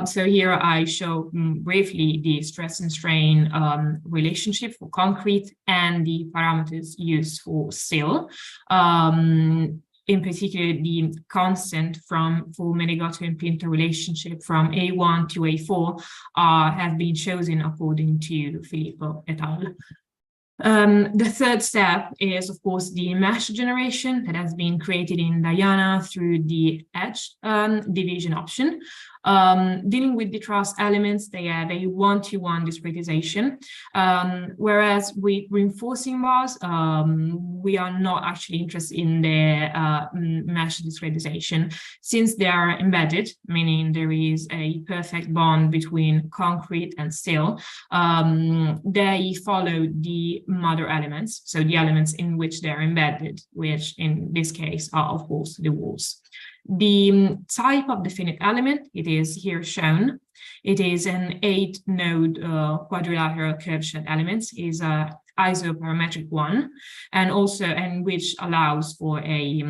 So here I show briefly the stress and strain relationship for concrete and the parameters used for steel. In particular, the constant for Menegotto and Pinto relationship from A1 to A4 have been chosen according to Filippo et al. The third step is, of course, the mesh generation that has been created in Diana through the edge division option. Dealing with the truss elements, they have a one-to-one discretization, whereas with reinforcing bars, we are not actually interested in the mesh discretization, since they are embedded, meaning there is a perfect bond between concrete and steel. They follow the mother elements, so the elements in which they are embedded, which in this case are, of course, the walls. The type of the finite element, it is here shown. It is an 8-node quadrilateral curved shed element, is a isoparametric one, and which allows for a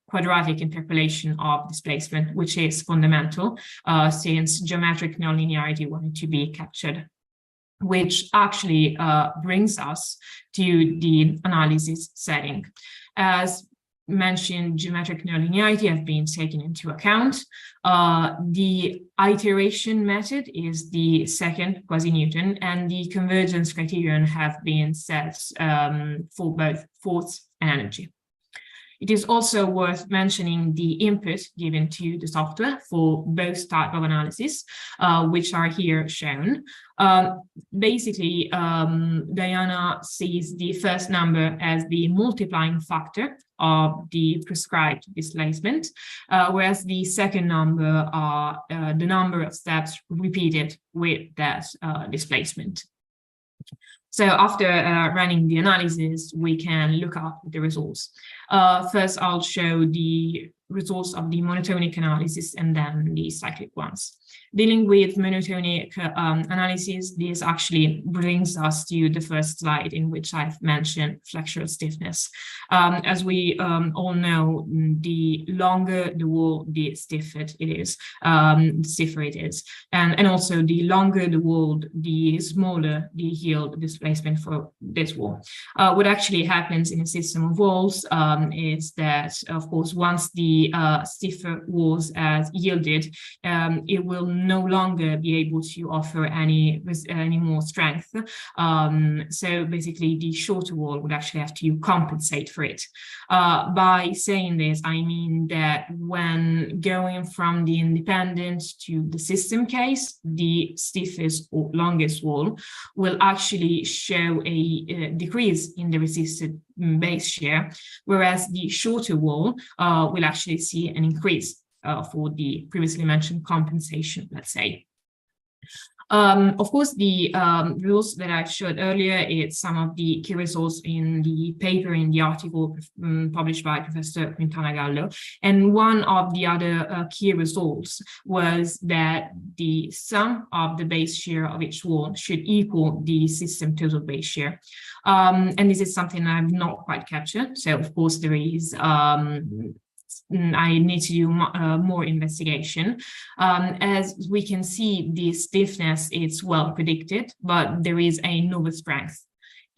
quadratic interpolation of displacement, which is fundamental since geometric nonlinearity wanted to be captured, which actually brings us to the analysis setting. As mentioned, geometric nonlinearity have been taken into account. The iteration method is the second quasi-Newton, and the convergence criterion have been set for both force and energy. It is also worth mentioning the input given to the software for both types of analysis, which are here shown. Basically, Diana sees the first number as the multiplying factor of the prescribed displacement, whereas the second number are the number of steps repeated with that displacement. So after running the analysis, we can look up the results. First, I'll show the results of the monotonic analysis and then the cyclic ones. Dealing with monotonic analysis, this actually brings us to the first slide in which I've mentioned flexural stiffness. As we all know, the longer the wall, the stiffer it is, and also the longer the wall, the smaller the yield displacement for this wall. What actually happens in a system of walls is that, of course, once the stiffer walls has yielded, it will no longer be able to offer any more strength. So basically, the shorter wall would actually have to compensate for it. By saying this, I mean that when going from the independent to the system case, the stiffest or longest wall will actually show a decrease in the resisted base shear, whereas the shorter wall will actually see an increase for the previously mentioned compensation, let's say. Of course, the rules that I showed earlier, it's some of the key results in the paper, in the article published by Professor Quintana Gallo. And one of the other key results was that the sum of the base shear of each wall should equal the system total base shear. And this is something I've not quite captured. So, of course, there is I need to do more investigation. As we can see, the stiffness is well predicted, but there is a novel strength.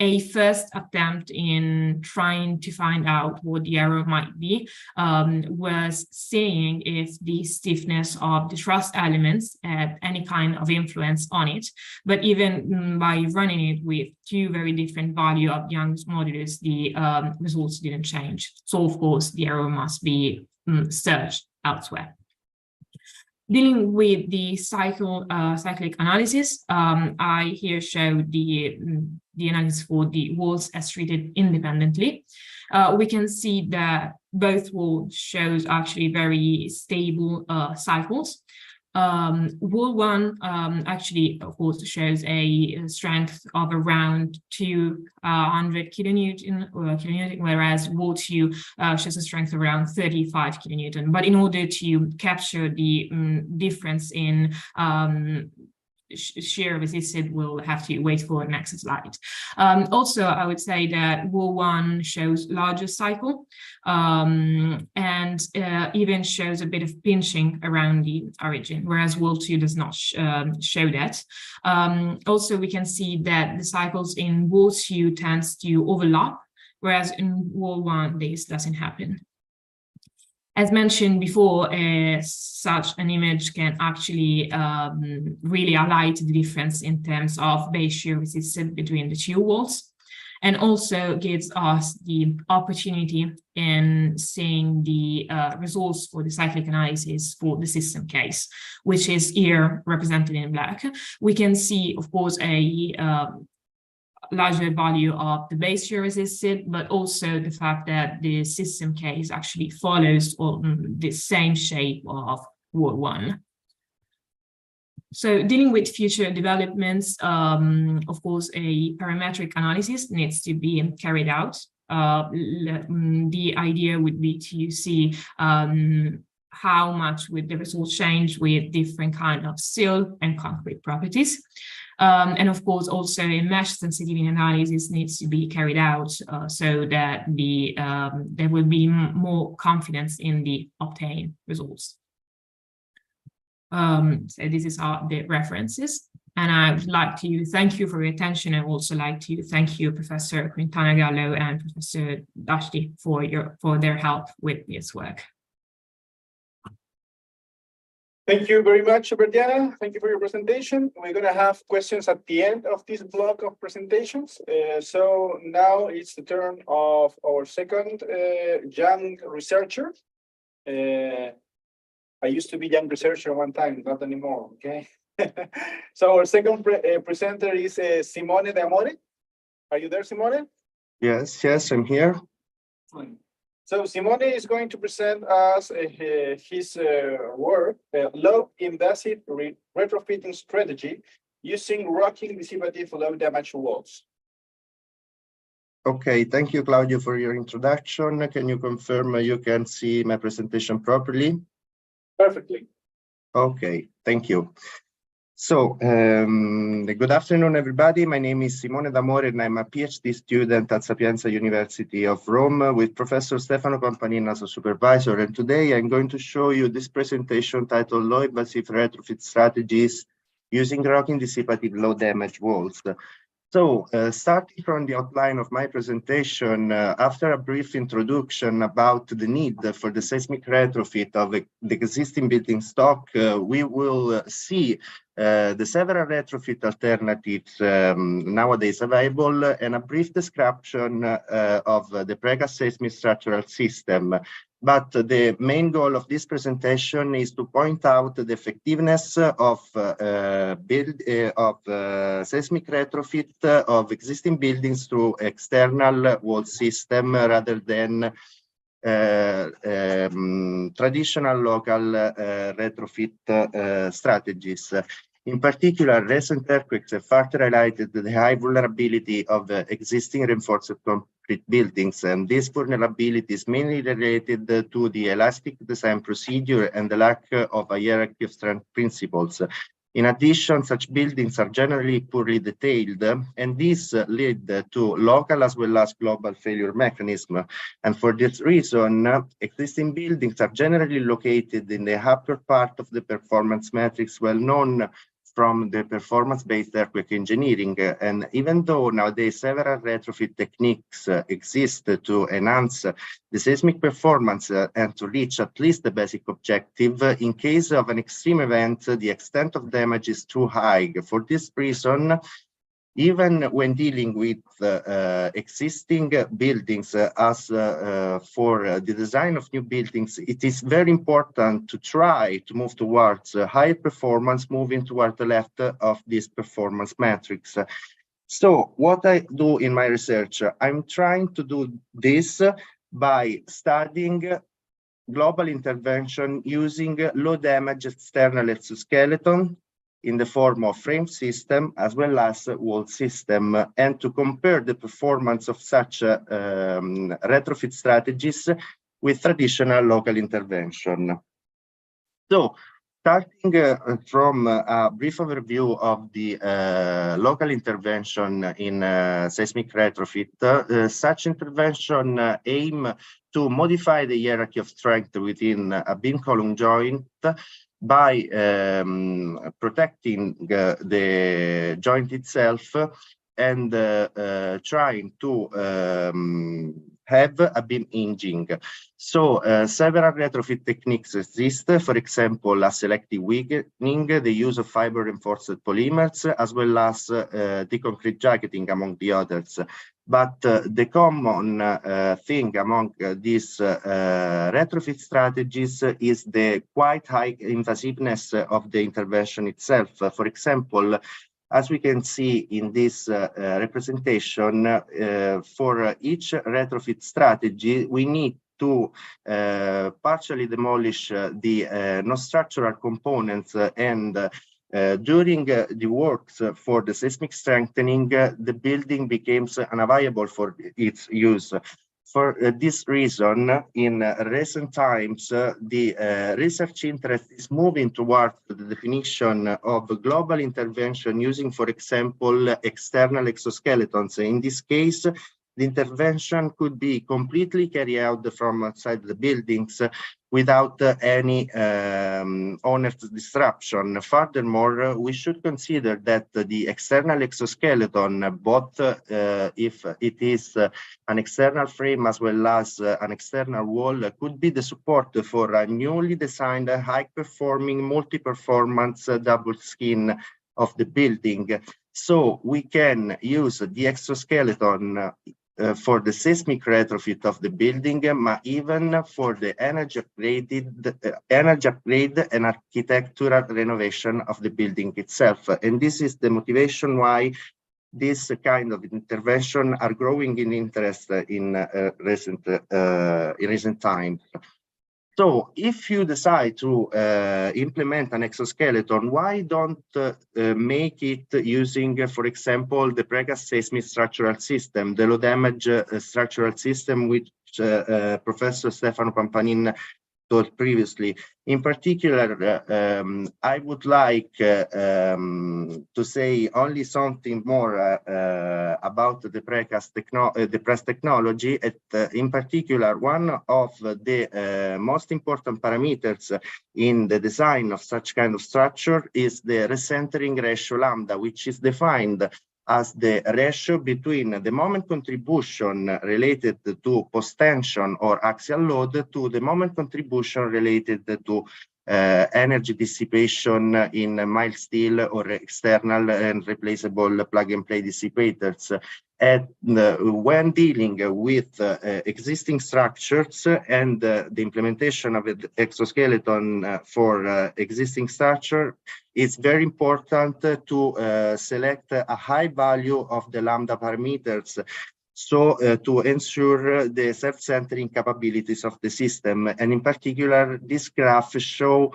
A first attempt in trying to find out what the error might be was seeing if the stiffness of the truss elements had any kind of influence on it. But even by running it with two very different values of Young's modulus, the results didn't change. So, of course, the error must be searched elsewhere. Dealing with the cyclic analysis, I here show the analysis for the walls as treated independently. We can see that both walls shows actually very stable cycles. Wall 1 actually, of course, shows a strength of around 200 kilonewton, whereas wall 2 shows a strength of around 35 kilonewton. But in order to capture the difference in shear resisted, we'll have to wait for the next slide. Also, I would say that wall 1 shows larger cycle and even shows a bit of pinching around the origin, whereas wall 2 does not show that. Also, we can see that the cycles in wall 2 tends to overlap, whereas in wall 1 this doesn't happen. As mentioned before, such an image can actually really highlight the difference in terms of base shear resistance between the two walls, and also gives us the opportunity in seeing the results for the cyclic analysis for the system case, which is here represented in black. We can see, of course, a larger value of the base shear resisted, but also the fact that the system case actually follows the same shape of wall 1. So dealing with future developments, of course, a parametric analysis needs to be carried out. The idea would be to see how much would the results change with different kind of steel and concrete properties. And of course, also a mesh sensitivity analysis needs to be carried out so that there will be more confidence in the obtained results. So this is the references. And I would like to thank you for your attention. I would also like to thank you, Professor Quintana Gallo and Professor Dashti, for their help with this work. Thank you very much, Bertiana. Thank you for your presentation. We're going to have questions at the end of this block of presentations. So now it's the turn of our second young researcher. I used to be young researcher one time, not anymore, okay? So our second presenter is Simone De Amore. Are you there, Simone? Yes, I'm here. So Simone is going to present us his work, low invasive retrofitting strategy using rocking dissipative low damage walls. Okay, thank you, Claudio, for your introduction. Can you confirm you can see my presentation properly? Perfectly. Okay, thank you. So, good afternoon, everybody. My name is Simone D'Amore, and I'm a PhD student at Sapienza University of Rome with Professor Stefano Pampanin as a supervisor. And today I'm going to show you this presentation titled Low Invasive Retrofit Strategies Using Rocking Dissipative Low Damage Walls. So, starting from the outline of my presentation, after a brief introduction about the need for the seismic retrofit of the existing building stock, we will see the several retrofit alternatives nowadays available and a brief description of the precast seismic structural system. But the main goal of this presentation is to point out the effectiveness of seismic retrofit of existing buildings through external wall system rather than traditional local retrofit strategies. In particular, recent earthquakes have further highlighted the high vulnerability of existing reinforced concrete buildings, and this vulnerability is mainly related to the elastic design procedure and the lack of a hierarchy of strength principles. In addition, such buildings are generally poorly detailed, and this lead to local as well as global failure mechanism. And for this reason, existing buildings are generally located in the upper part of the performance matrix, well known from the performance-based earthquake engineering. And even though nowadays several retrofit techniques exist to enhance the seismic performance and to reach at least the basic objective, in case of an extreme event, the extent of damage is too high. For this reason, even when dealing with existing buildings as for the design of new buildings, it is very important to try to move towards high performance, moving toward the left of this performance matrix. So what I do in my research, I'm trying to do this by studying global intervention using low damage external exoskeleton in the form of frame system as well as wall system, and to compare the performance of such retrofit strategies with traditional local intervention. So, starting from a brief overview of the local intervention in seismic retrofit, such intervention aim to modify the hierarchy of strength within a beam column joint by protecting the joint itself and trying to have a beam hinging. So several retrofit techniques exist, for example, a selective weakening, the use of fiber reinforced polymers, as well as the concrete jacketing, among the others. But the common thing among these retrofit strategies is the quite high invasiveness of the intervention itself. For example, as we can see in this representation, for each retrofit strategy, we need to partially demolish the non-structural components, and during the works for the seismic strengthening, the building becomes unavailable for its use. For this reason, in recent times, the research interest is moving towards the definition of global intervention using, for example, external exoskeletons. In this case, the intervention could be completely carried out from outside the buildings without any owner's disruption. Furthermore, we should consider that the external exoskeleton, both if it is an external frame as well as an external wall, could be the support for a newly designed, high-performing, multi-performance double skin of the building. So we can use the exoskeleton for the seismic retrofit of the building, but even for the energy upgrade and architectural renovation of the building itself. And this is the motivation why this kind of intervention are growing in interest in recent times. So if you decide to implement an exoskeleton, why don't make it using, for example, the precast seismic structural system, the low damage structural system, which Professor Stefano Pampanin taught previously. In particular, I would like to say only something more about the precast technology. In particular, one of the most important parameters in the design of such kind of structure is the recentering ratio lambda, which is defined as the ratio between the moment contribution related to post-tension or axial load to the moment contribution related to energy dissipation in mild steel or external and replaceable plug-and-play dissipators. And when dealing with existing structures and the implementation of an exoskeleton for existing structure, it's very important to select a high value of the lambda parameters, so to ensure the self-centering capabilities of the system. And in particular, this graph shows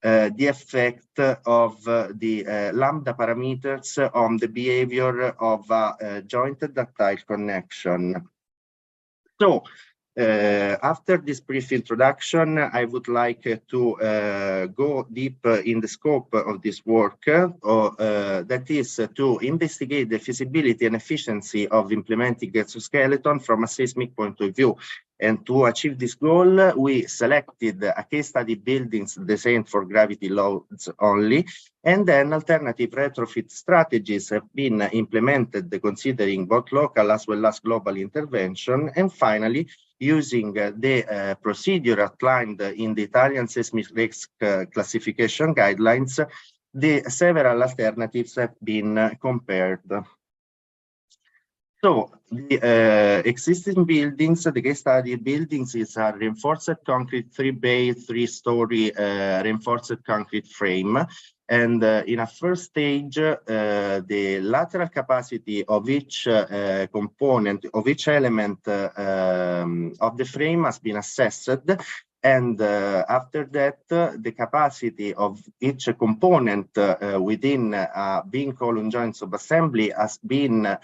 the effect of the lambda parameters on the behavior of a jointed ductile connection. So, after this brief introduction, I would like to go deep in the scope of this work, that is to investigate the feasibility and efficiency of implementing exoskeleton from a seismic point of view. And to achieve this goal, we selected a case study buildings designed for gravity loads only, and then alternative retrofit strategies have been implemented considering both local as well as global intervention. And finally, using the procedure outlined in the Italian seismic risk classification guidelines, the several alternatives have been compared. So the existing buildings, the case study buildings is a reinforced concrete 3-bay, 3-story reinforced concrete frame. And in a first stage, the lateral capacity of each component, of each element of the frame has been assessed. And after that, the capacity of each component within a beam column joint subassembly has been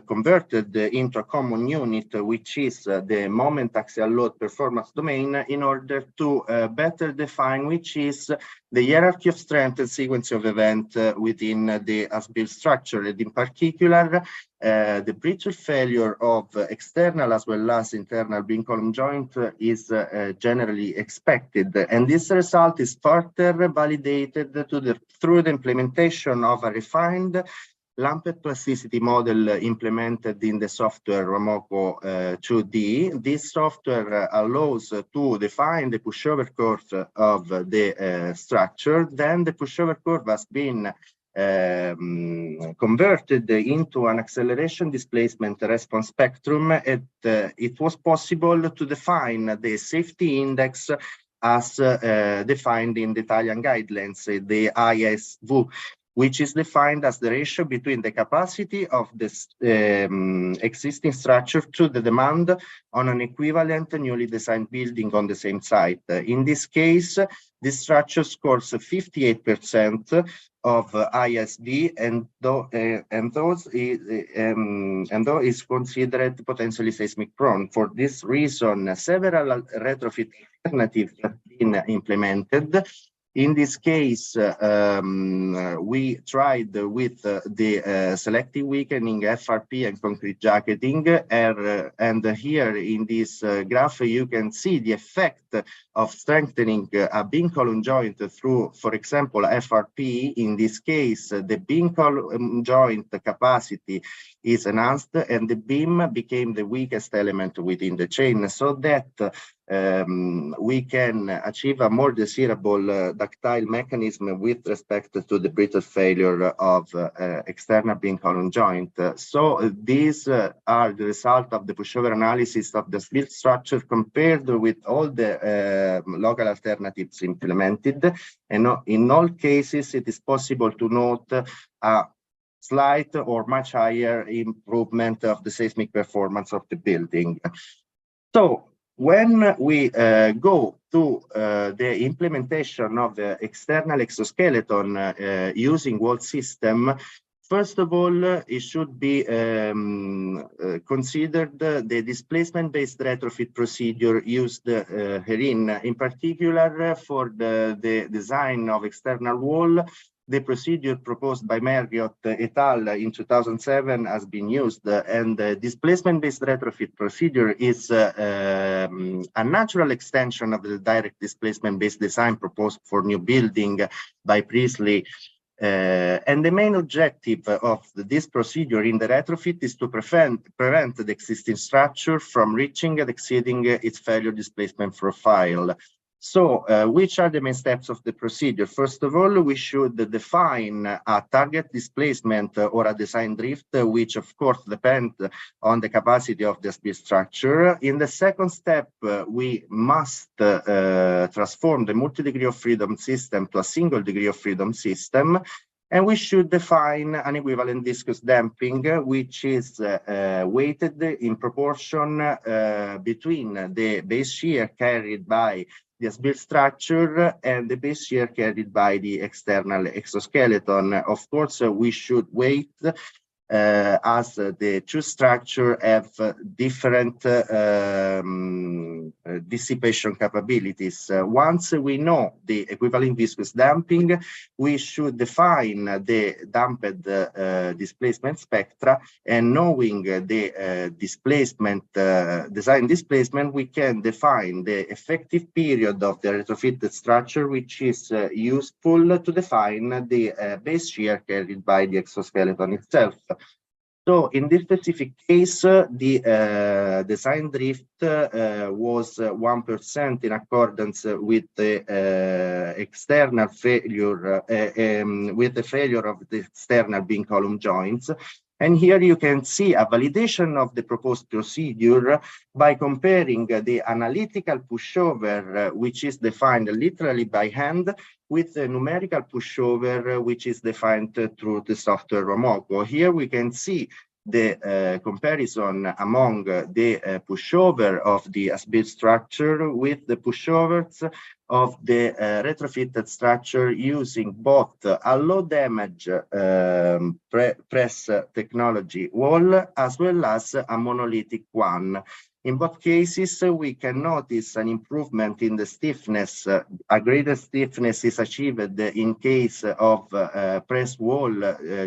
converted into a common unit, which is the moment axial load performance domain, in order to better define which is the hierarchy of strength and sequence of event within the as-built structure. And in particular, the brittle failure of external as well as internal beam column joint is generally expected. And this result is further validated through the implementation of a refined lumped plasticity model implemented in the software Romoko 2D. This software allows to define the pushover curve of the structure. Then the pushover curve has been converted into an acceleration displacement response spectrum. It was possible to define the safety index as defined in the Italian guidelines, the ISV, which is defined as the ratio between the capacity of this existing structure to the demand on an equivalent newly designed building on the same site. In this case, this structure scores 58% of ISD, and though is considered potentially seismic prone. For this reason, several retrofit alternatives have been implemented. In this case, we tried with the selective weakening, FRP, and concrete jacketing. And here in this graph, you can see the effect of strengthening a beam column joint through, for example, FRP. In this case, the beam column joint capacity is enhanced, and the beam became the weakest element within the chain, so that we can achieve a more desirable ductile mechanism with respect to the brittle failure of external beam column joint. So these are the result of the pushover analysis of the built structure compared with all the local alternatives implemented. And in all cases, it is possible to note a slight or much higher improvement of the seismic performance of the building. So when we go to the implementation of the external exoskeleton using wall system, first of all, it should be considered the displacement-based retrofit procedure used herein. In particular, for the design of external wall, the procedure proposed by Marriott et al. In 2007 has been used, and the displacement-based retrofit procedure is a natural extension of the direct displacement-based design proposed for new building by Priestley. And the main objective of this procedure in the retrofit is to prevent the existing structure from reaching and exceeding its failure displacement profile. So, which are the main steps of the procedure? First of all, we should define a target displacement or a design drift, which of course depends on the capacity of the steel structure. In the second step, we must transform the multi-degree of freedom system to a single degree of freedom system. And we should define an equivalent viscous damping, which is weighted in proportion between the base shear carried by the as-built structure and the base shear carried by the external exoskeleton. Of course, we should weight as the two structures have different dissipation capabilities. Once we know the equivalent viscous damping, we should define the damped displacement spectra, and knowing the displacement, design displacement, we can define the effective period of the retrofitted structure, which is useful to define the base shear carried by the exoskeleton itself. So in this specific case, the design drift was 1% in accordance with the external failure, with the failure of the external beam column joints. And here you can see a validation of the proposed procedure by comparing the analytical pushover, which is defined literally by hand, with the numerical pushover, which is defined through the software Romoko. Here we can see the comparison among the pushover of the as-built structure with the pushovers of the retrofitted structure using both a low damage press technology wall as well as a monolithic one. In both cases, we can notice an improvement in the stiffness. A greater stiffness is achieved in case of press wall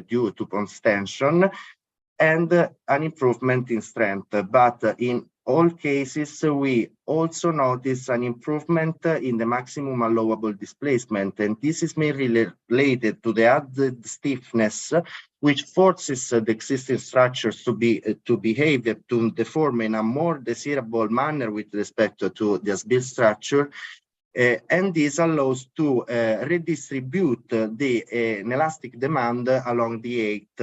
due to pons tension, and an improvement in strength. But in all cases, we also notice an improvement in the maximum allowable displacement, and this is mainly related to the added stiffness, which forces the existing structures to behave, to deform in a more desirable manner with respect to the as-built structure. And this allows to redistribute the inelastic demand along the height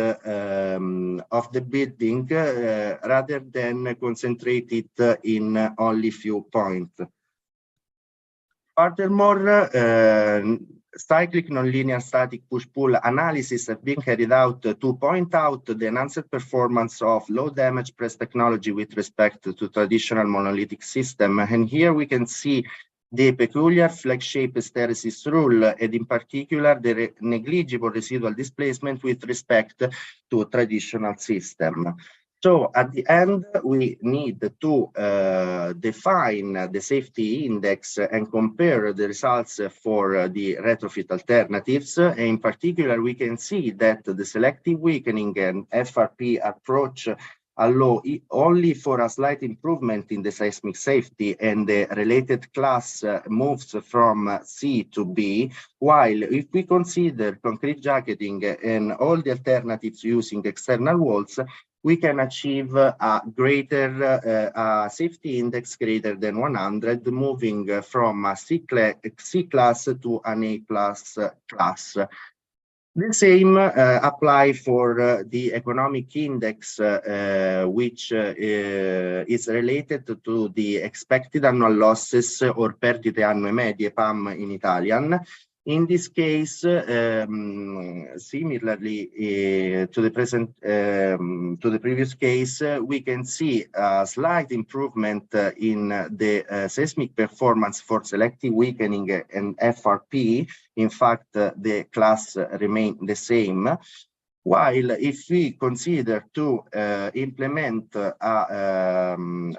of the building rather than concentrate it in only few points. Furthermore, cyclic nonlinear static push-pull analysis have been carried out to point out the enhanced performance of low damage press technology with respect to traditional monolithic system. And here we can see the peculiar flag-shaped hysteresis rule, and in particular the negligible residual displacement with respect to a traditional system. So at the end, we need to define the safety index and compare the results for the retrofit alternatives. In particular, we can see that the selective weakening and FRP approach allow only for a slight improvement in the seismic safety, and the related class moves from C to B, while if we consider concrete jacketing and all the alternatives using external walls, we can achieve a greater safety index greater than 100, moving from a C class to an A class. The same apply for the economic index, which is related to the expected annual losses or perdite annue medie, PAM in Italian. In this case, similarly to the previous case, we can see a slight improvement in the seismic performance for selective weakening and FRP. In fact, the class remain the same. While if we consider to implement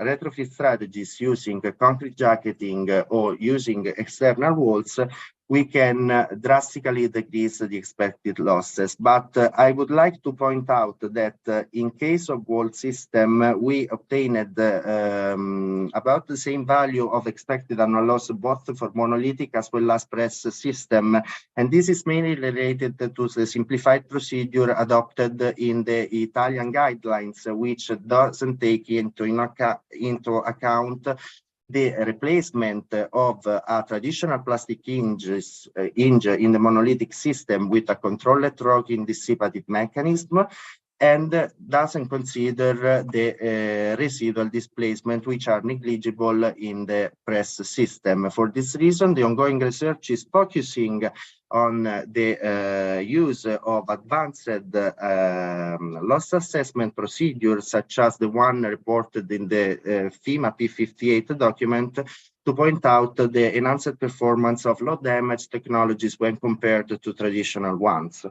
retrofit strategies using concrete jacketing or using external walls, we can drastically decrease the expected losses. But I would like to point out that in case of wall system, we obtained about the same value of expected annual loss both for monolithic as well as press system. And this is mainly related to the simplified procedure adopted in the Italian guidelines, which doesn't take into account the replacement of a traditional plastic hinge in the monolithic system with a controlled rocking dissipative mechanism, and doesn't consider the residual displacement, which are negligible in the press system. For this reason, the ongoing research is focusing on the use of advanced loss assessment procedures, such as the one reported in the FEMA P58 document, to point out the enhanced performance of low damage technologies when compared to traditional ones.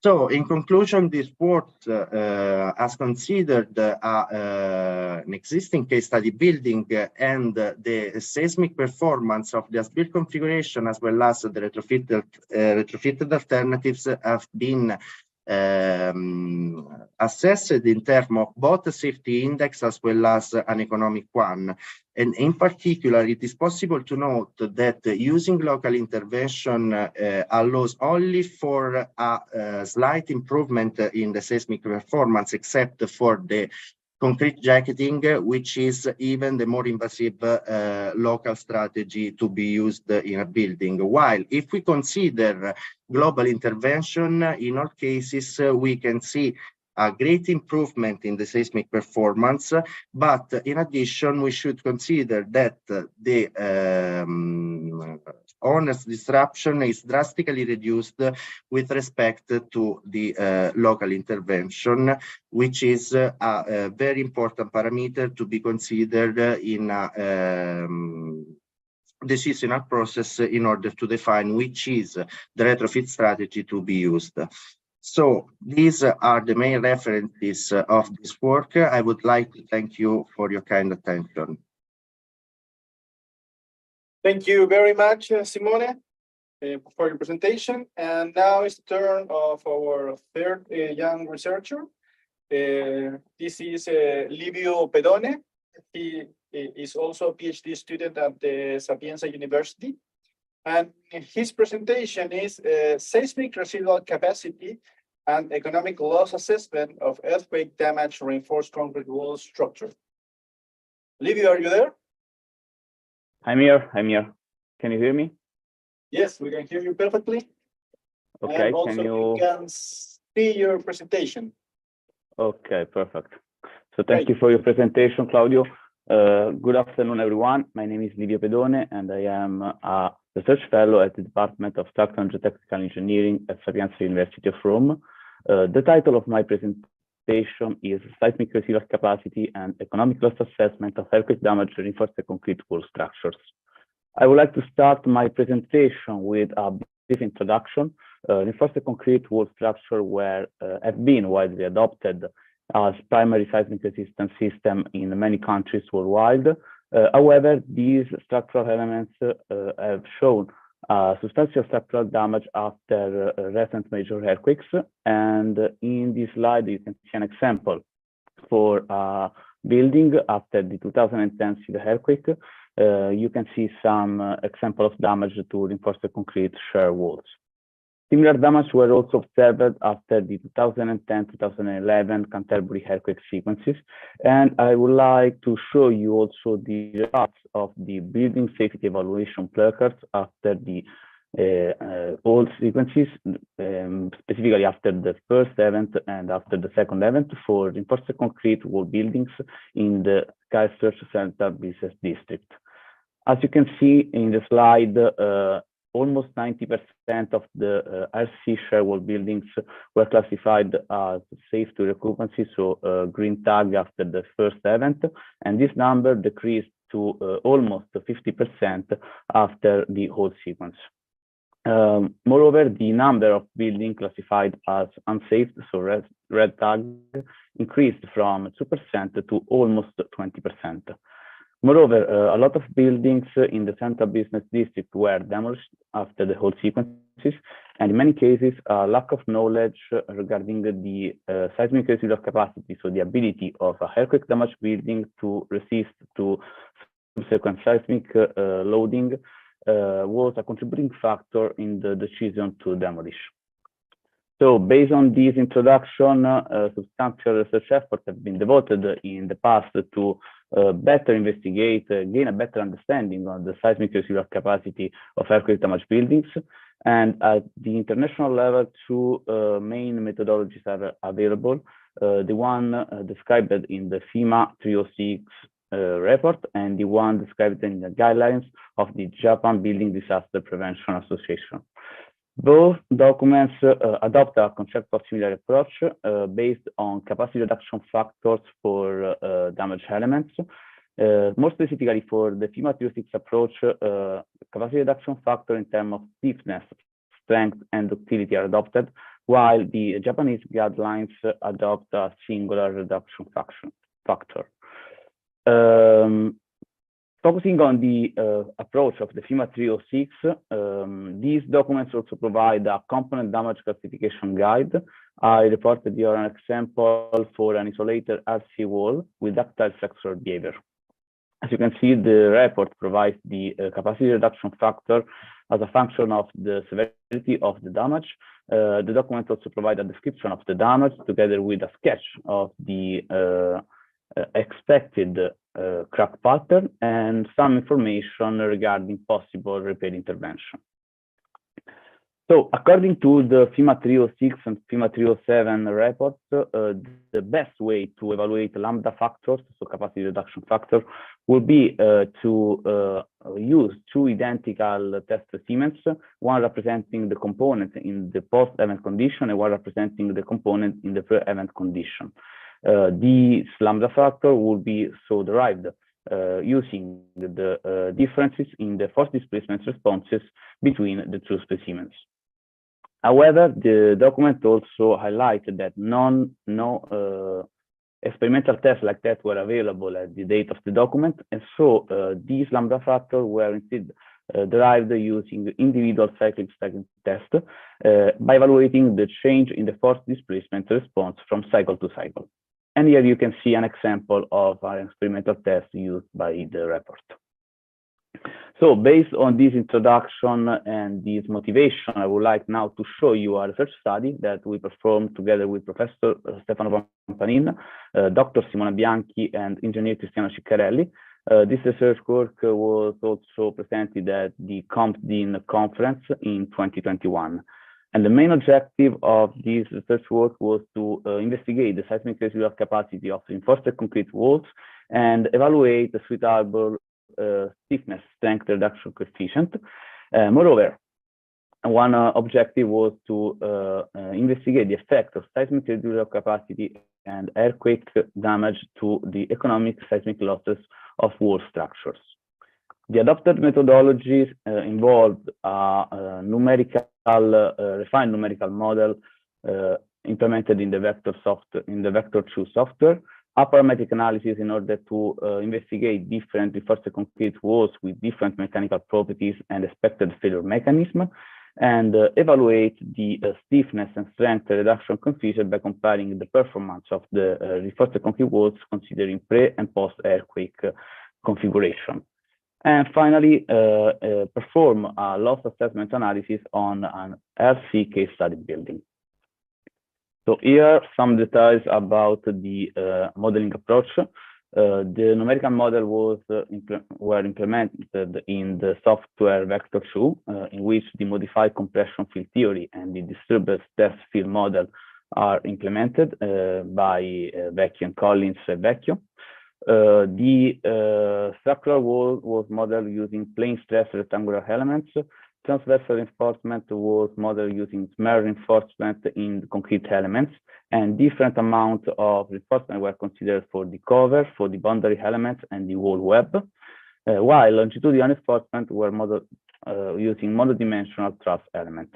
So, in conclusion, this work has considered an existing case study building and the seismic performance of the as-built configuration, as well as the retrofitted alternatives, have been assessed in terms of both a safety index as well as an economic one. And in particular, it is possible to note that using local intervention allows only for a slight improvement in the seismic performance, except for the concrete jacketing, which is even the more invasive local strategy to be used in a building. While if we consider global intervention, in all cases, we can see a great improvement in the seismic performance, but in addition, we should consider that the owner's disruption is drastically reduced with respect to the local intervention, which is a very important parameter to be considered in a decisional process in order to define which is the retrofit strategy to be used. So these are the main references of this work. I would like to thank you for your kind attention. Thank you very much, Simone, for your presentation. And now it's the turn of our third young researcher. This is Livio Pedone. He is also a PhD student at the Sapienza University. And his presentation is Seismic Residual Capacity and Economic Loss Assessment of Earthquake Damage Reinforced Concrete Wall Structure. Livio, are you there? I'm here. Can you hear me? Yes, we can hear you perfectly. Okay, and also we can see your presentation. Okay, perfect. So thank you for your presentation, Claudio. Good afternoon, everyone. My name is Livio Pedone, and I am a research fellow at the Department of Structural and Geotechnical Engineering at Sapienza University of Rome. The title of my presentation is Seismic Residual Capacity and Economic Loss Assessment of Earthquake Damage Reinforced Concrete Wall Structures. I would like to start my presentation with a brief introduction. Reinforced concrete wall structure have been widely adopted as primary seismic resistance system in many countries worldwide. However, these structural elements have shown substantial structural damage after recent major earthquakes. And in this slide, you can see an example for a building after the 2010 severe earthquake. You can see some example of damage to reinforced concrete shear walls. Similar damage were also observed after the 2010-2011 Canterbury earthquake sequences. And I would like to show you also the results of the building safety evaluation placards after the all sequences, specifically after the first event and after the second event for reinforced concrete wall buildings in the Christchurch Central Business District. As you can see in the slide, almost 90% of the RC share wall buildings were classified as safe to occupancy, so green tag after the first event, and this number decreased to almost 50% after the whole sequence. Moreover, the number of buildings classified as unsafe, so red tag, increased from 2% to almost 20%. Moreover, a lot of buildings in the central business district were demolished after the whole sequences, and in many cases, a lack of knowledge regarding the seismic residual capacity, so the ability of a earthquake damaged building to resist to subsequent seismic loading was a contributing factor in the decision to demolish. So based on this introduction, substantial research efforts have been devoted in the past to better investigate, gain a better understanding on the seismic residual capacity of earthquake damaged buildings. And at the international level, two main methodologies are available. The one described in the FEMA 306 report, and the one described in the guidelines of the Japan Building Disaster Prevention Association. Both documents adopt a conceptual similar approach based on capacity reduction factors for damaged elements. More specifically, for the FEMA 306 approach, capacity reduction factor in terms of stiffness, strength, and ductility are adopted, while the Japanese guidelines adopt a singular reduction factor. Focusing on the approach of the FEMA 306, these documents also provide a component damage classification guide. I reported here an example for an isolated RC wall with ductile flexural behavior. As you can see, the report provides the capacity reduction factor as a function of the severity of the damage. The document also provides a description of the damage together with a sketch of the expected crack pattern and some information regarding possible repair intervention. So according to the FEMA 306 and FEMA 307 reports, the best way to evaluate lambda factors, so capacity reduction factor, will be to use two identical test specimens, one representing the component in the post-event condition and one representing the component in the pre-event condition. This lambda factor will be so derived using the differences in the force displacement responses between the two specimens. However, the document also highlighted that no experimental tests like that were available at the date of the document, and so these lambda factors were instead derived using individual cyclic stacking test by evaluating the change in the force displacement response from cycle to cycle. And here you can see an example of an experimental test used by the report. So based on this introduction and this motivation, I would like now to show you a research study that we performed together with Professor Stefano Pampanin, Dr. Simona Bianchi, and Engineer Cristiano Ciccarelli. This research work was also presented at the CompDin conference in 2021. And the main objective of this research work was to investigate the seismic residual capacity of reinforced concrete walls and evaluate the suitable stiffness strength reduction coefficient. Moreover, one objective was to investigate the effect of seismic residual capacity and earthquake damage to the economic seismic losses of wall structures. The adopted methodologies involved a refined numerical model implemented in the Vector2 software, a parametric analysis in order to investigate different reinforced concrete walls with different mechanical properties and expected failure mechanism, and evaluate the stiffness and strength reduction coefficient by comparing the performance of the reinforced concrete walls considering pre and post earthquake configuration. And finally, perform a loss assessment analysis on an RC case study building. So here, some details about the modeling approach. The numerical model were implemented in the software Vector2, in which the modified compression field theory and the disturbance test field model are implemented by Vecchio and Collins Vecchio. The structural wall was modeled using plane stress rectangular elements transversal reinforcement was modeled using SMER reinforcement in concrete elements, and different amounts of reinforcement were considered for the cover, for the boundary elements, and the wall web, while longitudinal reinforcement were modeled using monodimensional truss element.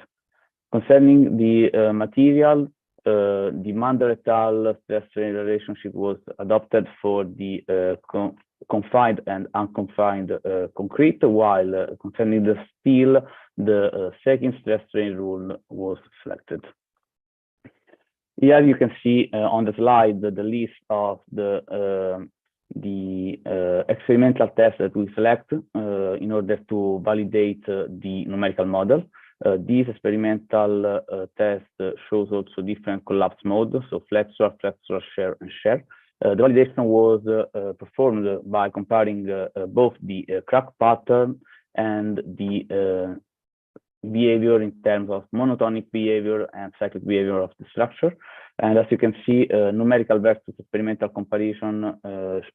Concerning the material, the Mander et al. Stress-strain relationship was adopted for the confined and unconfined concrete, while concerning the steel, the second stress-strain rule was selected. Here you can see on the slide the list of the experimental tests that we select in order to validate the numerical model. This experimental test shows also different collapse modes, so flexural, shear, and shear. The validation was performed by comparing both the crack pattern and the behavior in terms of monotonic behavior and cyclic behavior of the structure. And as you can see, numerical versus experimental comparison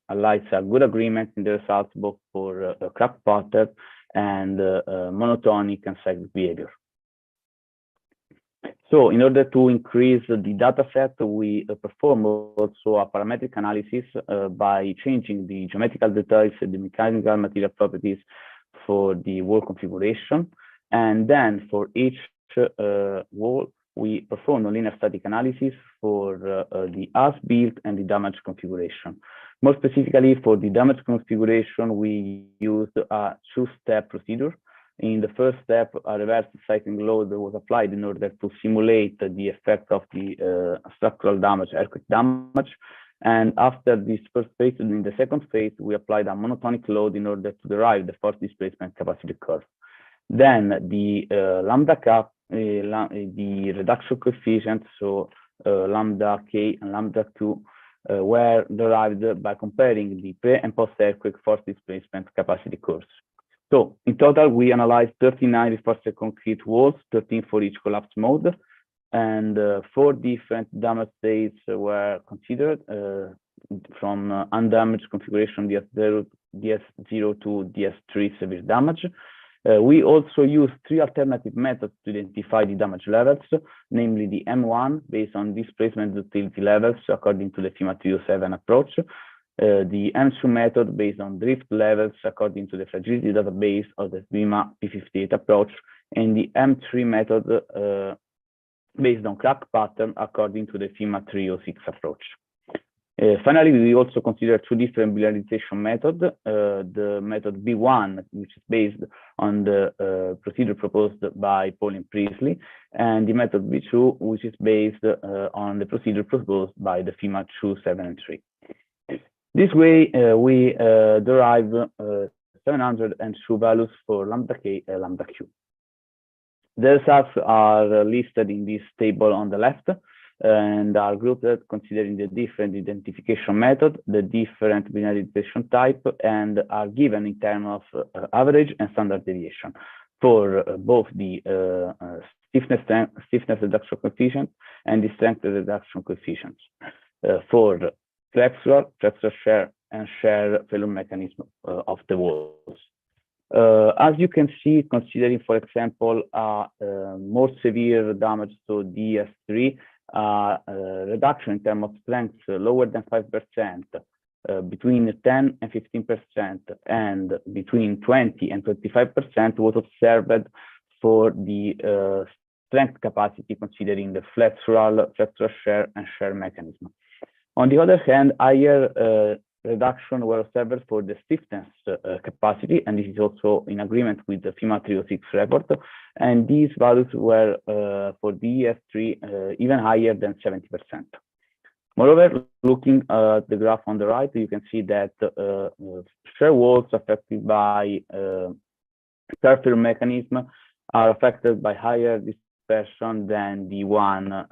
highlights a good agreement in the results both for crack pattern and monotonic and cyclic behavior. So in order to increase the data set, we perform also a parametric analysis by changing the geometrical details and the mechanical material properties for the wall configuration. And then for each wall, we perform a linear static analysis for the as-built and the damage configuration. More specifically, for the damage configuration, we used a two-step procedure. In the first step, a reverse cycling load was applied in order to simulate the effect of the structural damage, earthquake damage. And after this first phase, in the second phase, we applied a monotonic load in order to derive the force displacement capacity curve. Then the lambda cap, the reduction coefficient, so lambda k and lambda 2, were derived by comparing the pre and post earthquake force displacement capacity curves. So in total, we analyzed 39 reinforced concrete walls, 13 for each collapse mode, and 4 different damage states were considered from undamaged configuration DS0, DS0 to DS3 severe damage. We also used 3 alternative methods to identify the damage levels, namely the M1 based on displacement ductility levels according to the FIMA 307 approach, the M2 method based on drift levels according to the fragility database of the FIMA P58 approach, and the M3 method based on crack pattern according to the FIMA 306 approach. Finally, we also consider 2 different biliarization methods, the method B1, which is based on the procedure proposed by Paul and Priestley, and the method B2, which is based on the procedure proposed by the FIMA 273. This way, we derive 702 values for lambda k and lambda q. The results are listed in this table on the left, and are grouped considering the different identification method, the different binarization type, and are given in terms of average and standard deviation for both the stiffness reduction coefficient and the strength reduction coefficients for flexural shear, and shear failure mechanism of the walls. As you can see, considering, for example, more severe damage to DS3, reduction in terms of strength lower than 5%, between 10 and 15%, and between 20 and 25% was observed for the strength capacity, considering the flexural shear and shear mechanism. On the other hand, higher reduction were observed for the stiffness capacity, and this is also in agreement with the FIMA 306 report, and these values were for DS3 even higher than 70%. Moreover, looking at the graph on the right, you can see that shear walls affected by failure mechanism are affected by higher dispersion than the one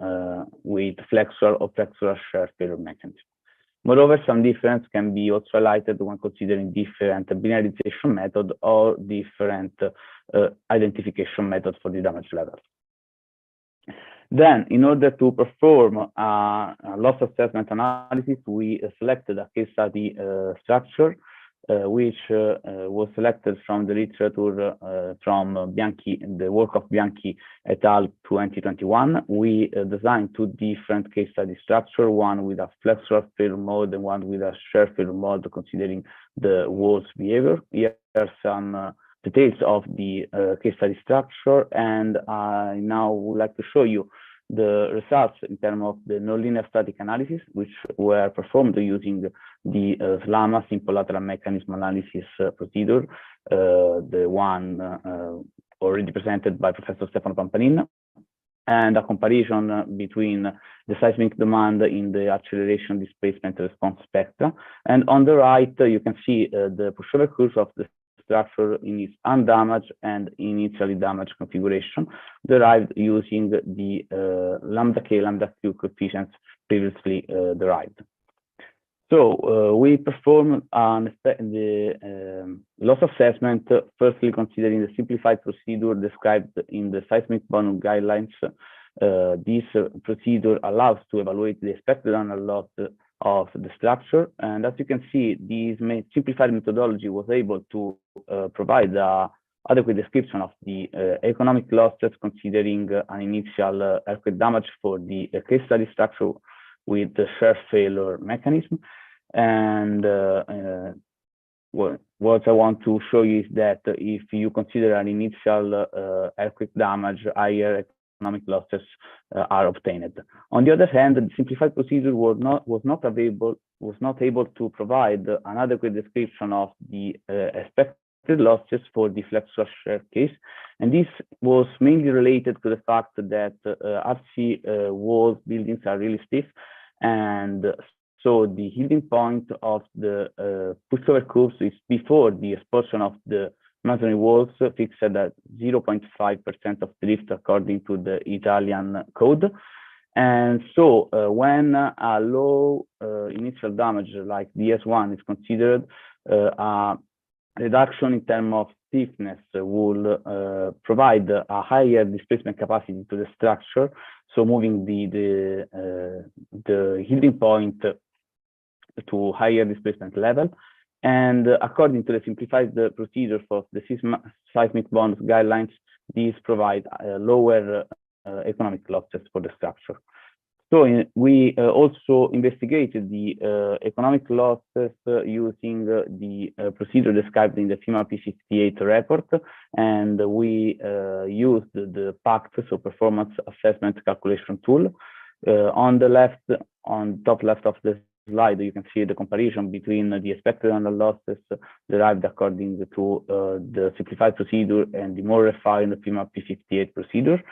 with flexural or flexural shear failure mechanism. Moreover, some difference can be also highlighted when considering different binarization method or different identification methods for the damage level. Then, in order to perform a loss assessment analysis, we selected a case study structure which was selected from the literature from Bianchi, the work of Bianchi et al. 2021. We designed two different case study structure, one with a flexural failure mode and one with a shear failure mode, considering the wall's behavior. Here are some details of the case study structure, and I now would like to show you the results in terms of the nonlinear static analysis, which were performed using the SLAMA simple lateral mechanism analysis procedure, the one already presented by Professor Stefano Pampanin, and a comparison between the seismic demand in the acceleration, displacement, response spectra. And on the right, you can see the pushover curves of the structure in its undamaged and initially damaged configuration, derived using the lambda k, lambda q coefficients previously derived. So we perform the loss assessment, firstly considering the simplified procedure described in the seismic bonus guidelines. This procedure allows to evaluate the expected annual loss of the structure, and as you can see, this simplified methodology was able to provide an adequate description of the economic losses, considering an initial earthquake damage for the case study structure with the shear failure mechanism. And what I want to show you is that if you consider an initial earthquake damage, higher economic losses are obtained. On the other hand, the simplified procedure was not able to provide an adequate description of the expected losses for the flexural shear case, and this was mainly related to the fact that RC walls buildings are really stiff, and so the yielding point of the pushover curves is before the exposure of the masonry walls, fixed at 0.5% of drift according to the Italian code. And so when a low initial damage like DS1 is considered, a reduction in terms of stiffness will provide a higher displacement capacity to the structure, so moving the yielding point to higher displacement level. And according to the simplified procedure for the seismic bonus guidelines, these provide lower economic losses for the structure. So we also investigated the economic losses using the procedure described in the FEMA P58 report, and we used the PACT, so performance assessment calculation tool. On the left, on top left of the slide, you can see the comparison between the expected annual losses derived according to the simplified procedure and the more refined FEMA P58 procedure.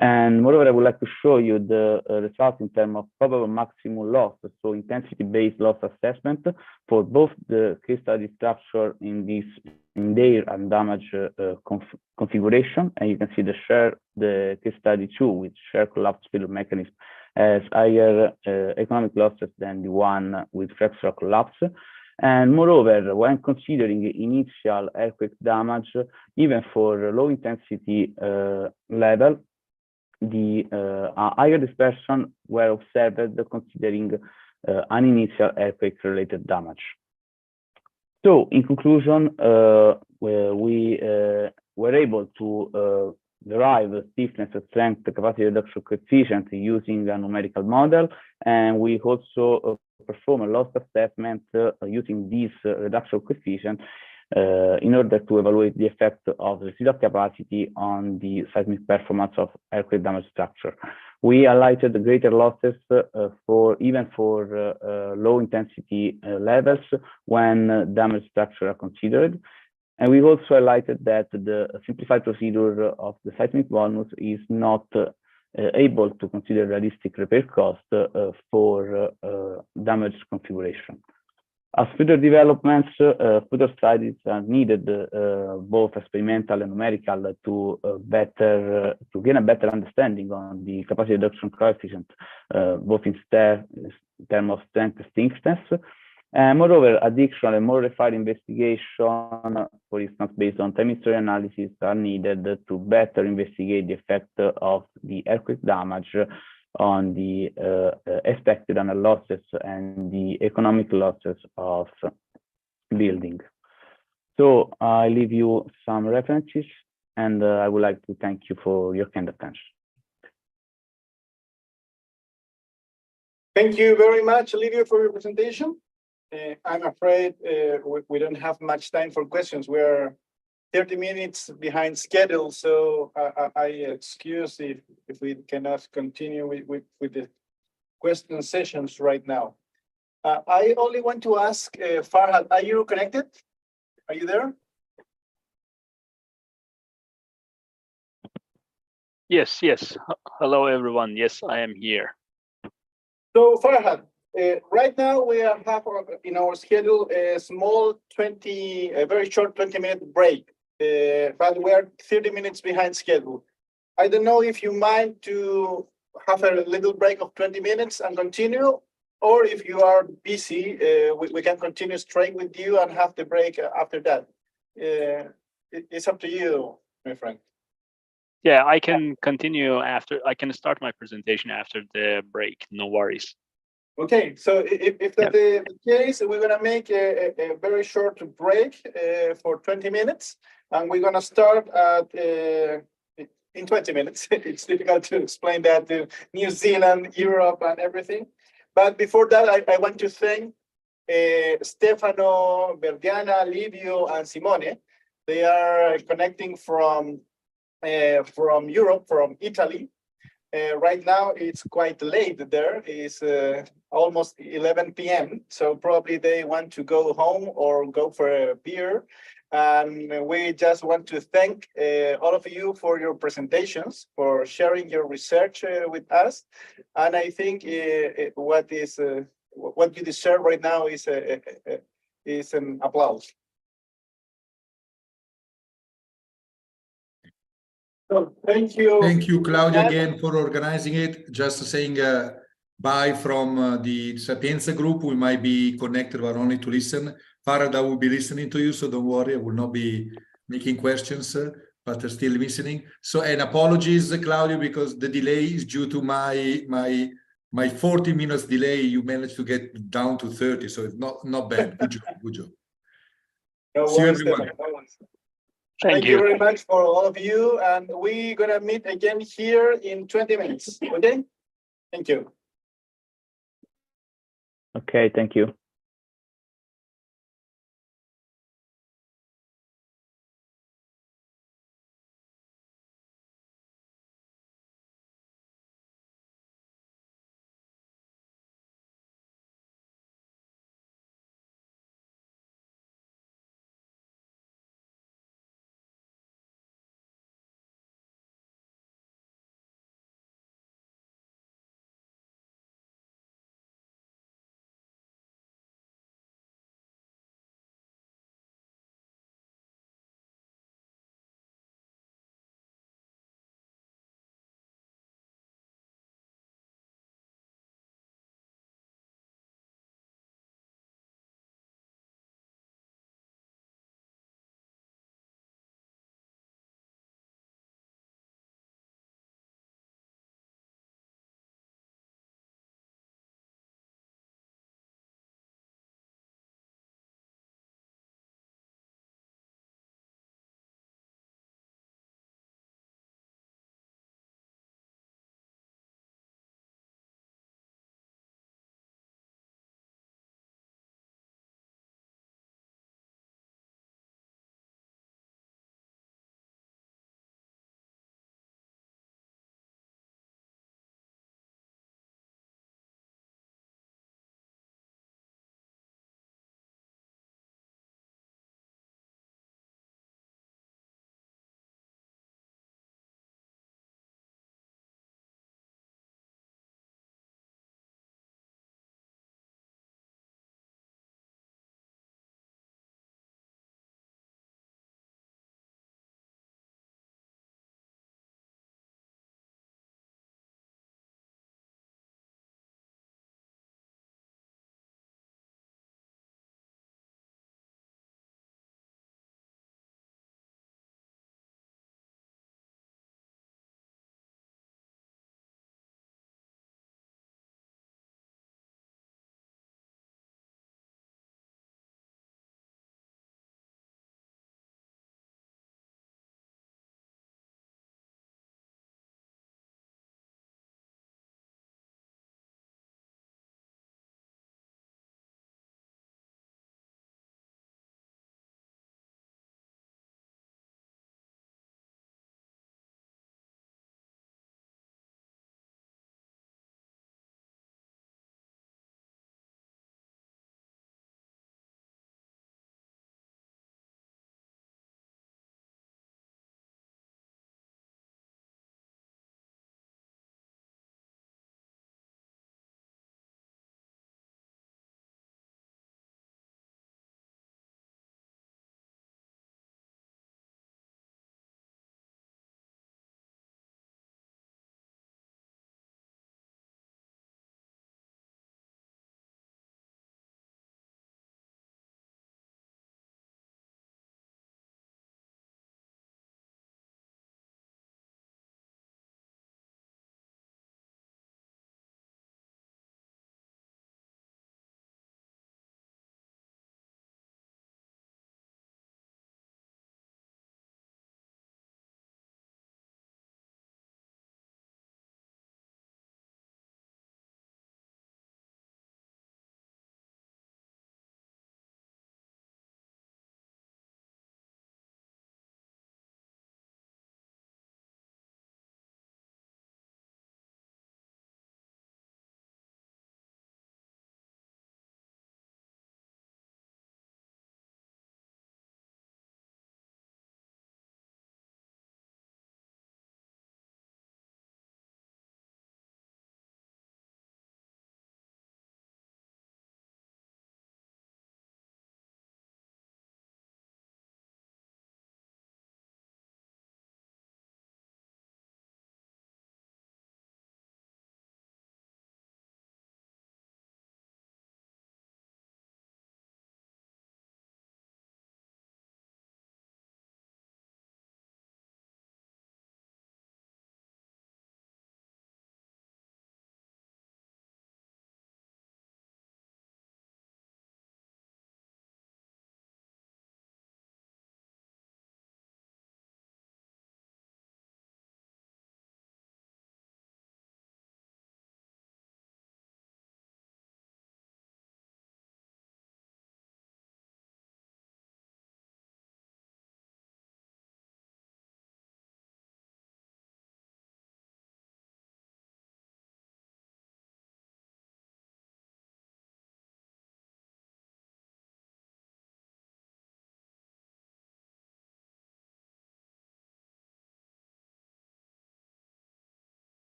And moreover, I would like to show you the results in terms of probable maximum loss, so intensity-based loss assessment for both the case study structure in their undamaged configuration, and you can see the case study 2 with shear collapse failure mechanism has higher economic losses than the one with flexural collapse. And moreover, when considering initial earthquake damage, even for low intensity level, the higher dispersion were observed considering an initial earthquake-related damage. So, in conclusion, we were able to derive stiffness, strength, capacity reduction coefficient using a numerical model, and we also perform a loss assessment using this reduction coefficient in order to evaluate the effect of residual capacity on the seismic performance of earthquake damaged structure. We highlighted greater losses even for low intensity levels when damaged structure are considered. And we've also highlighted that the simplified procedure of the seismic bonus is not able to consider realistic repair cost for damaged configuration. As further developments, further studies are needed, both experimental and numerical, to gain a better understanding on the capacity reduction coefficient, both in terms of strength and stiffness. And moreover, additional and more refined investigation, for instance, based on time history analysis, are needed to better investigate the effect of the earthquake damage on the expected annual losses and the economic losses of building. So I leave you some references, and I would like to thank you for your kind attention. Thank you very much, Livio, for your presentation. I'm afraid we don't have much time for questions. We are 30 minutes behind schedule, so I excuse if we cannot continue with the question sessions right now. I only want to ask Farhad, are you connected? Are you there? Yes. Hello, everyone. Yes, I am here. So Farhad, right now we have in our schedule a small a very short 20-minute break, but we are 30 minutes behind schedule. I don't know if you mind to have a little break of 20 minutes and continue, or if you are busy, we can continue straight with you and have the break after that. It's up to you, my friend. Yeah, I can continue after. I can start my presentation after the break. No worries. Okay, so if that's the case, we're gonna make a very short break for 20 minutes, and we're gonna start at in 20 minutes. It's difficult to explain that to New Zealand, Europe, and everything. But before that, I want to thank Stefano, Verdiana, Livio, and Simone. They are connecting from Europe, from Italy. Right now, it's quite late there. It's almost 11 p.m. So probably they want to go home or go for a beer. And we just want to thank all of you for your presentations, for sharing your research with us. And I think what you deserve right now is an applause. So thank you. Thank you, Claudio, again for organizing it. Just saying bye from the Sapienza group. We might be connected, but only to listen. Farhad, I will be listening to you, so don't worry. I will not be making questions, but still listening. So, and apologies, Claudio, because the delay is due to my 40 minutes delay. You managed to get down to 30, so it's not bad. Good job. Good job. No See you, worries, everyone. Stefano. No worries. Thank you you. very much for all of you, and we're gonna meet again here in 20 minutes. Okay? Thank you. Okay, thank you.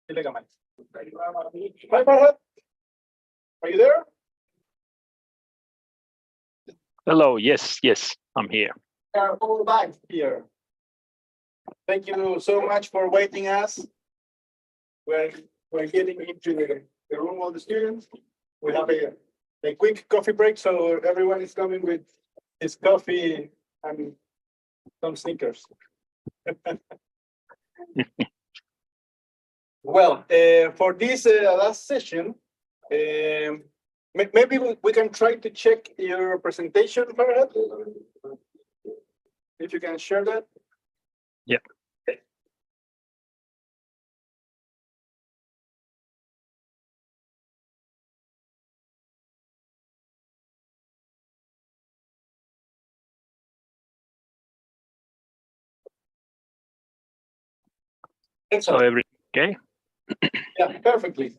Hi, Farhad. Are you there? Hello. Yes, I'm here. We are all back here. Thank you so much for waiting us. We're getting into the room of the students. We have a quick coffee break, so everyone is coming with his coffee and some sneakers. Well, for this last session, maybe we can try to check your presentation, Farhad. If you can share that. Yeah. So okay. Yeah, perfectly.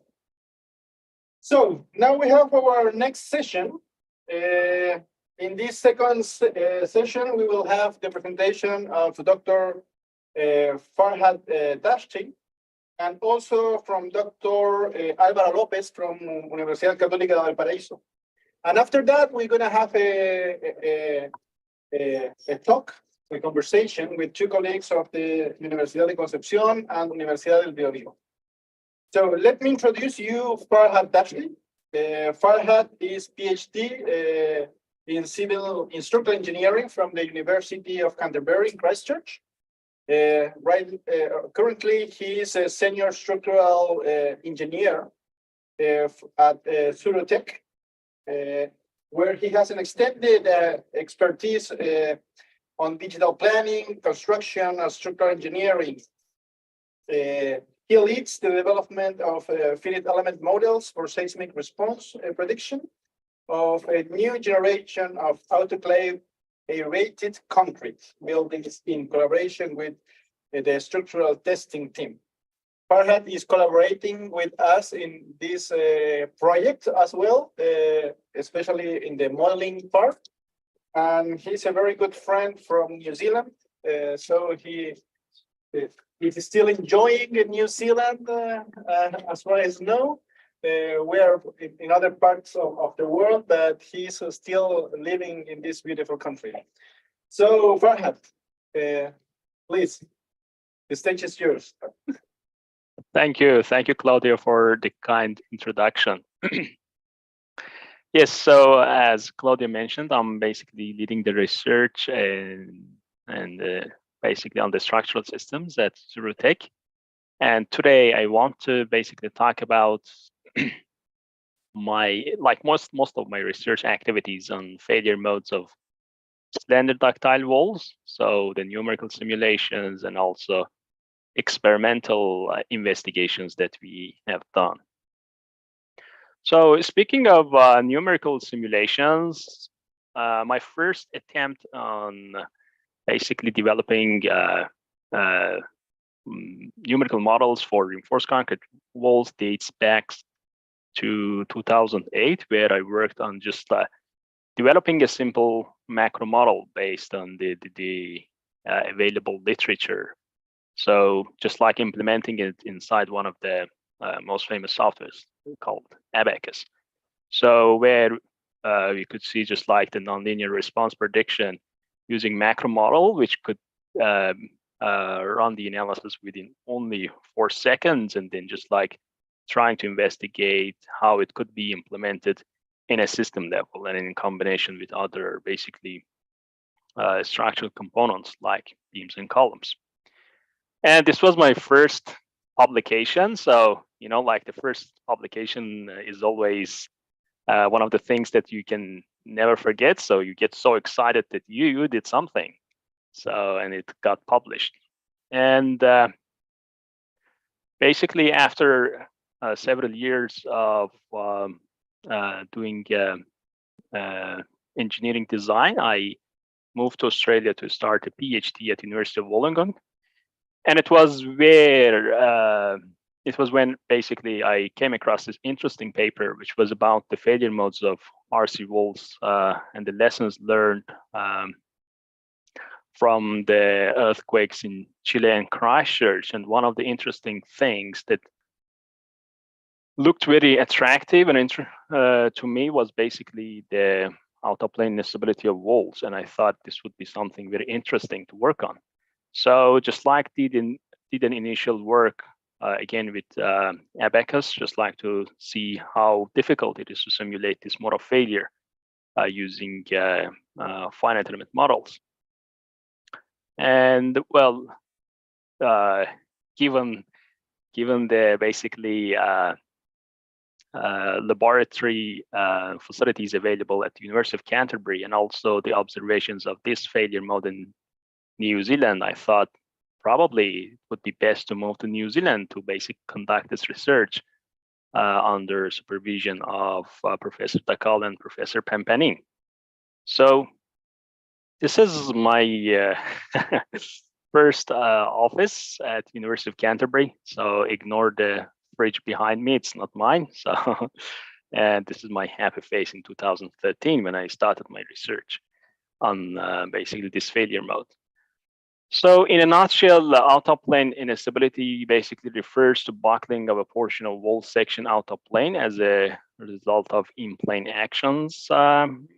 So now we have our next session. In this second session, we will have the presentation of Dr. Farhad Dashti, and also from Dr. Álvaro López from Universidad Católica de Valparaíso. And after that, we're going to have a talk, a conversation with two colleagues of the Universidad de Concepción and Universidad del Biobío. So let me introduce you Farhad Dashti. Farhad is PhD in civil structural engineering from the University of Canterbury, Christchurch. Currently, he is a senior structural engineer at Surotech, where he has an extended expertise on digital planning, construction, and structural engineering. He leads the development of finite element models for seismic response prediction of a new generation of autoclave aerated concrete buildings in collaboration with the structural testing team. Farhad is collaborating with us in this project as well, especially in the modeling part. And he's a very good friend from New Zealand, so he's still enjoying New Zealand, as far as I know. We are in other parts of the world, but he's still living in this beautiful country. So, Farhad, please, the stage is yours. Thank you, Claudio, for the kind introduction. Yes, so as Claudio mentioned, I'm basically leading the research and basically on the structural systems at Surotech. And today I want to basically talk about most of my research activities on failure modes of slender ductile walls, so the numerical simulations and also experimental investigations that we have done. So speaking of numerical simulations, my first attempt on basically developing numerical models for reinforced concrete walls dates back to 2008, where I worked on just developing a simple macro model based on the available literature. So just like implementing it inside one of the most famous softwares called Abacus. So where you could see just like the nonlinear response prediction using macro model, which could run the analysis within only 4 seconds, and then just like trying to investigate how it could be implemented in a system level and in combination with other basically structural components like beams and columns. And this was my first publication. So, you know, like the first publication is always one of the things that you can never forget. So you get so excited that you did something. So, and it got published. And basically after several years of doing engineering design, I moved to Australia to start a PhD at the University of Wollongong. And it was when basically I came across this interesting paper, which was about the failure modes of RC walls and the lessons learned from the earthquakes in Chile and Christchurch. And one of the interesting things that looked very attractive and to me was basically the out-of-plane instability of walls, and I thought this would be something very interesting to work on. So just like did an initial work again with Abacus, just like to see how difficult it is to simulate this mode of failure using finite element models. And well, given the basically laboratory facilities available at the University of Canterbury, and also the observations of this failure mode in New Zealand, I thought probably it would be best to move to New Zealand to basically conduct this research under supervision of Professor Takal and Professor Pampanin. So this is my first office at University of Canterbury. So ignore the fridge behind me, it's not mine. So, and this is my happy face in 2013 when I started my research on basically this failure mode. So in a nutshell, out-of-plane instability basically refers to buckling of a portion of wall section out of plane as a result of in-plane actions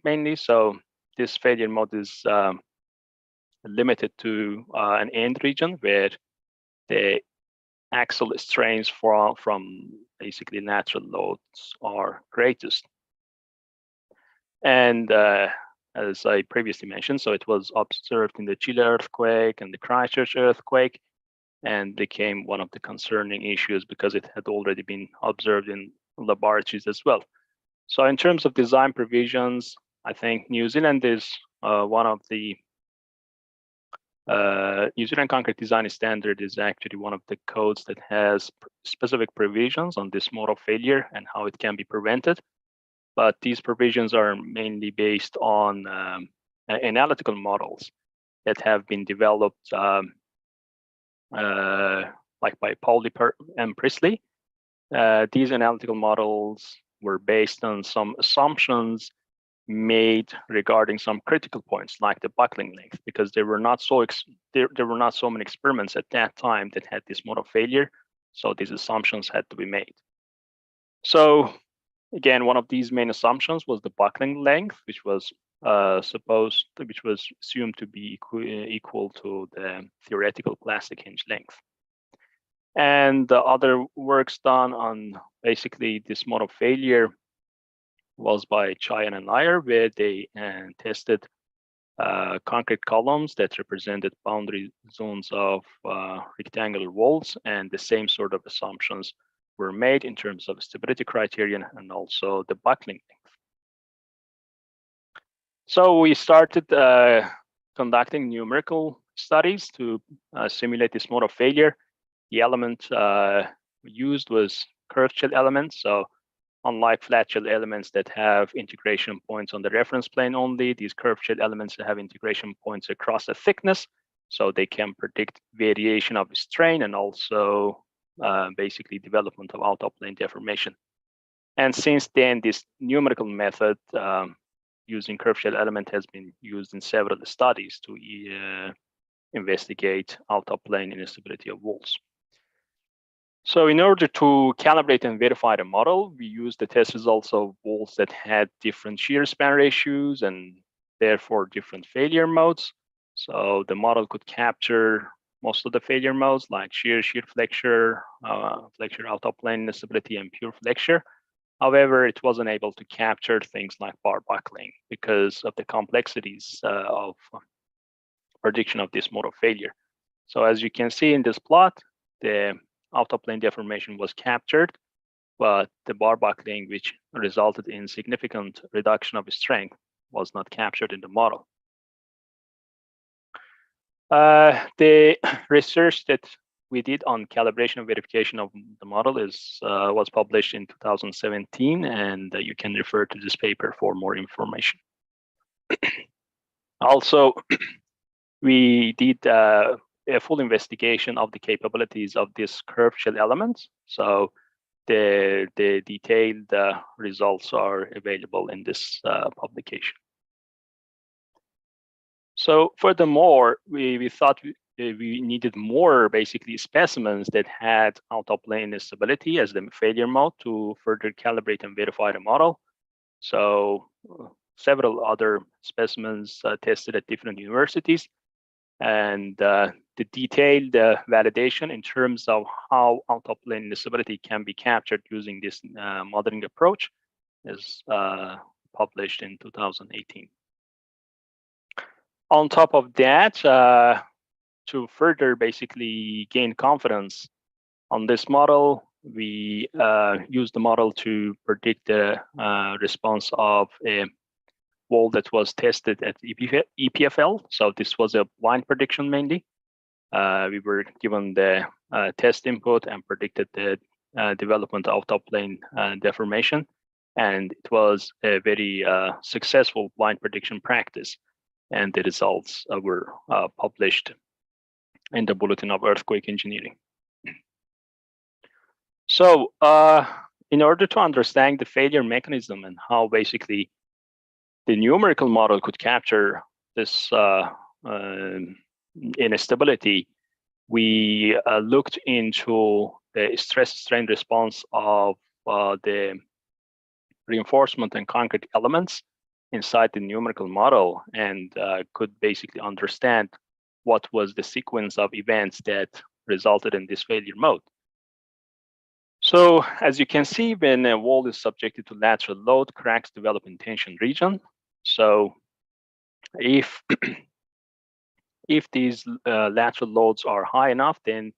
mainly. So this failure mode is limited to an end region where the axial strains from basically natural loads are greatest. And as I previously mentioned, so it was observed in the Chile earthquake and the Christchurch earthquake, and became one of the concerning issues because it had already been observed in laboratories as well. So in terms of design provisions, I think New Zealand is one of the New Zealand concrete design standard is actually one of the codes that has specific provisions on this mode of failure and how it can be prevented. But these provisions are mainly based on analytical models that have been developed like by Pauli and Priestley. These analytical models were based on some assumptions made regarding some critical points like the buckling length, because there were not so many experiments at that time that had this mode of failure, so these assumptions had to be made. So again, one of these main assumptions was the buckling length, which was assumed to be equal to the theoretical plastic hinge length. And the other works done on basically this mode of failure was by Chayan and Nair, where they tested concrete columns that represented boundary zones of rectangular walls, and the same sort of assumptions were made in terms of stability criterion and also the buckling length. So we started conducting numerical studies to simulate this mode of failure. The element used was curved shell elements. So unlike flat shell elements that have integration points on the reference plane only, these curved shell elements have integration points across a thickness, so they can predict variation of strain and also basically development of out-of-plane deformation. And since then, this numerical method using curved shell element has been used in several studies to investigate out-of-plane instability of walls. So in order to calibrate and verify the model, we used the test results of walls that had different shear span ratios and therefore different failure modes. So the model could capture most of the failure modes like shear flexure, flexure out-of-plane instability, and pure flexure. However, it wasn't able to capture things like bar buckling because of the complexities of prediction of this mode of failure. So as you can see in this plot, the out-of-plane deformation was captured, but the bar buckling, which resulted in significant reduction of strength, was not captured in the model. The research that we did on calibration and verification of the model was published in 2017, and you can refer to this paper for more information. Also, we did a full investigation of the capabilities of this curved shell elements. So the detailed results are available in this publication. So furthermore, we thought we needed more basically specimens that had out-of-plane instability as the failure mode to further calibrate and verify the model. So several other specimens tested at different universities, and the detailed validation in terms of how out-of-plane instability can be captured using this modeling approach is published in 2018. On top of that, to further basically gain confidence on this model, we used the model to predict the response of a wall that was tested at EPFL. So this was a blind prediction mainly. We were given the test input and predicted the development of out-of-plane deformation. And it was a very successful blind prediction practice. And the results were published in the Bulletin of Earthquake Engineering. So in order to understand the failure mechanism and how basically the numerical model could capture this instability, we looked into the stress-strain response of the reinforcement and concrete elements inside the numerical model, and could basically understand what was the sequence of events that resulted in this failure mode. So as you can see, when a wall is subjected to lateral load, cracks develop in tension region. So if these lateral loads are high enough, then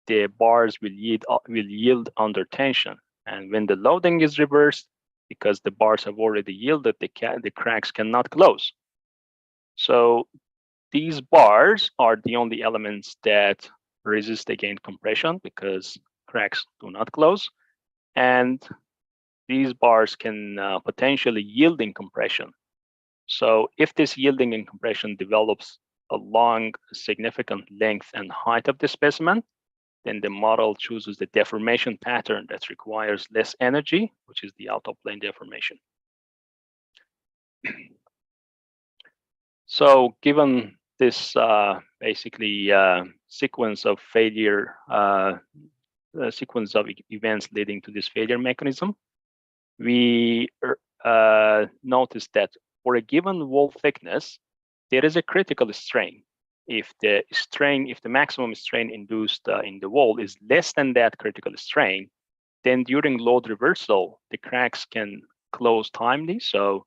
the bars will yield under tension. And when the loading is reversed, because the bars have already yielded, the cracks cannot close. So these bars are the only elements that resist against compression because cracks do not close. And these bars can potentially yield in compression. So if this yielding in compression develops along significant length and height of the specimen, then the model chooses the deformation pattern that requires less energy, which is the out-of-plane deformation. So given this basically sequence of failure, sequence of events leading to this failure mechanism, we noticed that for a given wall thickness, there is a critical strain. If the maximum strain induced in the wall is less than that critical strain, then during load reversal, the cracks can close timely. So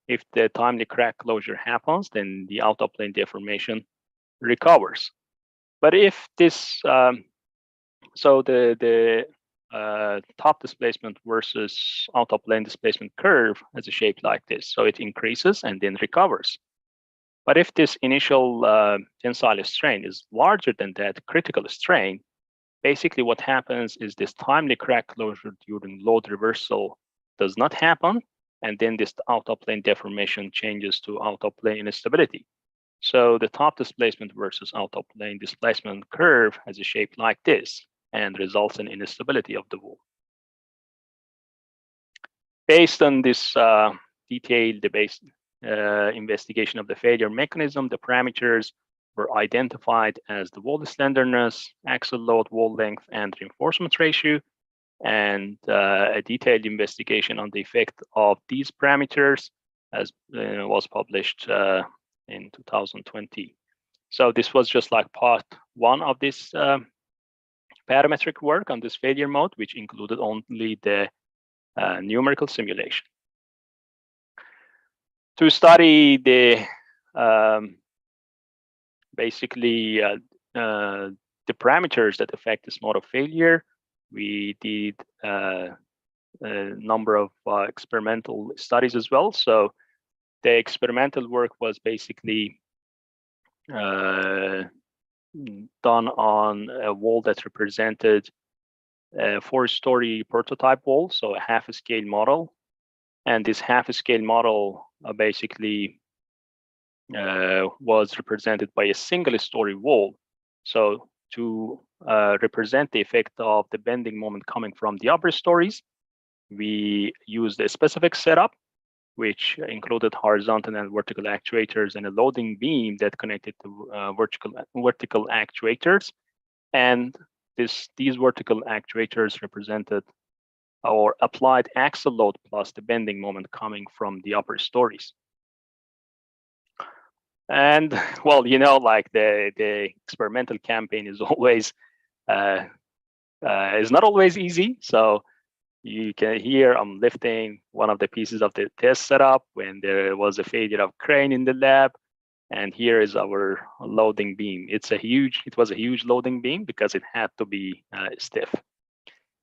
if the timely crack closure happens, then the out-of-plane deformation recovers. But if this, so the top displacement versus out-of-plane displacement curve has a shape like this. So it increases and then recovers. But if this initial tensile strain is larger than that critical strain, basically what happens is this timely crack closure during load reversal does not happen, and then this out-of-plane deformation changes to out-of-plane instability. So the top displacement versus out-of-plane displacement curve has a shape like this and results in instability of the wall. Based on this detailed investigation of the failure mechanism, the parameters were identified as the wall slenderness, axial load, wall length, and reinforcement ratio. And a detailed investigation on the effect of these parameters was published in 2020. So this was just like part one of this parametric work on this failure mode, which included only the numerical simulation. To study the basically the parameters that affect this mode of failure, we did a number of experimental studies as well. So the experimental work was basically done on a wall that represented a 4-story prototype wall, so a half-scale model. And this half-scale model basically was represented by a single-story wall. So to represent the effect of the bending moment coming from the upper stories, we used a specific setup which included horizontal and vertical actuators and a loading beam that connected to vertical actuators. And these vertical actuators represented or applied axle load plus the bending moment coming from the upper stories. And well, you know, like the experimental campaign is always is not always easy. So you can hear I'm lifting one of the pieces of the test setup when there was a failure of crane in the lab. And here is our loading beam. It was a huge loading beam because it had to be stiff.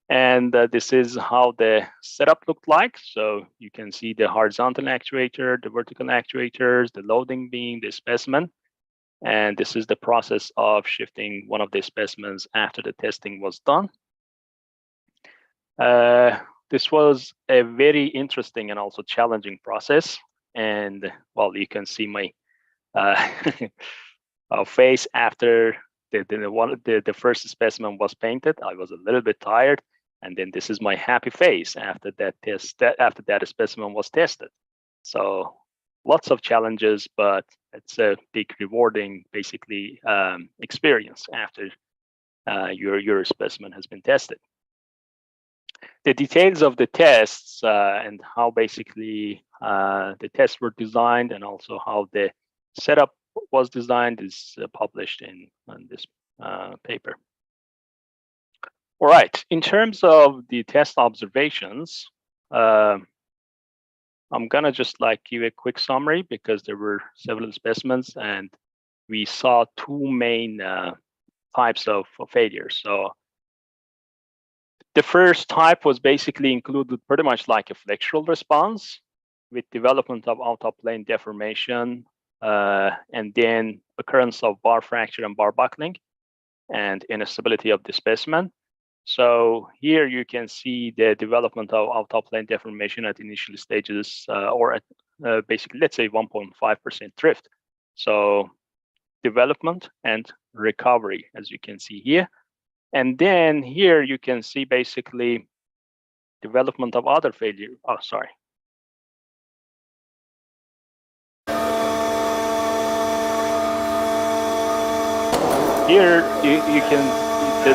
And this is how the setup looked like. So you can see the horizontal actuator, the vertical actuators, the loading beam, the specimen. And this is the process of shifting one of the specimens after the testing was done. This was a very interesting and also challenging process. And well, you can see my face after the first specimen was painted. I was a little bit tired. And then this is my happy face after that after that specimen was tested. So lots of challenges, but it's a big rewarding, basically, experience after your specimen has been tested. The details of the tests and how basically the tests were designed and also how the setup was designed is published in this paper. All right, in terms of the test observations, I'm gonna just like give a quick summary because there were several specimens and we saw two main types of failures. So the first type was basically included pretty much like a flexural response with development of out-of-plane deformation and then occurrence of bar fracture and bar buckling and instability of the specimen. So here you can see the development of out-of-plane deformation at initial stages or at basically, let's say 1.5% drift. So development and recovery, as you can see here. And then here you can see basically development of other failure. Oh, sorry. Here you can,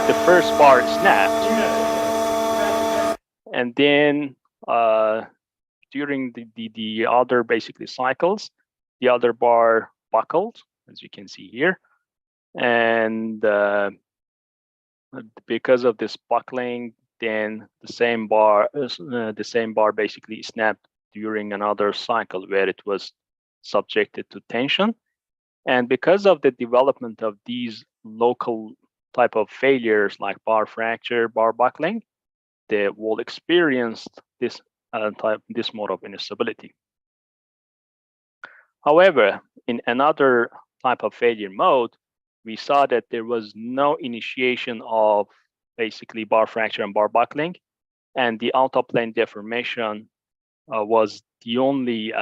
the first bar snapped. And then during the other basically cycles, the other bar buckled, as you can see here. And because of this buckling, then the same bar basically snapped during another cycle where it was subjected to tension. And because of the development of these local type of failures like bar fracture, bar buckling, the wall experienced this mode of instability. However, in another type of failure mode, we saw that there was no initiation of basically bar fracture and bar buckling, and the out-of-plane deformation was the only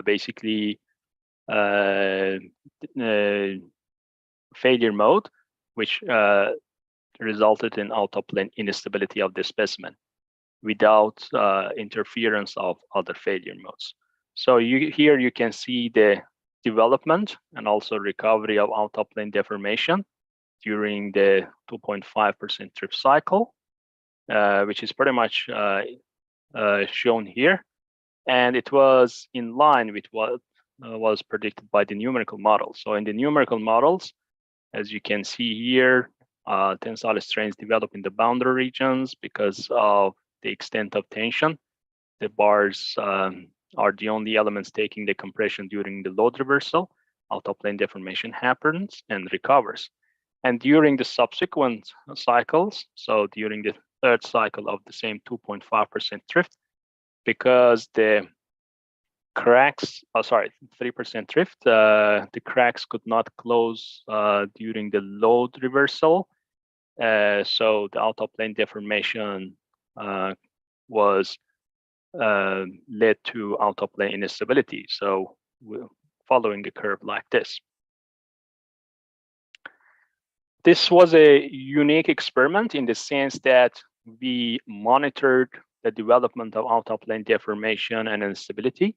basically failure mode, which resulted in out-of-plane instability of the specimen without interference of other failure modes. So here you can see the development and also recovery of out-of-plane deformation during the 2.5% drift cycle, which is pretty much shown here. And it was in line with what was predicted by the numerical models. So in the numerical models, as you can see here, tensile strains develop in the boundary regions because of the extent of tension. The bars are the only elements taking the compression during the load reversal. Out-of-plane deformation happens and recovers. And during the subsequent cycles, so during the third cycle of the same 2.5% drift, because the cracks, 3% drift, the cracks could not close during the load reversal. So the out-of-plane deformation was led to out-of-plane instability. So we're following the curve like this. This was a unique experiment in the sense that we monitored the development of out-of-plane deformation and instability.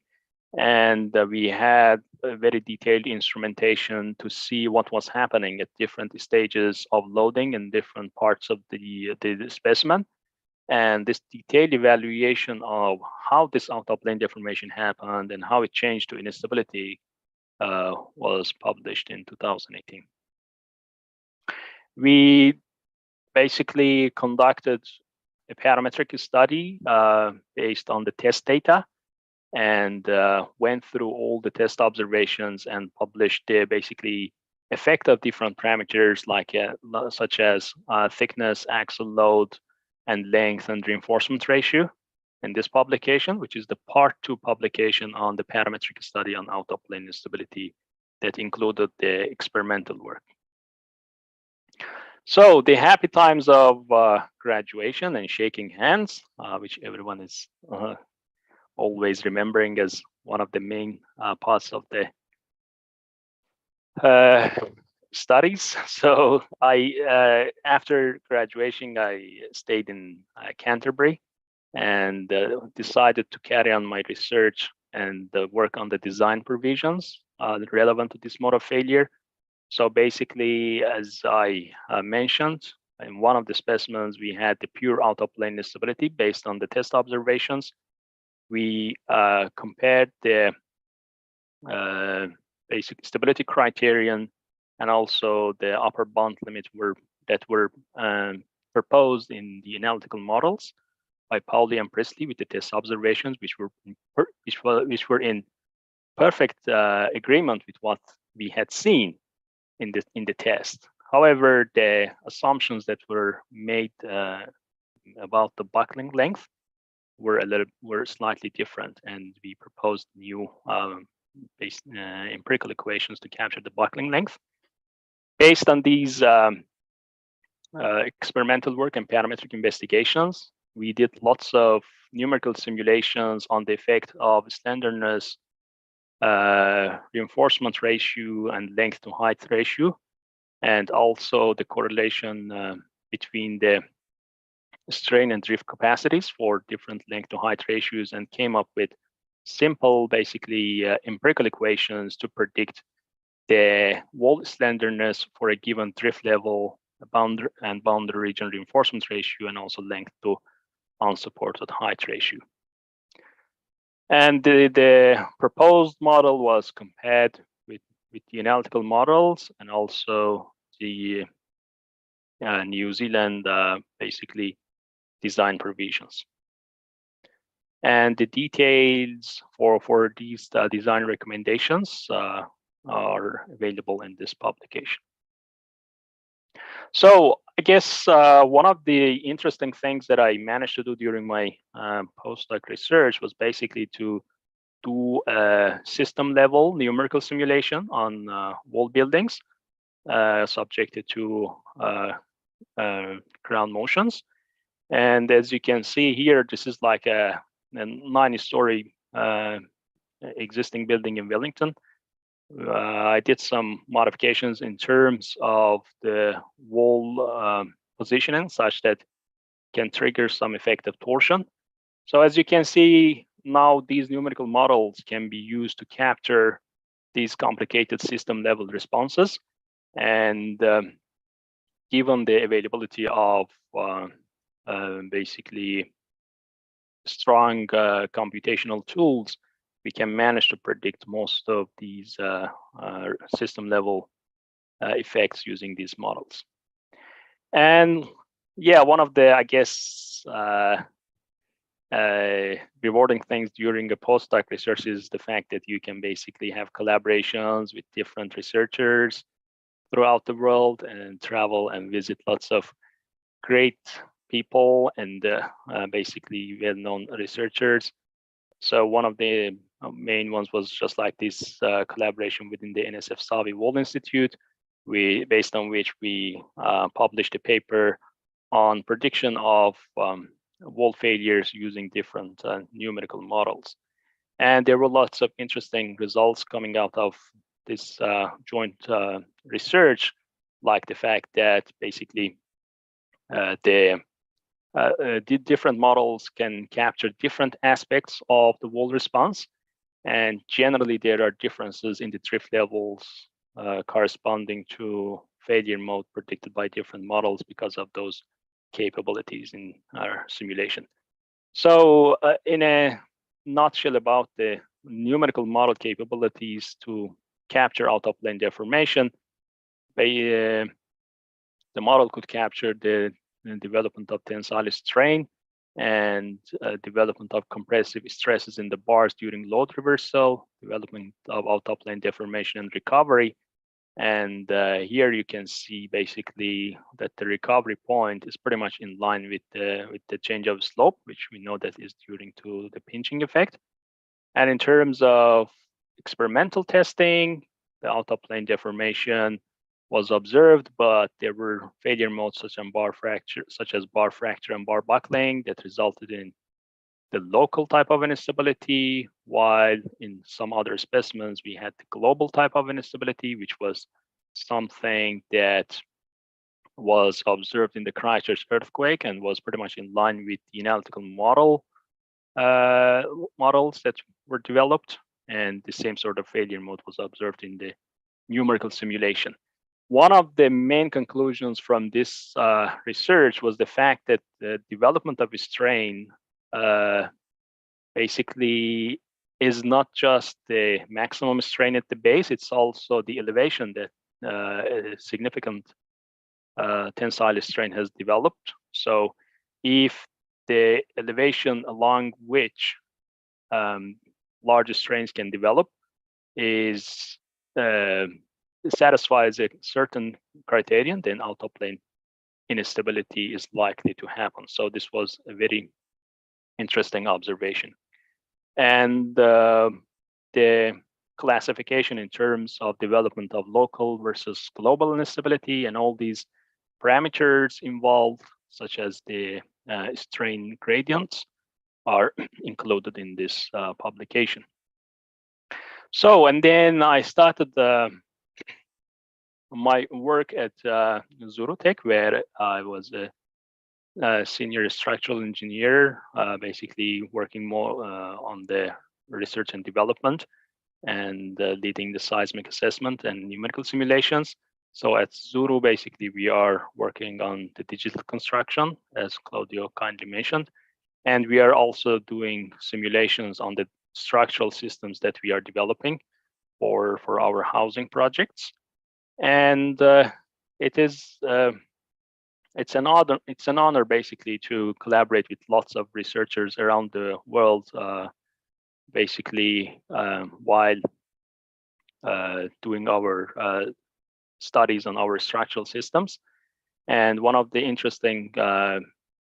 And we had a very detailed instrumentation to see what was happening at different stages of loading in different parts of the specimen. And this detailed evaluation of how this out-of-plane deformation happened and how it changed to instability was published in 2018. We basically conducted a parametric study based on the test data, and went through all the test observations and published the basically effect of different parameters like such as thickness, axle load, and length and reinforcement ratio in this publication, which is the part 2 publication on the parametric study on out-of-plane instability that included the experimental work. So the happy times of graduation and shaking hands, which everyone is always remembering as one of the main parts of the studies. So I, after graduation, I stayed in Canterbury and decided to carry on my research and work on the design provisions relevant to this mode of failure. So basically, as I mentioned, in one of the specimens, we had the pure out-of-plane instability based on the test observations. We compared the basic stability criterion and also the upper bound limit that were proposed in the analytical models by Pauli and Priestley with the test observations, which were in perfect agreement with what we had seen in the test. However, the assumptions that were made about the buckling length were slightly different, and we proposed new empirical equations to capture the buckling length. Based on these experimental work and parametric investigations, we did lots of numerical simulations on the effect of slenderness, reinforcement ratio, and length to height ratio, and also the correlation between the strain and drift capacities for different length to height ratios, and came up with simple, basically empirical equations to predict the wall slenderness for a given drift level, boundary region reinforcement ratio, and also length to unsupported height ratio. And the proposed model was compared with the analytical models and also the New Zealand basically design provisions. And the details for these design recommendations are available in this publication. So I guess one of the interesting things that I managed to do during my postdoc research was basically to do a system level numerical simulation on wall buildings subjected to ground motions. And as you can see here, this is like a 9-story existing building in Wellington. I did some modifications in terms of the wall positioning such that can trigger some effect of torsion. So as you can see, now these numerical models can be used to capture these complicated system level responses. And given the availability of basically strong computational tools, we can manage to predict most of these system level effects using these models. And yeah, one of the, I guess, rewarding things during a postdoc research is the fact that you can basically have collaborations with different researchers throughout the world and travel and visit lots of great people and basically well-known researchers. So one of the main ones was just like this collaboration within the NSF Savi Wall Institute, based on which we published a paper on prediction of wall failures using different numerical models. And there were lots of interesting results coming out of this joint research, like the fact that basically the the different models can capture different aspects of the wall response. And generally, there are differences in the drift levels corresponding to failure mode predicted by different models because of those capabilities in our simulation. So in a nutshell about the numerical model capabilities to capture out-of-plane deformation, the model could capture the development of tensile strain and development of compressive stresses in the bars during load reversal, development of out-of-plane deformation and recovery. And here you can see basically that the recovery point is pretty much in line with the change of slope, which we know that is due to the pinching effect. And in terms of experimental testing, the out-of-plane deformation was observed, but there were failure modes such as bar fracture and bar buckling that resulted in the local type of instability, while in some other specimens we had the global type of instability, which was something that was observed in the Christchurch earthquake and was pretty much in line with the analytical models that were developed, and the same sort of failure mode was observed in the numerical simulation. One of the main conclusions from this research was the fact that the development of a strain basically is not just the maximum strain at the base, it's also the elevation that a significant tensile strain has developed. So if the elevation along which larger strains can develop is satisfies a certain criterion, then out-of-plane instability is likely to happen. So this was a very interesting observation. And the classification in terms of development of local versus global instability and all these parameters involved, such as the strain gradients, are included in this publication. So, and then I started my work at Zuru Tech, where I was a senior structural engineer, basically working more on the research and development and leading the seismic assessment and numerical simulations. So at Zuru, basically, we are working on the digital construction, as Claudio kindly mentioned, and we are also doing simulations on the structural systems that we are developing for our housing projects. And it's an honor basically to collaborate with lots of researchers around the world, basically while doing our studies on our structural systems. And one of the interesting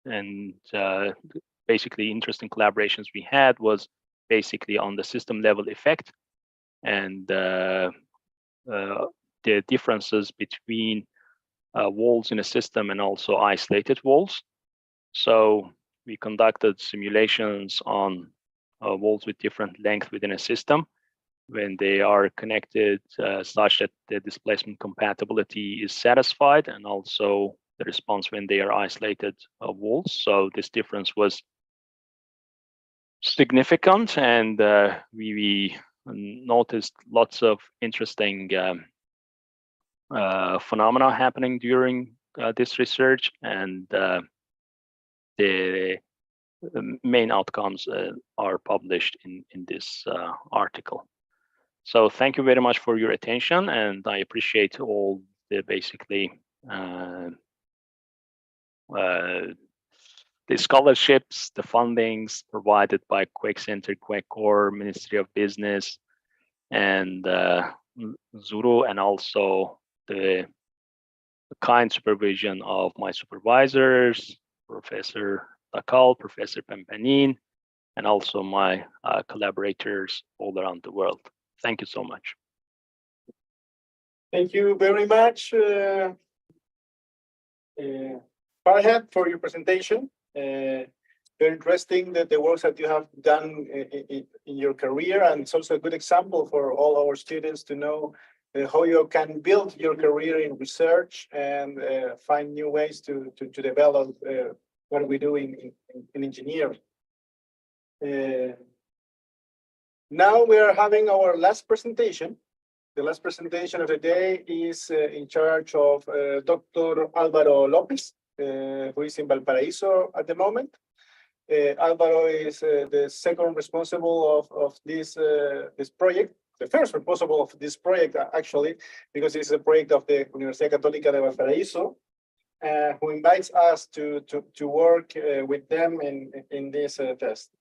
and basically interesting collaborations we had was basically on the system level effect and the differences between walls in a system and also isolated walls. So we conducted simulations on walls with different length within a system when they are connected such that the displacement compatibility is satisfied, and also the response when they are isolated walls. So this difference was significant, and we noticed lots of interesting phenomena happening during this research, and the main outcomes are published in this article. So thank you very much for your attention, and I appreciate all the basically the scholarships, the fundings provided by Quake Center, Quake Core, Ministry of Business, and Zuru, and also the kind supervision of my supervisors, Professor Takal, Professor Pampanin, and also my collaborators all around the world. Thank you so much. Thank you very much, Farhad, for your presentation. Very interesting that the works that you have done in your career, and it's also a good example for all our students to know how you can build your career in research and find new ways to develop what we do in engineering. Now we are having our last presentation. The last presentation of the day is in charge of Dr. Álvaro López, who is in Valparaíso at the moment. Álvaro is the second responsible of this project, the first responsible of this project, actually, because it's a project of the Universidad Católica de Valparaíso, who invites us to work with them in this test.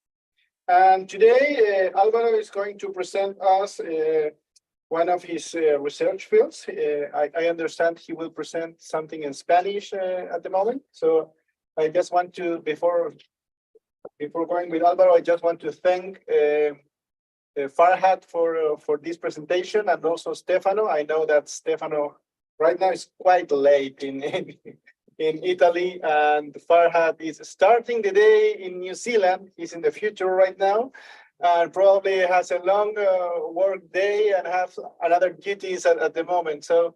And today, Álvaro is going to present us one of his research fields. I understand he will present something in Spanish at the moment. So I just want to, before going with Álvaro, I just want to thank Farhad for this presentation, and also Stefano. I know that Stefano right now is quite late in Italy, and Farhad is starting the day in New Zealand. He's in the future right now, and probably has a long work day and have another duties at the moment. So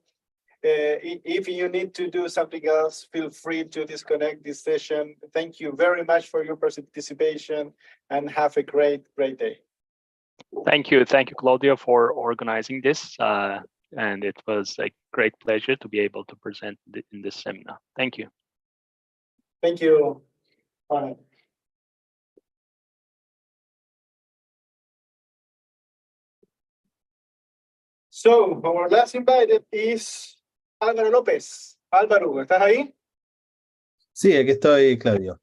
if you need to do something else, feel free to disconnect this session. Thank you very much for your participation, and have a great day. Thank you, Claudio, for organizing this. And it was a great pleasure to be able to present in this seminar. Thank you. Thank you. Bye. So our last invited is Álvaro López. Álvaro, ¿estás ahí? Sí, aquí estoy, Claudio.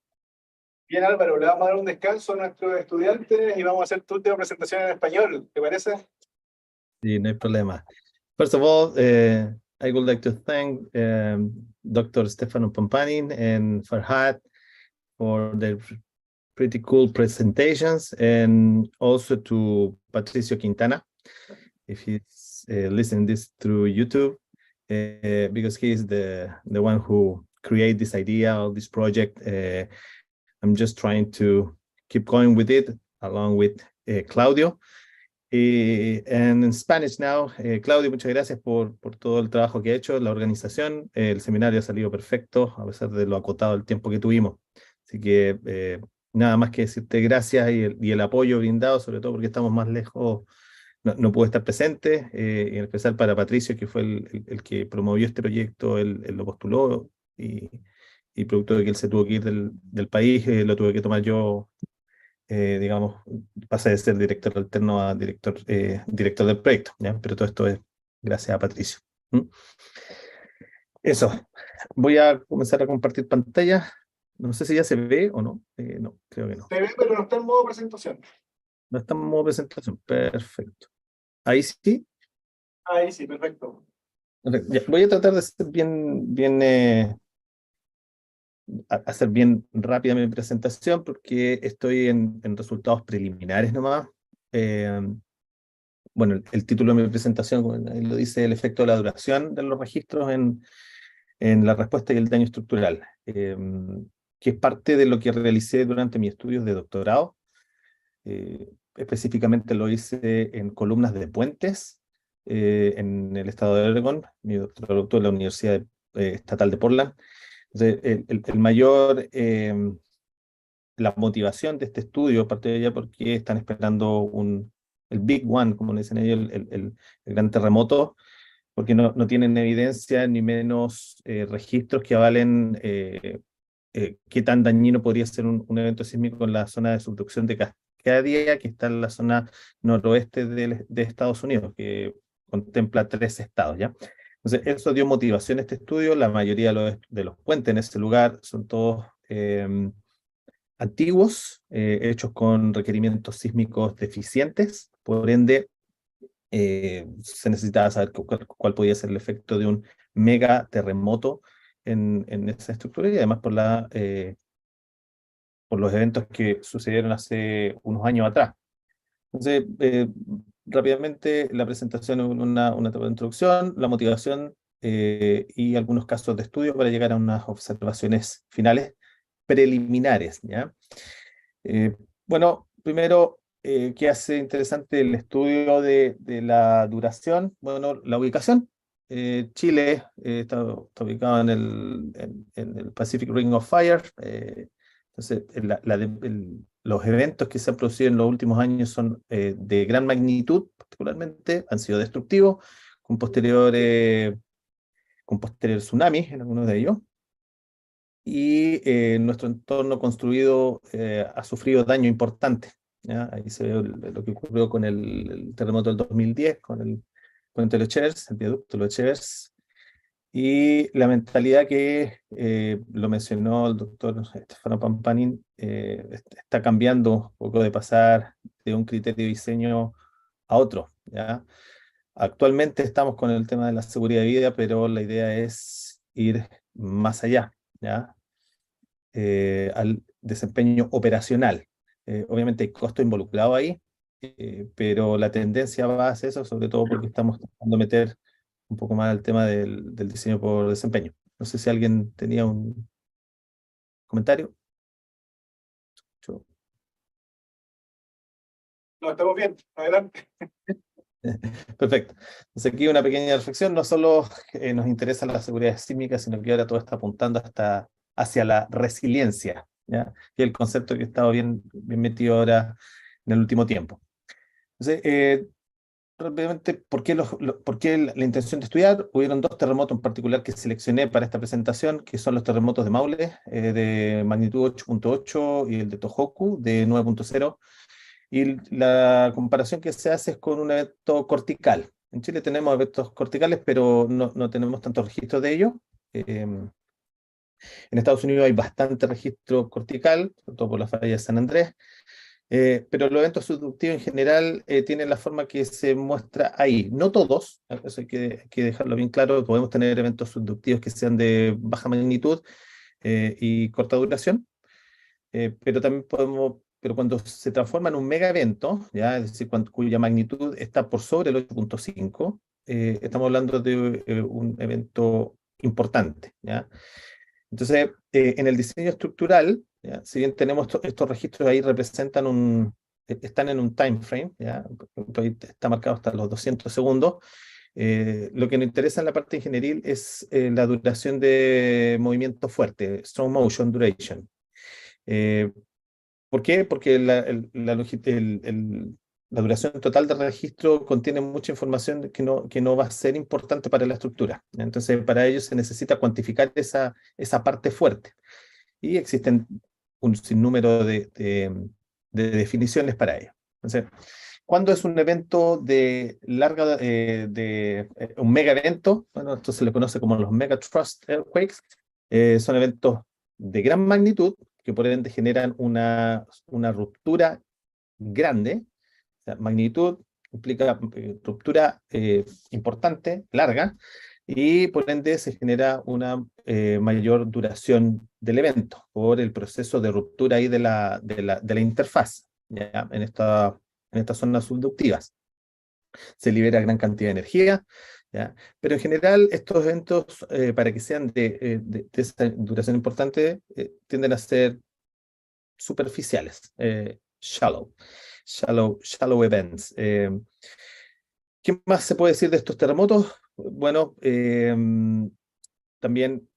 Bien, Álvaro, le vamos a dar un descanso a nuestros estudiantes y vamos a hacer tu última presentación en español. ¿Te parece? Sí, no hay problema. First of all, I would like to thank Dr. Stefano Pampanin and Farhad for their pretty cool presentations, and also to Patricio Quintana, if he's listening this through YouTube, because he is the one who created this idea of this project. I'm just trying to keep going with it along with Claudio. And in Spanish now, Claudio, muchas gracias por todo el trabajo que ha hecho, la organización. El seminario ha salido perfecto, a pesar de lo acotado el tiempo que tuvimos. Así que nada más que decirte gracias y el apoyo brindado, sobre todo porque estamos más lejos, no pude estar presente, y en especial para Patricio, que fue el que promovió este proyecto, él lo postuló, y producto de que él se tuvo que ir del país, lo tuve que tomar yo. Digamos, pasa de ser director alterno a director del proyecto, ¿ya? Pero todo esto es gracias a Patricio. Eso, voy a comenzar a compartir pantalla. No sé si ya se ve o no. No, creo que no. Se ve, pero no está en modo presentación. No está en modo presentación, perfecto. Ahí sí. Ahí sí, perfecto. Ya, voy a tratar de ser hacer bien rápida mi presentación, porque estoy en resultados preliminares nomás. Bueno, el título de mi presentación, como ahí lo dice, el efecto de la duración de los registros en la respuesta y el daño estructural, que es parte de lo que realicé durante mis estudios de doctorado. Específicamente lo hice en columnas de puentes en el estado de Oregon. Mi doctorado en la Universidad Estatal de Portland. Entonces, la motivación de este estudio, aparte de ella, porque están esperando el Big One, como le dicen ellos, el gran terremoto, porque no tienen evidencia ni menos registros que avalen qué tan dañino podría ser un evento sísmico en la zona de subducción de Cascadia, que está en la zona noroeste de Estados Unidos, que contempla 3 estados, ¿ya? Entonces, eso dio motivación a este estudio. La mayoría de los puentes en ese lugar son todos antiguos, hechos con requerimientos sísmicos deficientes. Por ende, se necesitaba saber cuál podía ser el efecto de un mega terremoto en esa estructura, y además por los eventos que sucedieron hace unos años atrás. Entonces, rápidamente la presentación, una etapa de introducción, la motivación y algunos casos de estudio para llegar a unas observaciones finales preliminares, ¿ya? Bueno, primero, ¿qué hace interesante el estudio de la duración? Bueno, la ubicación. Chile está ubicado en el Pacific Ring of Fire, Entonces, los eventos que se han producido en los últimos años son de gran magnitud, particularmente, han sido destructivos, con posteriores tsunamis en algunos de ellos, y nuestro entorno construido ha sufrido daño importante. ¿Ya? Ahí se ve lo que ocurrió con el terremoto del 2010, con el puente de los Chevers, el viaducto de los Chevers, y la mentalidad que lo mencionó el doctor Stefano Pampanin, está cambiando un poco de pasar de un criterio de diseño a otro. ¿Ya? Actualmente estamos con el tema de la seguridad de vida, pero la idea es ir más allá, ¿ya? Al desempeño operacional. Obviamente hay costo involucrado ahí, pero la tendencia va hacia eso, sobre todo porque estamos tratando de meter un poco más el tema del diseño por desempeño. No sé si alguien tenía un comentario. Lo estamos viendo. Adelante. Perfecto. Entonces aquí una pequeña reflexión, no solo nos interesa la seguridad sísmica, sino que ahora todo está apuntando hacia la resiliencia, ¿ya? Y el concepto que ha estado bien metido ahora en el último tiempo. Entonces, rápidamente, ¿por qué la intención de estudiar? Hubieron dos terremotos en particular que seleccioné para esta presentación, que son los terremotos de Maule, de magnitud 8.8, y el de Tohoku, de 9.0. Y la comparación que se hace es con un evento cortical. En Chile tenemos eventos corticales, pero no tenemos tantos registros de ellos. En Estados Unidos hay bastante registro cortical, sobre todo por la falla de San Andrés. Pero los eventos subductivos en general tienen la forma que se muestra ahí. No todos, eso hay que dejarlo bien claro. Podemos tener eventos subductivos que sean de baja magnitud y corta duración, pero también pero cuando se transforma en un mega evento, ¿ya? Es decir, cuya magnitud está por sobre el 8.5, estamos hablando de un evento importante, ¿ya? Entonces, en el diseño estructural, ¿ya? Si bien tenemos estos registros ahí están en un time frame, ¿ya? Por ejemplo, ahí está marcado hasta los 200 segundos. Lo que nos interesa en la parte ingenieril es la duración de movimiento fuerte, strong motion duration. ¿Por qué? Porque la duración total del registro contiene mucha información que no va a ser importante para la estructura. Entonces, para ello se necesita cuantificar esa parte fuerte. Y existen un sinnúmero de definiciones para ello. Entonces, ¿cuándo es un evento de un mega evento? Bueno, esto se le conoce como los mega thrust earthquakes. Son eventos de gran magnitud que por ende generan una ruptura grande. O sea, magnitud implica ruptura importante, larga, y por ende se genera una mayor duración del evento por el proceso de ruptura ahí de la interfaz, ¿ya? En estas zonas subductivas. Se libera gran cantidad de energía, ¿ya? Pero en general estos eventos, para que sean de esa duración importante, tienden a ser superficiales, shallow events. ¿Qué más se puede decir de estos terremotos? Bueno, también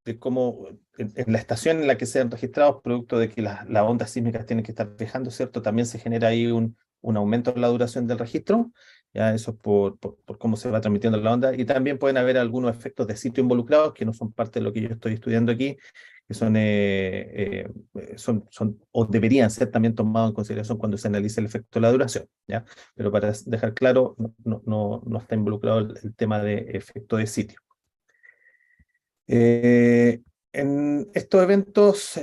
de cómo en la estación en la que sean registrados, producto de que las ondas sísmicas tienen que estar viajando, ¿cierto? También se genera ahí un aumento en la duración del registro, ya eso es por cómo se va transmitiendo la onda, y también pueden haber algunos efectos de sitio involucrados que no son parte de lo que yo estoy estudiando aquí, que son o deberían ser también tomados en consideración cuando se analice el efecto de la duración, ¿ya? Pero para dejar claro, no está involucrado el tema de efecto de sitio. En estos eventos,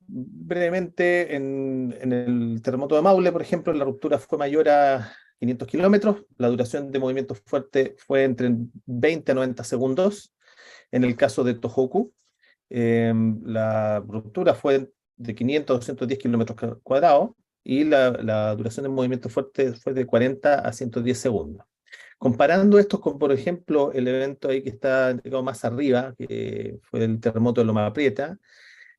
brevemente, en el terremoto de Maule, por ejemplo, la ruptura fue mayor a 500 kilómetros, la duración de movimiento fuerte fue entre 20 a 90 segundos. En el caso de Tohoku, la ruptura fue de 500 a 210 kilómetros cuadrados y la duración de movimiento fuerte fue de 40 a 110 segundos. Comparando estos con, por ejemplo, el evento ahí que está indicado más arriba, que fue el terremoto de Loma Prieta,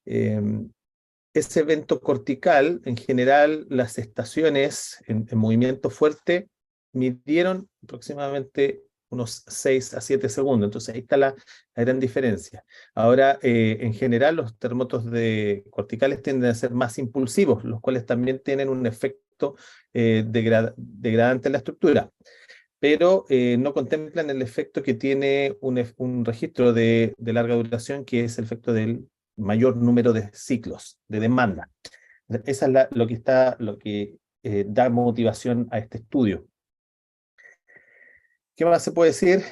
ese evento cortical, en general, las estaciones en movimiento fuerte midieron aproximadamente unos 6 a 7 segundos. Entonces ahí está la gran diferencia. Ahora, en general, los terremotos corticales tienden a ser más impulsivos, los cuales también tienen un efecto degradante en la estructura, pero no contemplan el efecto que tiene un registro de larga duración, que es el efecto del mayor número de ciclos de demanda. Esa es lo que da motivación a este estudio. ¿Qué más se puede decir?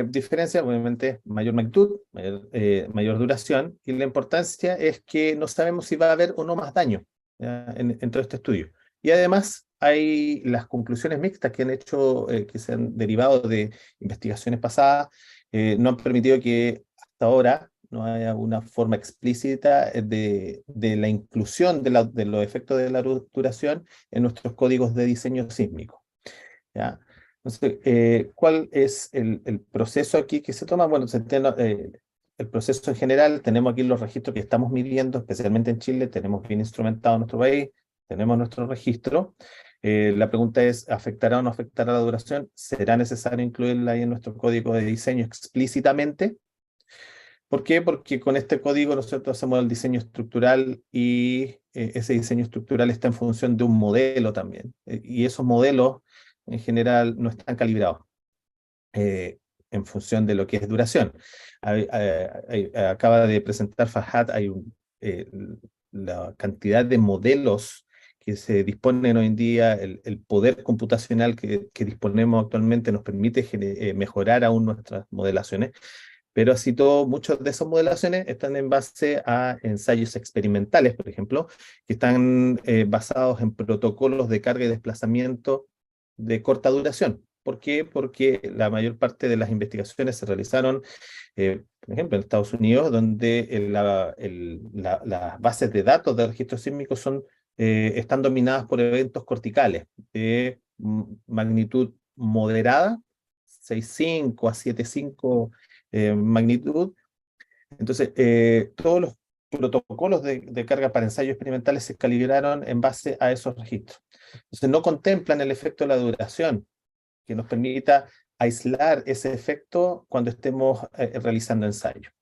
Diferencia, obviamente, mayor magnitud, mayor duración, y la importancia es que no sabemos si va a haber o no más daño, ¿ya? En todo este estudio. Y además hay las conclusiones mixtas que han hecho, que se han derivado de investigaciones pasadas, no han permitido que hasta ahora no haya una forma explícita de la inclusión de los efectos de la duración en nuestros códigos de diseño sísmico, ¿ya? Entonces, ¿cuál es el proceso aquí que se toma? Bueno, el proceso en general, tenemos aquí los registros que estamos midiendo, especialmente en Chile, tenemos bien instrumentado nuestro país, tenemos nuestro registro. La pregunta es, ¿afectará o no afectará la duración? ¿Será necesario incluirla ahí en nuestro código de diseño explícitamente? ¿Por qué? Porque con este código nosotros hacemos el diseño estructural y ese diseño estructural está en función de un modelo también. Y esos modelos en general no están calibrados en función de lo que es duración. Acaba de presentar Farhat, la cantidad de modelos que se disponen hoy en día, el poder computacional que disponemos actualmente nos permite mejorar aún nuestras modelaciones. Pero así todo, muchas de esas modelaciones están en base a ensayos experimentales, por ejemplo, que están basados en protocolos de carga y desplazamiento de corta duración. ¿Por qué? Porque la mayor parte de las investigaciones se realizaron, por ejemplo, en Estados Unidos, donde las bases de datos de registros sísmicos están dominadas por eventos corticales de magnitud moderada, 6,5 a 7,5 magnitud. Entonces, todos los protocolos de carga para ensayos experimentales se calibraron en base a esos registros. Entonces, no contemplan el efecto de la duración, que nos permita aislar ese efecto cuando estemos realizando ensayos.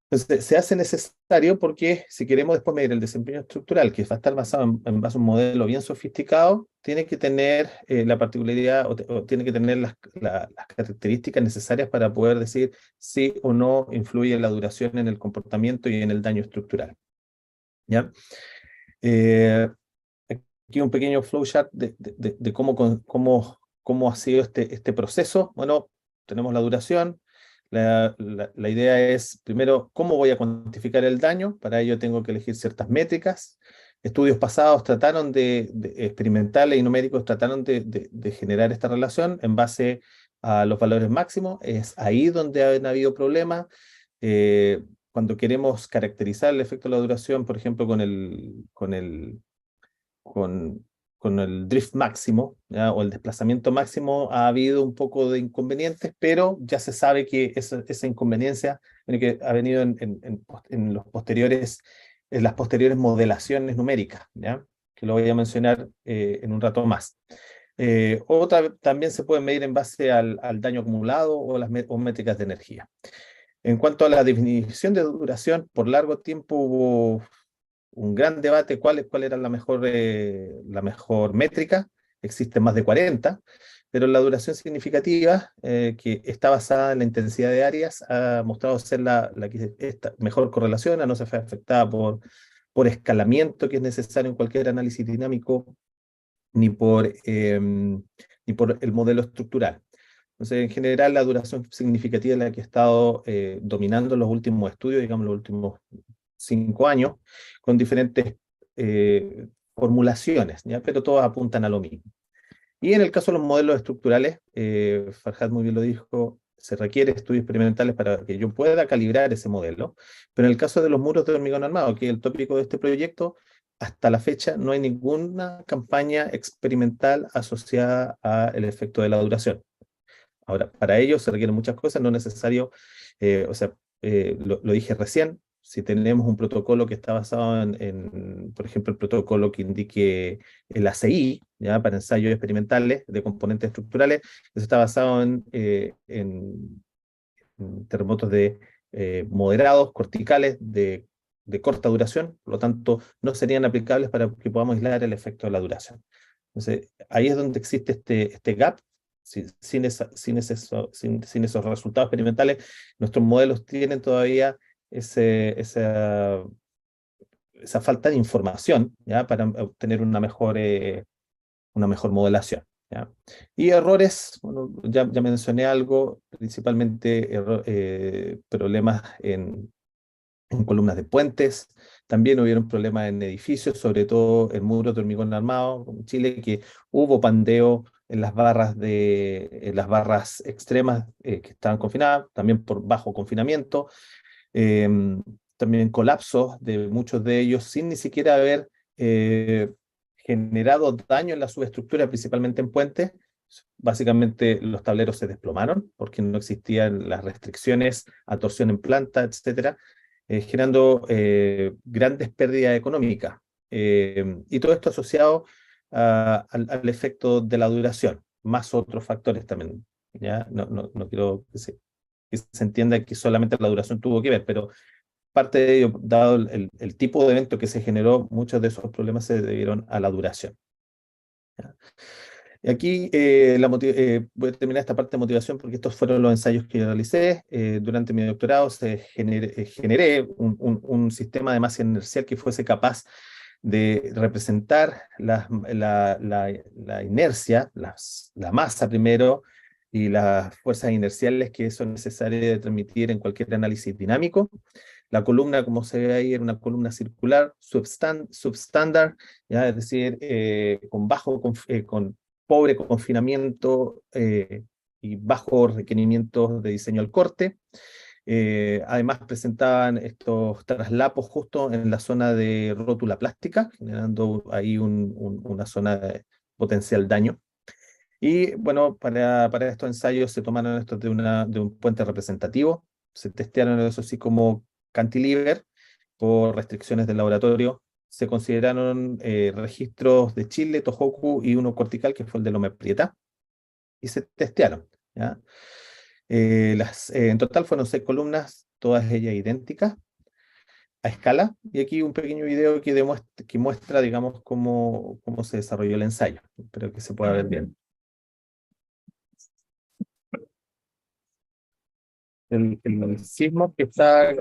Entonces, se hace necesario porque si queremos después medir el desempeño estructural, que va a estar basado en base a un modelo bien sofisticado, tiene que tener la particularidad o tiene que tener las características necesarias para poder decir si o no influye la duración en el comportamiento y en el daño estructural, ¿ya? Aquí un pequeño flowchart de cómo ha sido este proceso. Bueno, tenemos la duración. La idea es, primero, ¿cómo voy a cuantificar el daño? Para ello tengo que elegir ciertas métricas. Estudios pasados trataron experimentales y numéricos trataron de generar esta relación en base a los valores máximos. Es ahí donde han habido problemas. Cuando queremos caracterizar el efecto de la duración, por ejemplo, con el drift máximo, ¿ya? O el desplazamiento máximo, ha habido un poco de inconvenientes, pero ya se sabe que esa inconveniencia que ha venido en las posteriores modelaciones numéricas, ¿ya? Que lo voy a mencionar en un rato más. También se puede medir en base al daño acumulado o las métricas de energía. En cuanto a la definición de duración, por largo tiempo hubo un gran debate cuál era la mejor métrica. Existen más de 40, pero la duración significativa, que está basada en la intensidad de áreas, ha mostrado ser la que mejor correlaciona, no se fue afectada por escalamiento, que es necesario en cualquier análisis dinámico, ni por el modelo estructural. Entonces, en general, la duración significativa es la que ha estado dominando los últimos estudios, digamos, los últimos 5 años, con diferentes formulaciones, ¿ya? Pero todas apuntan a lo mismo. Y en el caso de los modelos estructurales, Farhat muy bien lo dijo, se requiere estudios experimentales para que yo pueda calibrar ese modelo, pero en el caso de los muros de hormigón armado, que es el tópico de este proyecto, hasta la fecha no hay ninguna campaña experimental asociada al efecto de la duración. Ahora, para ello se requieren muchas cosas, no es necesario, lo dije recién, si tenemos un protocolo que está basado por ejemplo, el protocolo que indique el ACI, ¿ya? Para ensayos experimentales de componentes estructurales, eso está basado en terremotos moderados, corticales, de corta duración, por lo tanto, no serían aplicables para que podamos aislar el efecto de la duración. Entonces, ahí es donde existe este gap. Sin esos resultados experimentales, nuestros modelos tienen todavía esa falta de información, ¿ya? Para obtener una mejor modelación, ¿ya? Y errores, bueno, ya mencioné algo, principalmente problemas en columnas de puentes. También hubieron problemas en edificios, sobre todo en muros de hormigón armado, como en Chile, que hubo pandeo en las barras extremas que estaban confinadas, también por bajo confinamiento. También colapsos de muchos de ellos sin ni siquiera haber generado daño en la subestructura, principalmente en puentes. Básicamente los tableros se desplomaron porque no existían las restricciones a torsión en planta, etcétera, generando grandes pérdidas económicas. Y todo esto asociado al efecto de la duración, más otros factores también. ¿Ya? No quiero que se entienda que solamente la duración tuvo que ver, pero parte de ello, dado el tipo de evento que se generó, muchos de esos problemas se debieron a la duración. ¿Ya? Y aquí voy a terminar esta parte de motivación porque estos fueron los ensayos que yo realicé. Durante mi doctorado generé un sistema de masa inercial que fuese capaz de representar la inercia, la masa primero, y las fuerzas inerciales que son necesarias de transmitir en cualquier análisis dinámico. La columna, como se ve ahí, era una columna circular, substandard, ¿ya? Es decir, con pobre confinamiento y bajos requerimientos de diseño al corte. Además presentaban estos traslapos justo en la zona de rótula plástica, generando ahí una zona de potencial daño. Y bueno, para estos ensayos se tomaron estos de un puente representativo, se testearon eso así como cantilever por restricciones del laboratorio. Se consideraron registros de Chile, Tohoku y uno cortical, que fue el de Loma Prieta, y se testearon, ¿ya? En total fueron 6 columnas, todas ellas idénticas, a escala, y aquí un pequeño video que muestra, digamos, cómo se desarrolló el ensayo. Espero que se pueda ver bien. El sismo que está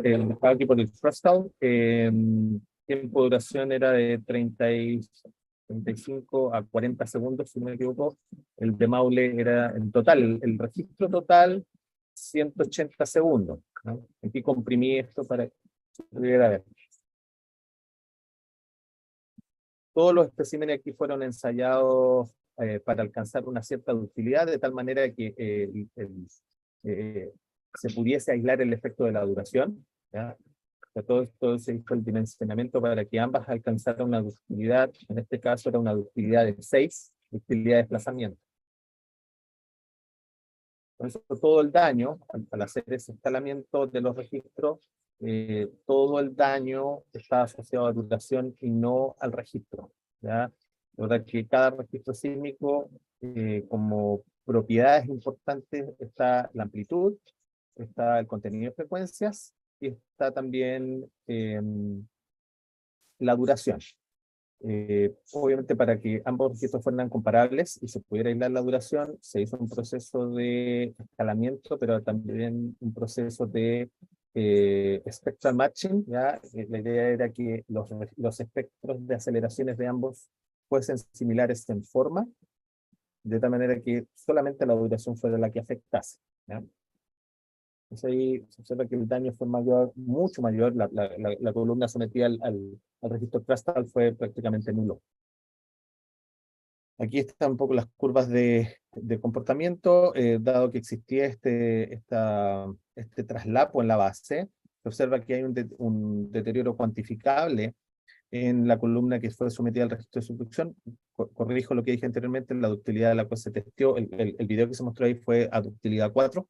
aquí por el Frostal, tiempo de duración era de 35 a 40 segundos, si no me equivoco. El de Maule era en total, el registro total, 180 segundos, ¿no? Aquí comprimí esto para que se pudiera ver. Todos los especímenes aquí fueron ensayados para alcanzar una cierta ductilidad, de tal manera que se pudiese aislar el efecto de la duración, ¿ya? O sea, todo esto se hizo el dimensionamiento para que ambas alcanzaran una ductilidad, en este caso era una ductilidad de 6, ductilidad de desplazamiento. Entonces, todo el daño, al hacer ese instalamiento de los registros, todo el daño está asociado a duración y no al registro, ¿ya? La verdad que cada registro sísmico, como propiedades importantes, está la amplitud, está el contenido de frecuencias y está también la duración. Obviamente, para que ambos registros fueran comparables y se pudiera aislar la duración, se hizo un proceso de escalamiento, pero también un proceso de spectral matching, ¿ya? La idea era que los espectros de aceleraciones de ambos fuesen similares en forma, de tal manera que solamente la duración fuera la que afectase, ¿ya? Entonces ahí se observa que el daño fue mayor, mucho mayor, la columna sometida al registro crustal fue prácticamente nulo. Aquí están un poco las curvas de comportamiento, dado que existía este traslapo en la base, se observa que hay un deterioro cuantificable en la columna que fue sometida al registro de subducción. Corrijo lo que dije anteriormente, la ductilidad de la cual se testeó, el video que se mostró ahí fue a ductilidad 4,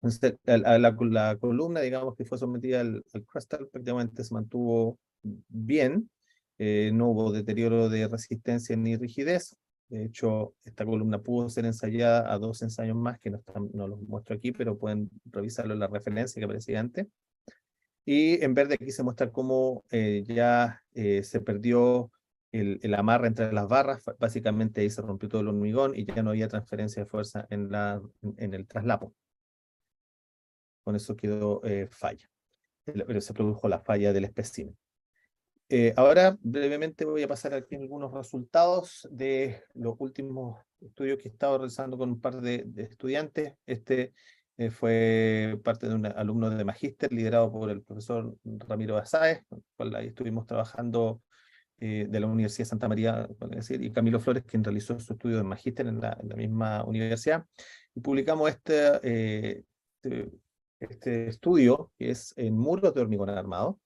Entonces, la columna, digamos, que fue sometida al crustal, prácticamente se mantuvo bien, no hubo deterioro de resistencia ni rigidez. De hecho, esta columna pudo ser ensayada a 2 ensayos más, que no los muestro aquí, pero pueden revisarlo en la referencia que aparecía antes. Y en verde aquí se muestra cómo ya se perdió el amarre entre las barras. Básicamente ahí se rompió todo el hormigón y ya no había transferencia de fuerza en el traslapo. Con eso quedó falla, pero se produjo la falla del espécimen. Ahora brevemente voy a pasar aquí algunos resultados de los últimos estudios que he estado realizando con un par de estudiantes. Este fue parte de un alumno de magíster liderado por el profesor Ramiro Basáez, con el cual ahí estuvimos trabajando de la Universidad de Santa María, decir, y Camilo Flores, quien realizó su estudio de magíster en la misma universidad. Y publicamos este estudio, que es en muros de hormigón armado,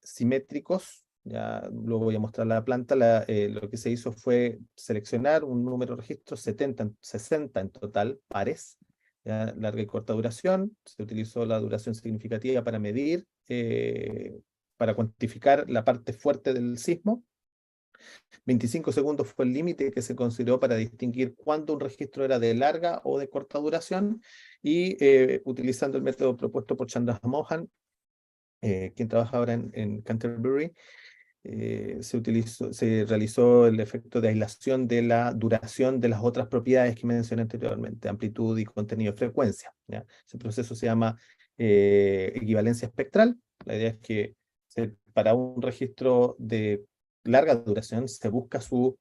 simétricos. Ya luego voy a mostrar la planta. Lo que se hizo fue seleccionar un número de registros, 60 en total, pares, ya, larga y corta duración. Se utilizó la duración significativa para medir, para cuantificar la parte fuerte del sismo. 25 segundos fue el límite que se consideró para distinguir cuándo un registro era de larga o de corta duración, y utilizando el método propuesto por Chandra Mohan, quien trabaja ahora en Canterbury, se realizó el efecto de aislación de la duración de las otras propiedades que mencioné anteriormente, amplitud y contenido de frecuencia, ¿ya? Ese proceso se llama equivalencia espectral. La idea es que para un registro de larga duración se busca su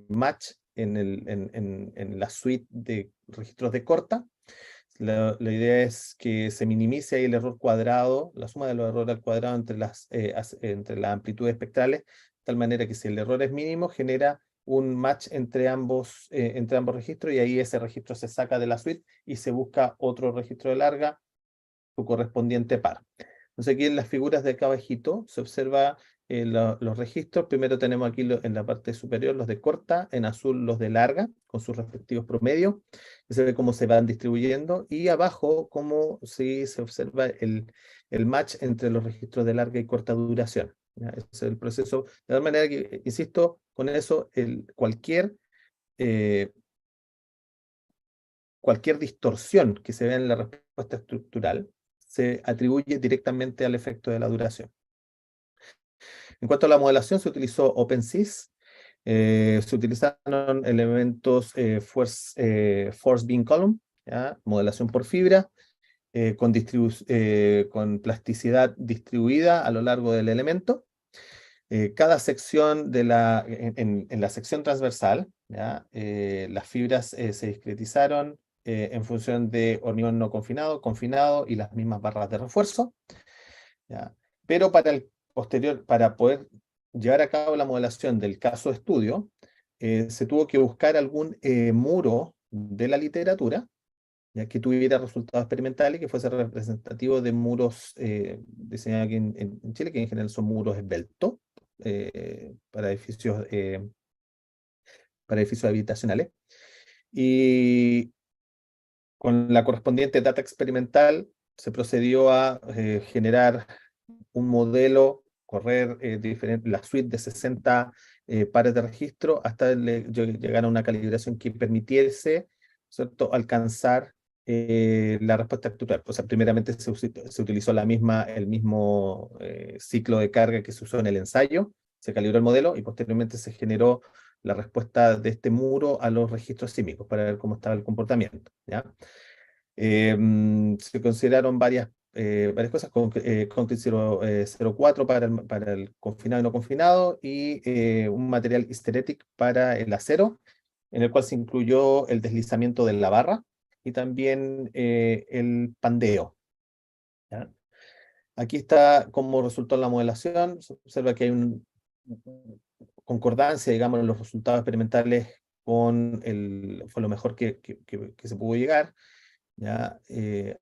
match en la suite de registros de corta. La idea es que se minimice ahí el error cuadrado, la suma de los errores al cuadrado entre las amplitudes espectrales, de tal manera que si el error es mínimo, genera un match entre ambos registros, y ahí ese registro se saca de la suite y se busca otro registro de larga, su correspondiente par. Entonces aquí en las figuras de acá abajito se observa los registros. Primero tenemos aquí en la parte superior los de corta, en azul los de larga, con sus respectivos promedios. Se ve cómo se van distribuyendo, y abajo cómo sí se observa el match entre los registros de larga y corta duración. ¿Ya? Ese es el proceso. De tal manera que, insisto, con eso cualquier distorsión que se vea en la respuesta estructural se atribuye directamente al efecto de la duración. En cuanto a la modelación, se utilizó OpenSys, se utilizaron elementos Force Beam Column, ¿ya? Modelación por fibra, con plasticidad distribuida a lo largo del elemento. Cada sección en la sección transversal, ¿ya? Las fibras se discretizaron en función de hormigón no confinado, confinado y las mismas barras de refuerzo, ¿ya? Pero para poder llevar a cabo la modelación del caso de estudio, se tuvo que buscar algún muro de la literatura, ya que tuviera resultados experimentales que fuese representativo de muros diseñados aquí en Chile, que en general son muros esbeltos para edificios habitacionales. Y con la correspondiente data experimental se procedió a generar un modelo, correr la suite de 60 pares de registro hasta llegar a una calibración que permitiese, ¿cierto?, alcanzar la respuesta estructural. O sea, primeramente se utilizó el mismo ciclo de carga que se usó en el ensayo, se calibró el modelo y posteriormente se generó la respuesta de este muro a los registros sísmicos para ver cómo estaba el comportamiento, ¿ya? Se consideraron varias cosas, Concrete 04 para el confinado y no confinado, y un material histerético para el acero, en el cual se incluyó el deslizamiento de la barra y también el pandeo, ¿ya? Aquí está cómo resultó la modelación. Se observa que hay una concordancia, digamos, en los resultados experimentales fue lo mejor que se pudo llegar. ¿ya?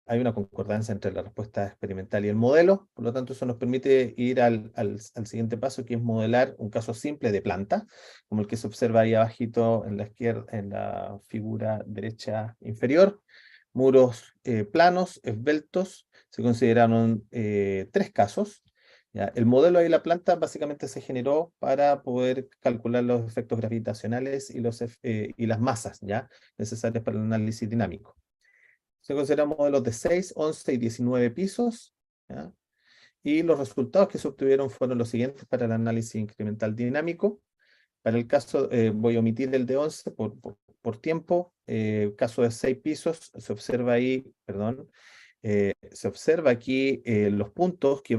Hay una concordancia entre la respuesta experimental y el modelo, por lo tanto eso nos permite ir al siguiente paso, que es modelar un caso simple de planta, como el que se observa ahí abajito en la izquierda, en la figura derecha inferior. Muros planos, esbeltos, se consideraron 3 casos. ¿Ya? El modelo de la planta básicamente se generó para poder calcular los efectos gravitacionales y las masas, ¿ya? Necesarias para el análisis dinámico. Se consideran modelos de 6, 11 y 19 pisos, ¿ya? Y los resultados que se obtuvieron fueron los siguientes para el análisis incremental dinámico. Para el caso, voy a omitir el de 11 por tiempo. Caso de 6 pisos, se observa ahí, perdón, se observa aquí los puntos que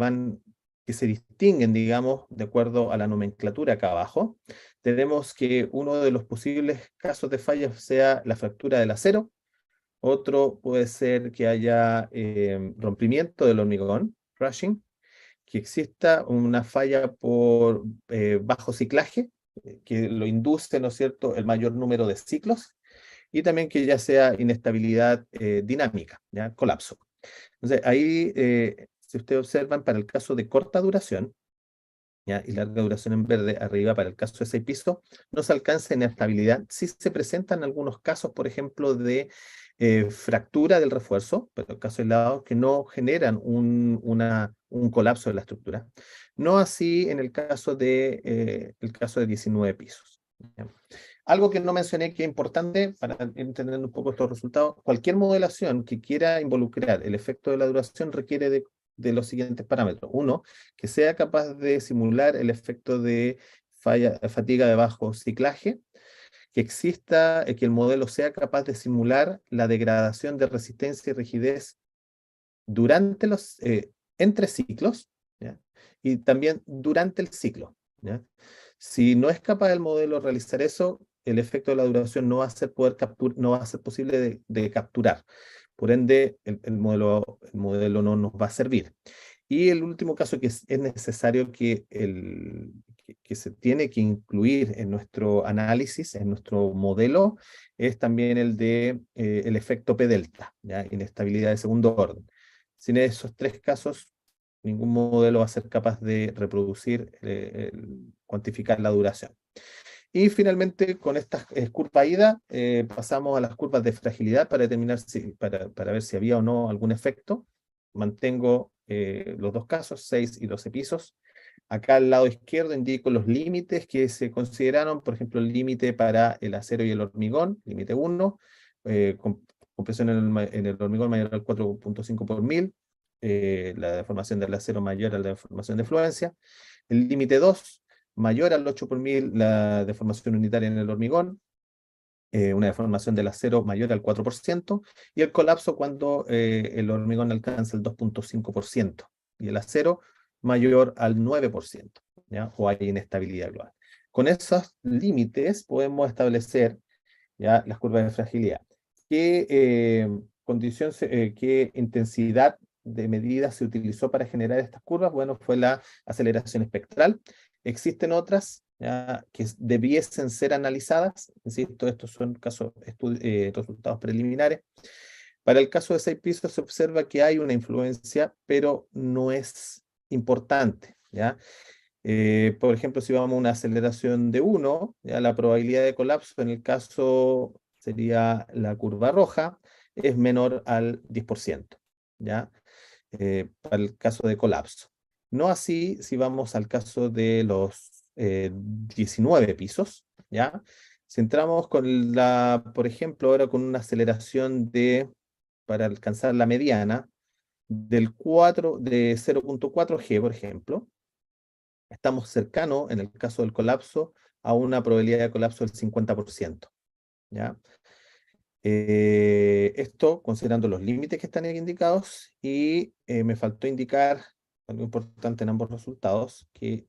se distinguen, digamos, de acuerdo a la nomenclatura acá abajo. Tenemos que uno de los posibles casos de fallas sea la fractura del acero. Otro puede ser que haya rompimiento del hormigón, crushing, que exista una falla por bajo ciclaje, que lo induce, ¿no es cierto?, el mayor número de ciclos, y también que ya sea inestabilidad dinámica, ¿ya? Colapso. Entonces, ahí, si ustedes observan, para el caso de corta duración, ¿ya? Y larga duración en verde arriba para el caso de 6 pisos, no se alcanza inestabilidad. Sí se presentan algunos casos, por ejemplo, de fractura del refuerzo, pero casos aislados que no generan un colapso de la estructura. No así en el caso de 19 pisos. ¿Ya? Algo que no mencioné que es importante para entender un poco estos resultados, cualquier modelación que quiera involucrar el efecto de la duración requiere de los siguientes parámetros. Uno, que sea capaz de simular el efecto de fatiga de bajo ciclaje, que exista, que el modelo sea capaz de simular la degradación de resistencia y rigidez durante entre ciclos, ¿ya? Y también durante el ciclo, ¿ya? Si no es capaz el modelo de realizar eso, el efecto de la duración no va a ser, no va a ser posible de capturar. Por ende, el modelo no nos va a servir. Y el último caso que es necesario que se tiene que incluir en nuestro análisis, en nuestro modelo, es también el de el efecto P delta, ¿ya? Inestabilidad de segundo orden. Sin esos 3 casos, ningún modelo va a ser capaz de reproducir, cuantificar la duración. Y finalmente, con estas curvas ida, pasamos a las curvas de fragilidad para determinar para ver si había o no algún efecto. Mantengo los 2 casos, 6 y 12 pisos. Acá al lado izquierdo indico los límites que se consideraron, por ejemplo, el límite para el acero y el hormigón, límite 1, compresión en el hormigón mayor al 4.5 por mil, la deformación del acero mayor a la deformación de fluencia. El límite 2, mayor al 8 por mil, la deformación unitaria en el hormigón, una deformación del acero mayor al 4%, y el colapso cuando el hormigón alcanza el 2.5%, y el acero mayor al 9%, ¿ya? O hay inestabilidad global. Con esos límites podemos establecer, ¿ya?, las curvas de fragilidad. ¿Qué qué intensidad de medida se utilizó para generar estas curvas? Bueno, fue la aceleración espectral. Existen otras, ¿ya?, que debiesen ser analizadas. Insisto, estos son resultados preliminares. Para el caso de 6 pisos se observa que hay una influencia, pero no es importante, ¿ya? Por ejemplo, si vamos a una aceleración de 1, ¿ya?, la probabilidad de colapso en el caso sería la curva roja, es menor al 10%, ¿ya? Para el caso de colapso. No así si vamos al caso de los 19 pisos, ¿ya? Si entramos con por ejemplo, ahora con una aceleración para alcanzar la mediana, de 0.4 G, por ejemplo, estamos cercanos, en el caso del colapso, a una probabilidad de colapso del 50%, ¿ya? Esto considerando los límites que están aquí indicados, y me faltó indicar algo importante en ambos resultados, que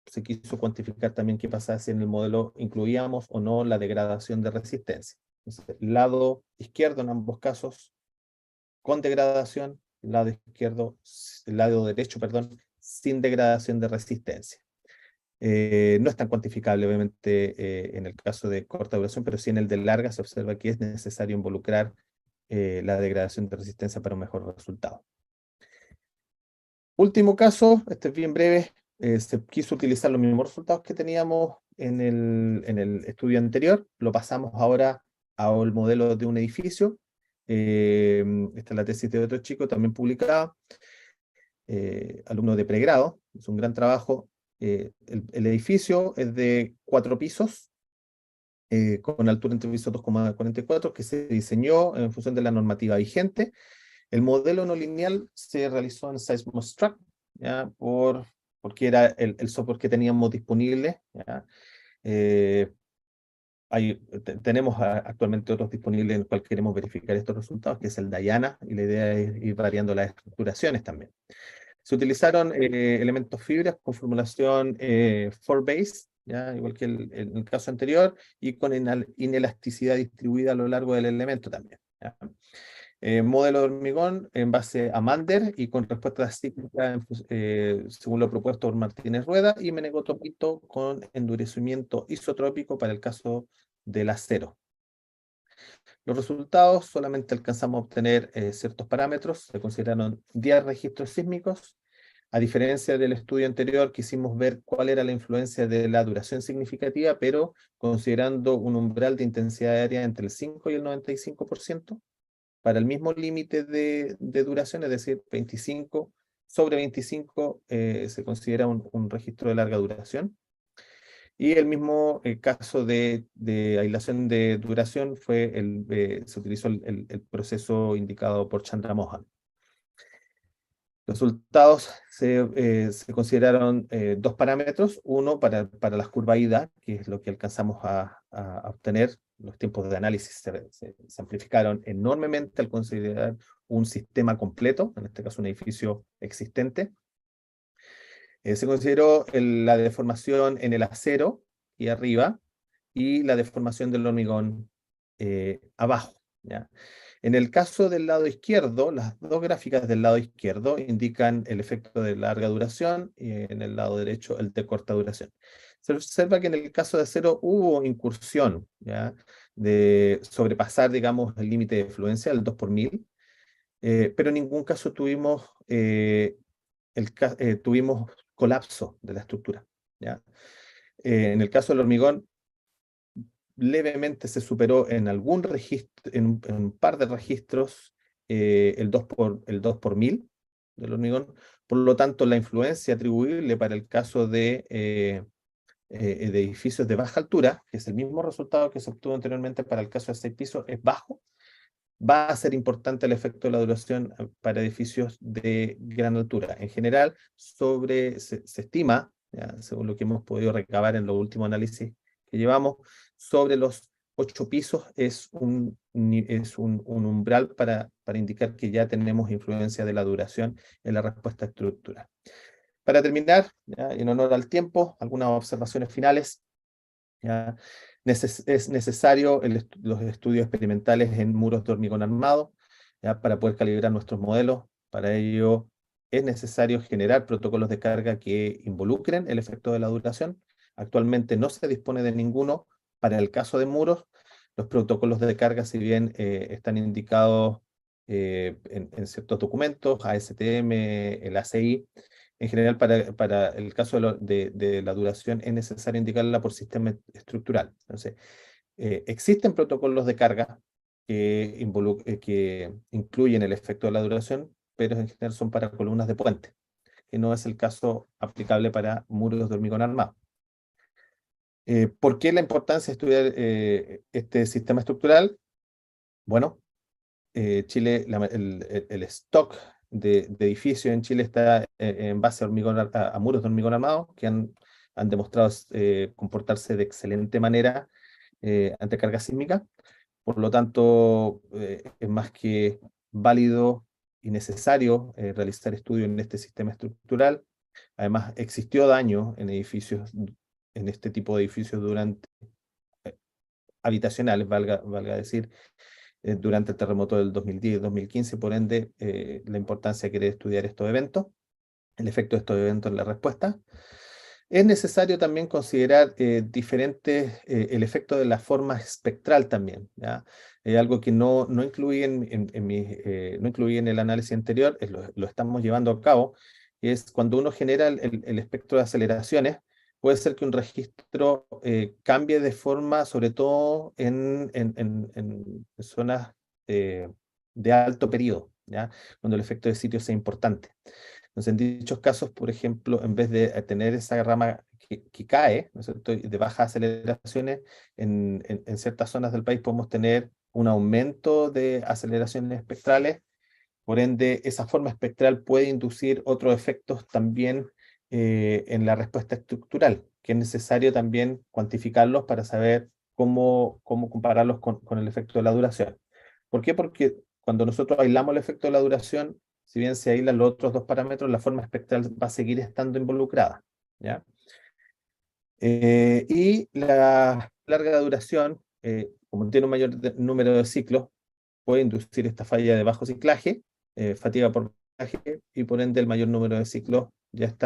se quiso cuantificar también qué pasaba si en el modelo incluíamos o no la degradación de resistencia. Entonces, lado izquierdo en ambos casos con degradación, lado derecho, perdón, sin degradación de resistencia. No es tan cuantificable, obviamente, en el caso de corta duración, pero sí en el de larga se observa que es necesario involucrar la degradación de resistencia para un mejor resultado. Último caso, este es bien breve, se quiso utilizar los mismos resultados que teníamos en el estudio anterior, lo pasamos ahora al modelo de un edificio. Esta es la tesis de otro chico también publicada, alumno de pregrado, es un gran trabajo. El edificio es de 4 pisos, con altura entre pisos 2,44, que se diseñó en función de la normativa vigente. El modelo no lineal se realizó en Seismostruct, ¿ya? Porque era el software que teníamos disponible, ¿ya? Tenemos actualmente otros disponibles en el cual queremos verificar estos resultados, que es el Diana, y la idea es ir variando las estructuraciones también. Se utilizaron elementos fibras con formulación 4-base, ¿ya? Igual que en el caso anterior, y con inelasticidad distribuida a lo largo del elemento también, ¿ya? Modelo de hormigón en base a Mander y con respuesta cíclica según lo propuesto por Martínez Rueda, y Menegotopito con endurecimiento isotrópico para el caso del acero. Los resultados solamente alcanzamos a obtener ciertos parámetros, se consideraron 10 registros sísmicos. A diferencia del estudio anterior, quisimos ver cuál era la influencia de la duración significativa, pero considerando un umbral de intensidad aérea entre el 5 y el 95%, para el mismo límite de duración, es decir, 25, sobre 25 se considera un registro de larga duración. Y el mismo caso de aislación de duración fue se utilizó el proceso indicado por Chandra Mohan. Los resultados se consideraron 2 parámetros, uno para las curvas IDA, que es lo que alcanzamos a obtener. Los tiempos de análisis se amplificaron enormemente al considerar un sistema completo, en este caso un edificio existente. Se consideró la deformación en el acero y arriba, y la deformación del hormigón abajo, ¿ya? En el caso del lado izquierdo, las 2 gráficas del lado izquierdo indican el efecto de larga duración, y en el lado derecho el de corta duración. Se observa que en el caso de acero hubo incursión, ¿ya? De sobrepasar, digamos, el límite de fluencia, el 2 por 1000, pero en ningún caso tuvimos colapso de la estructura, ¿ya? En el caso del hormigón, levemente se superó en algún registro, en un par de registros, el 2 por 1000 del hormigón. Por lo tanto, la influencia atribuible para el caso de edificios de baja altura, que es el mismo resultado que se obtuvo anteriormente para el caso de 6 pisos, es bajo. Va a ser importante el efecto de la duración para edificios de gran altura. En general, se estima, ¿ya? Según lo que hemos podido recabar en los últimos análisis que llevamos, sobre los 8 pisos es un umbral para indicar que ya tenemos influencia de la duración en la respuesta estructural. Para terminar, ¿ya? En honor al tiempo, algunas observaciones finales, ¿ya? Es necesario los estudios experimentales en muros de hormigón armado, ¿ya? Para poder calibrar nuestros modelos. Para ello es necesario generar protocolos de carga que involucren el efecto de la duración. Actualmente no se dispone de ninguno para el caso de muros. Los protocolos de carga, si bien están indicados en ciertos documentos, ASTM, el ACI, en general, para el caso de la duración es necesario indicarla por sistema estructural. Entonces, existen protocolos de carga que incluyen el efecto de la duración, pero en general son para columnas de puente, que no es el caso aplicable para muros de hormigón armado. ¿Por qué la importancia de estudiar este sistema estructural? Bueno, Chile, el stock de edificios en Chile está en base a, muros de hormigón armado que han demostrado comportarse de excelente manera ante carga sísmica. Por lo tanto, es más que válido y necesario realizar estudios en este sistema estructural. Además, existió daño en edificios, en este tipo de edificios habitacionales, valga decir, durante el terremoto del 2010 y 2015, por ende, la importancia de querer estudiar estos eventos, el efecto de estos eventos en la respuesta. Es necesario también considerar el efecto de la forma espectral también, ¿ya? Algo que no incluí no incluí en el análisis anterior, lo estamos llevando a cabo, es cuando uno genera el espectro de aceleraciones, puede ser que un registro cambie de forma, sobre todo en zonas de alto periodo, ¿ya? Cuando el efecto de sitio sea importante. Entonces, en dichos casos, por ejemplo, en vez de tener esa rama que cae, ¿no es cierto?, de bajas aceleraciones, en ciertas zonas del país podemos tener un aumento de aceleraciones espectrales. Por ende, esa forma espectral puede inducir otros efectos también en la respuesta estructural, que es necesario también cuantificarlos para saber cómo compararlos con el efecto de la duración. ¿Por qué? Porque cuando nosotros aislamos el efecto de la duración, si bien se aíslan los otros dos parámetros, la forma espectral va a seguir estando involucrada, ¿ya? Y la larga duración, como tiene un mayor número de ciclos, puede inducir esta falla de bajo ciclaje, fatiga por ciclaje, y por ende el mayor número de ciclos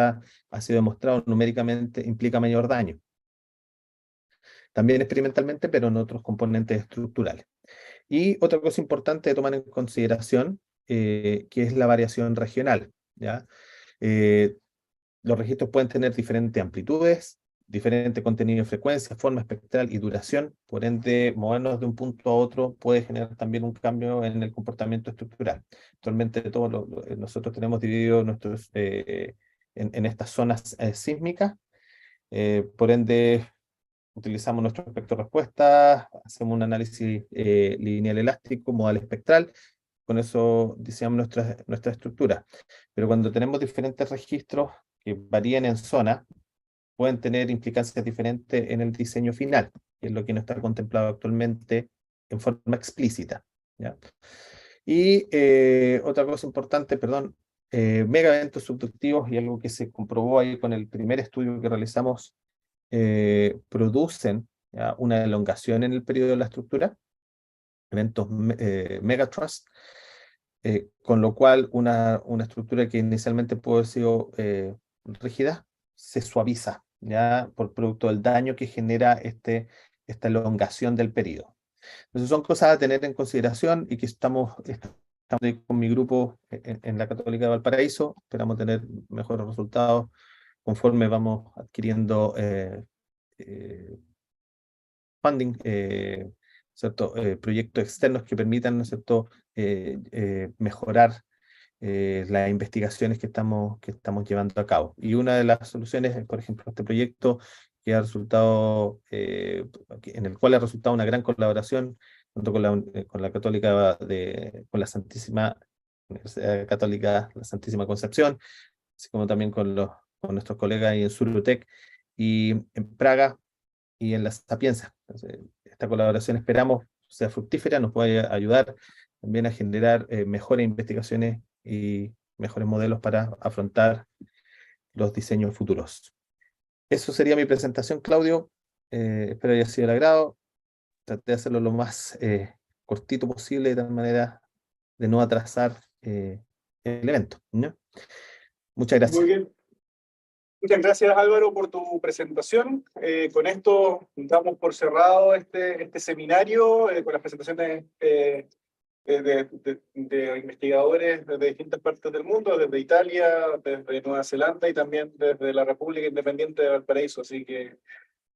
ha sido demostrado numéricamente, implica mayor daño. También experimentalmente, pero en otros componentes estructurales. Y otra cosa importante de tomar en consideración, que es la variación regional, ¿ya? Los registros pueden tener diferentes amplitudes, diferente contenido de frecuencia, forma espectral y duración. Por ende, movernos de un punto a otro puede generar también un cambio en el comportamiento estructural. Actualmente nosotros tenemos dividido en estas zonas sísmicas. Por ende, utilizamos nuestro espectro de respuesta, hacemos un análisis lineal elástico, modal espectral. Con eso diseñamos nuestra estructura. Pero cuando tenemos diferentes registros que varían en zona, pueden tener implicancias diferentes en el diseño final, que es lo que no está contemplado actualmente en forma explícita, ¿ya? Y otra cosa importante, perdón, mega eventos subductivos, y algo que se comprobó ahí con el primer estudio que realizamos, producen, ¿ya?, una elongación en el periodo de la estructura, eventos megatrust, con lo cual una estructura que inicialmente pudo haber sido rígida se suaviza, ya por producto del daño que genera esta elongación del periodo. Entonces son cosas a tener en consideración y que estamos con mi grupo en la Católica de Valparaíso. Esperamos tener mejores resultados conforme vamos adquiriendo funding, ¿cierto? Proyectos externos que permitan, ¿no es cierto?, mejorar las investigaciones que estamos llevando a cabo. Y una de las soluciones, por ejemplo, este proyecto que ha resultado, en el cual ha resultado una gran colaboración junto con la Católica con la Santísima Universidad Católica, la Santísima Concepción, así como también con nuestros colegas ahí en Surutec y en Praga y en la Sapienza. Entonces, esta colaboración esperamos sea fructífera, nos pueda ayudar también a generar mejores investigaciones y mejores modelos para afrontar los diseños futuros. Eso sería mi presentación, Claudio. Espero haya sido del agrado. Traté de hacerlo lo más cortito posible, de tal manera de no atrasar el evento, ¿no? Muchas gracias. Muy bien. Muchas gracias, Álvaro, por tu presentación. Con esto damos por cerrado este seminario con las presentaciones de investigadores de distintas partes del mundo, desde Italia, desde Nueva Zelanda y también desde la República Independiente de Valparaíso. Así que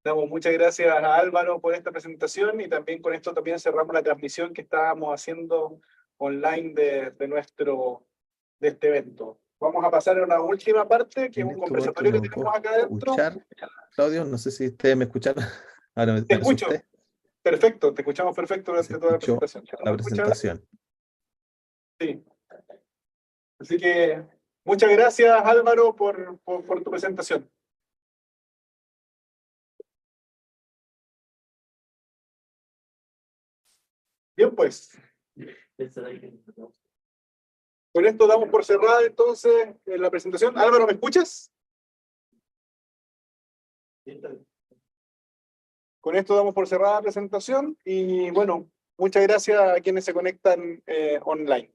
damos muchas gracias a Álvaro por esta presentación, y también con esto también cerramos la transmisión que estábamos haciendo online de este evento. Vamos a pasar a una última parte, que es un conversatorio que tenemos acá adentro. Claudio, no sé si ustedes me escucharon. Ahora Te escucho. Perfecto, te escuchamos perfecto durante toda la presentación. La presentación. Sí. Así que muchas gracias, Álvaro, por tu presentación. Bien, pues. Con esto damos por cerrada entonces la presentación. Álvaro, ¿me escuchas? Con esto damos por cerrada la presentación y bueno, muchas gracias a quienes se conectan online.